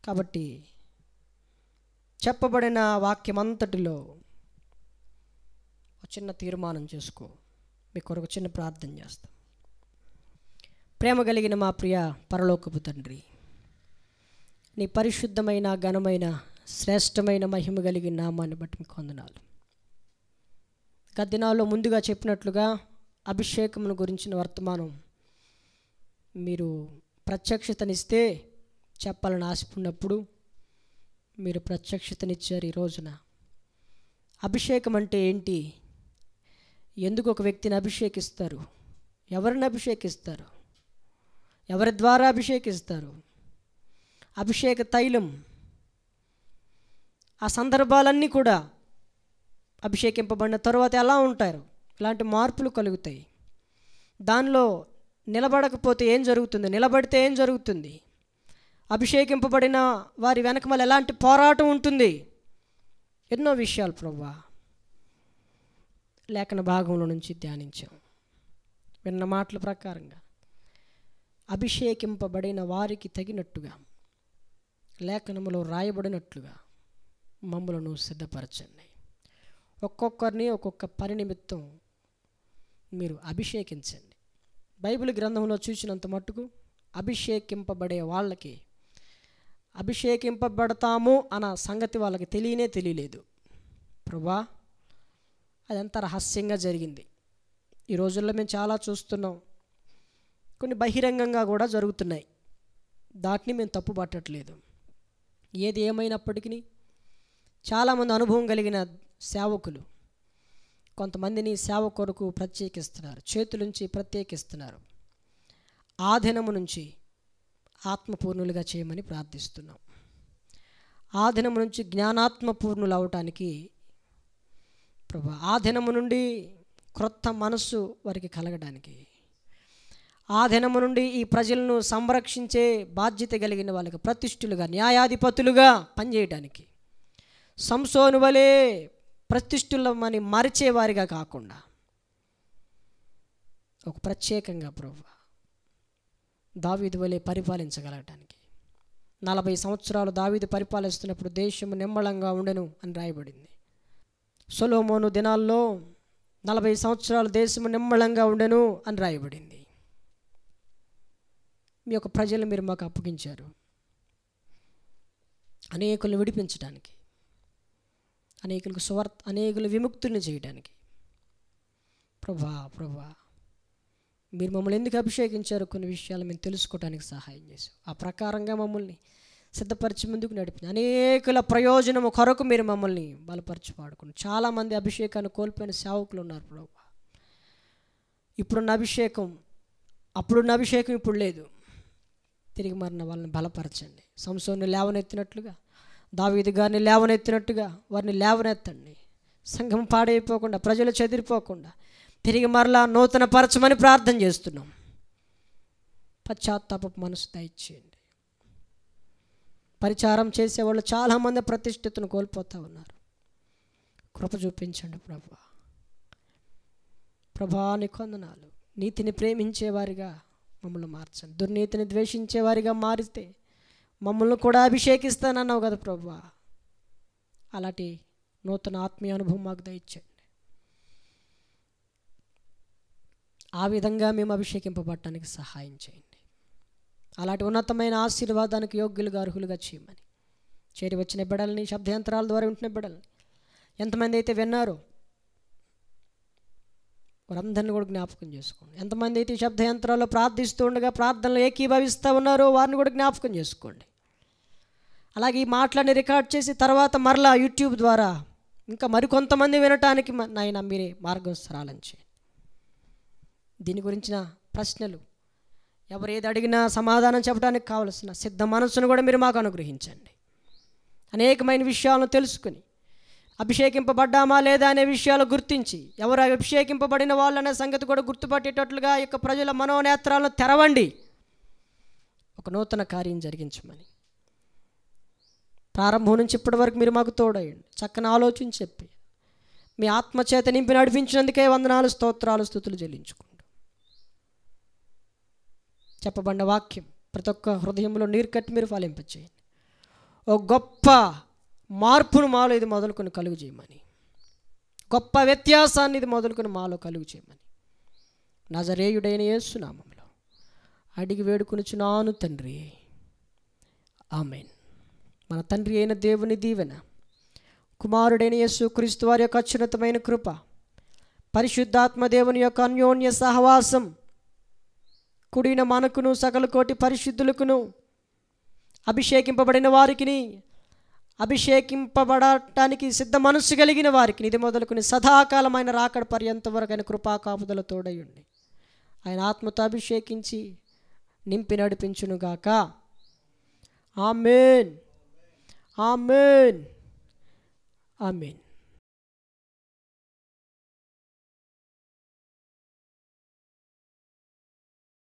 A: కాబట్టి చెప్పబడిన వాక్యమంతటిలో ఒక చిన్న తీర్మానం చేసుకో. మీ కొరకు చిన్న ప్రార్థన చేస్తాం. ప్రేమ కలిగిన మా ప్రియ పరలోకపు తండ్రి, నీ పరిశుద్ధమైన, ఘనమైన, శ్రేష్టమైన, మహిమ కలిగిన నామాన్ని బట్టి మీకు వందనాలు. గత దినాల్లో ముందుగా చెప్పినట్లుగా అభిషేకమును గురించిన వర్తమానం మీరు ప్రత్యక్షతనిస్తే చెప్పాలని ఆశపడినప్పుడు మీరు ప్రత్యక్షతనిచ్చారు. ఈ రోజున అభిషేకం అంటే ఏంటి, ఎందుకు ఒక వ్యక్తిని అభిషేకిస్తారు, ఎవరిని అభిషేకిస్తారు, ఎవరి ద్వారా అభిషేకిస్తారు, అభిషేక తైలం, ఆ సందర్భాలన్నీ కూడా అభిషేకింపబడిన తరువాత ఎలా ఉంటారు, ఇలాంటి మార్పులు కలుగుతాయి. దానిలో నిలబడకపోతే ఏం జరుగుతుంది, నిలబడితే ఏం జరుగుతుంది, అభిషేకింపబడిన వారి వెనక మళ్ళీ ఎలాంటి పోరాటం ఉంటుంది, ఎన్నో విషయాలు ప్రభువా లేఖన భాగంలో నుంచి ధ్యానించాం. విన్న మాటల ప్రకారంగా అభిషేకింపబడిన వారికి తగినట్టుగా లేఖనములో రాయబడినట్లుగా మమ్మలను సిద్ధపరచండి. ఒక్కొక్కరిని ఒక్కొక్క పని నిమిత్తం మీరు అభిషేకించండి. బైబిల్ గ్రంథంలో చూసినంత మట్టుకు అభిషేకింపబడే వాళ్ళకి అభిషేకింపబడతాము అన్న సంగతి వాళ్ళకి తెలియలేదు. ప్రభువా అదంతా రహస్యంగా జరిగింది. ఈ రోజుల్లో మేము చాలా చూస్తున్నాం, కొన్ని బహిరంగంగా కూడా జరుగుతున్నాయి. దాటిని మేము తప్పు పట్టట్లేదు. ఏది ఏమైనప్పటికీ చాలామంది అనుభవం కలిగిన సేవకులు కొంతమందిని సేవ కొరకు ప్రత్యేకిస్తున్నారు, చేతులుంచి ప్రత్యేకిస్తున్నారు. ఆ దినము నుంచి ఆత్మపూర్ణులుగా చేయమని ప్రార్థిస్తున్నాం. ఆ దినము నుంచి జ్ఞానాత్మపూర్ణులు అవటానికి ప్రభు, ఆ దినము నుండి క్రొత్త మనస్సు వారికి కలగడానికి, ఆ దినము నుండి ఈ ప్రజలను సంరక్షించే బాధ్యత కలిగిన వాళ్ళకి ప్రతిష్ఠులుగా, న్యాయాధిపతులుగా పనిచేయడానికి, సంసోను వలె ప్రతిష్ఠులమని మరిచేవారిగా కాకుండా ఒక ప్రత్యేకంగా ప్రభువా దావీదు వలె పరిపాలించగలగటానికి, 40 సంవత్సరాలు దావీదు పరిపాలిస్తున్నప్పుడు దేశము నిమ్మళంగా ఉండెను అని రాయబడింది. సొలొమోను దినాల్లో 40 సంవత్సరాలు దేశము నిమ్మళంగా ఉండెను అని రాయబడింది. మీ యొక్క ప్రజలు మీరు మాకు అప్పగించారు. అనేకులను విడిపించడానికి, అనేకులు విముక్తుల్ని చేయడానికి. ప్రభా మీరు మమ్మల్ని ఎందుకు అభిషేకించారో కొన్ని విషయాలు మేము తెలుసుకోవడానికి సహాయం చేశాం. ఆ ప్రకారంగా మమ్మల్ని సిద్ధపరిచి ముందుకు నడిపి అనేకుల ప్రయోజనము కొరకు మీరు మమ్మల్ని బలపరిచి వాడుకుని. చాలామంది అభిషేకాన్ని కోల్పోయిన సేవకులు ఉన్నారు ప్రభా. ఇప్పుడున్న అభిషేకం అప్పుడున్న అభిషేకం ఇప్పుడు లేదు. తిరిగి మరణ వాళ్ళని బలపరచండి. సంసోన్ని లేవనెత్తినట్లుగా, దావీదు గారిని లేవనెత్తినట్టుగా వారిని లేవనెత్తండి. సంఘం పాడైపోకుండా, ప్రజలు చెదిరిపోకుండా తిరిగి మరలా నూతన పరచమని ప్రార్థన చేస్తున్నాం. పశ్చాత్తాపపు మనసు దయచేయండి. పరిచారం చేసేవాళ్ళు చాలామంది ప్రతిష్ఠితను కోల్పోతూ ఉన్నారు. కృప చూపించండి ప్రభా నీకు వందనాలు. నీతిని ప్రేమించేవారిగా మమ్మల్ని మార్చండి. దుర్నీతిని ద్వేషించేవారిగా మారితే మమ్మల్ని కూడా అభిషేకిస్తానన్నావు కదా ప్రభా. అలాంటి నూతన ఆత్మీయ అనుభవం మాకు దయచేయండి. ఆ విధంగా మేము అభిషేకింపబడటానికి సహాయం చేయండి. అలాంటి ఉన్నతమైన ఆశీర్వాదానికి యోగ్యులుగా, అర్హులుగా చేయమని చేరి వచ్చిన బిడ్డల్ని, శబ్దయంత్రాల ద్వారా ఉంటున్న బిడ్డల్ని ఎంతమంది అయితే విన్నారో వారందరినీ కూడా జ్ఞాపకం చేసుకోండి. ఎంతమంది అయితే శబ్దయంత్రాల్లో ప్రార్థిస్తూ ఉండగా ప్రార్థనలు ఏకీభవిస్తూ ఉన్నారో వారిని కూడా జ్ఞాపకం చేసుకోండి. అలాగే ఈ మాటలని రికార్డ్ చేసి తర్వాత మరలా యూట్యూబ్ ద్వారా ఇంకా మరికొంతమంది వినటానికి నాయన మీరే మార్గం సరళం చేయండి. దీని గురించిన ప్రశ్నలు ఎవరు ఏది అడిగినా సమాధానం చెప్పడానికి కావలసిన సిద్ధ మనస్సును కూడా మీరు మాకు అనుగ్రహించండి. అనేకమైన విషయాలను తెలుసుకుని అభిషేకింపబడ్డామా లేదా అనే విషయాలు గుర్తించి ఎవరు అభిషేకింపబడిన వాళ్ళు అనే సంగతి కూడా గుర్తుపట్టేటట్లుగా ఈ యొక్క ప్రజల మనోనేత్రాలను తెరవండి. ఒక నూతన కార్యం జరిగించమని ప్రారంభం నుంచి ఇప్పటి వరకు మీరు మాకు తోడయండి. చక్కని ఆలోచన చెప్పి మీ ఆత్మచేత నింపి నడిపించినందుకే వందనాలు, స్తోత్రాలు, స్తుతులు చెల్లించుకుంటూ చెప్పబడిన వాక్యం ప్రతి ఒక్క హృదయంలో నీరు కట్టి మీరు ఫలింపచేయండి. ఓ గొప్ప మార్పును మాలో ఇది మొదలుకొని కలుగు చేయమని, గొప్ప వ్యత్యాసాన్ని ఇది మొదలుకొని మాలో కలుగు చేయమని నజరేయుడైన యేసు నామములో అడిగి వేడుకొనుచున్నాను తండ్రి, ఆమేన్. మన తండ్రి అయిన దేవుని దీవెన, కుమారుడైన యేసు క్రీస్తు వారి యొక్క అత్యున్నతమైన కృప, పరిశుద్ధాత్మ దేవుని యొక్క అన్యోన్య సహవాసం కుడిన మనకును సకల కోటి పరిశుద్ధులకును అభిషేకింపబడిన వారికిని, అభిషేకింపబడటానికి సిద్ధ మనస్సు కలిగిన వారికి ఇది మొదలుకొని సదాకాలమైన రాకడ పర్యంత వరకు ఆయన కృపా కాపుదల తోడయుండి ఆయన ఆత్మతో అభిషేకించి నింపి నడిపించునుగాక. ఆమేన్, ఆమేన్, ఆమేన్.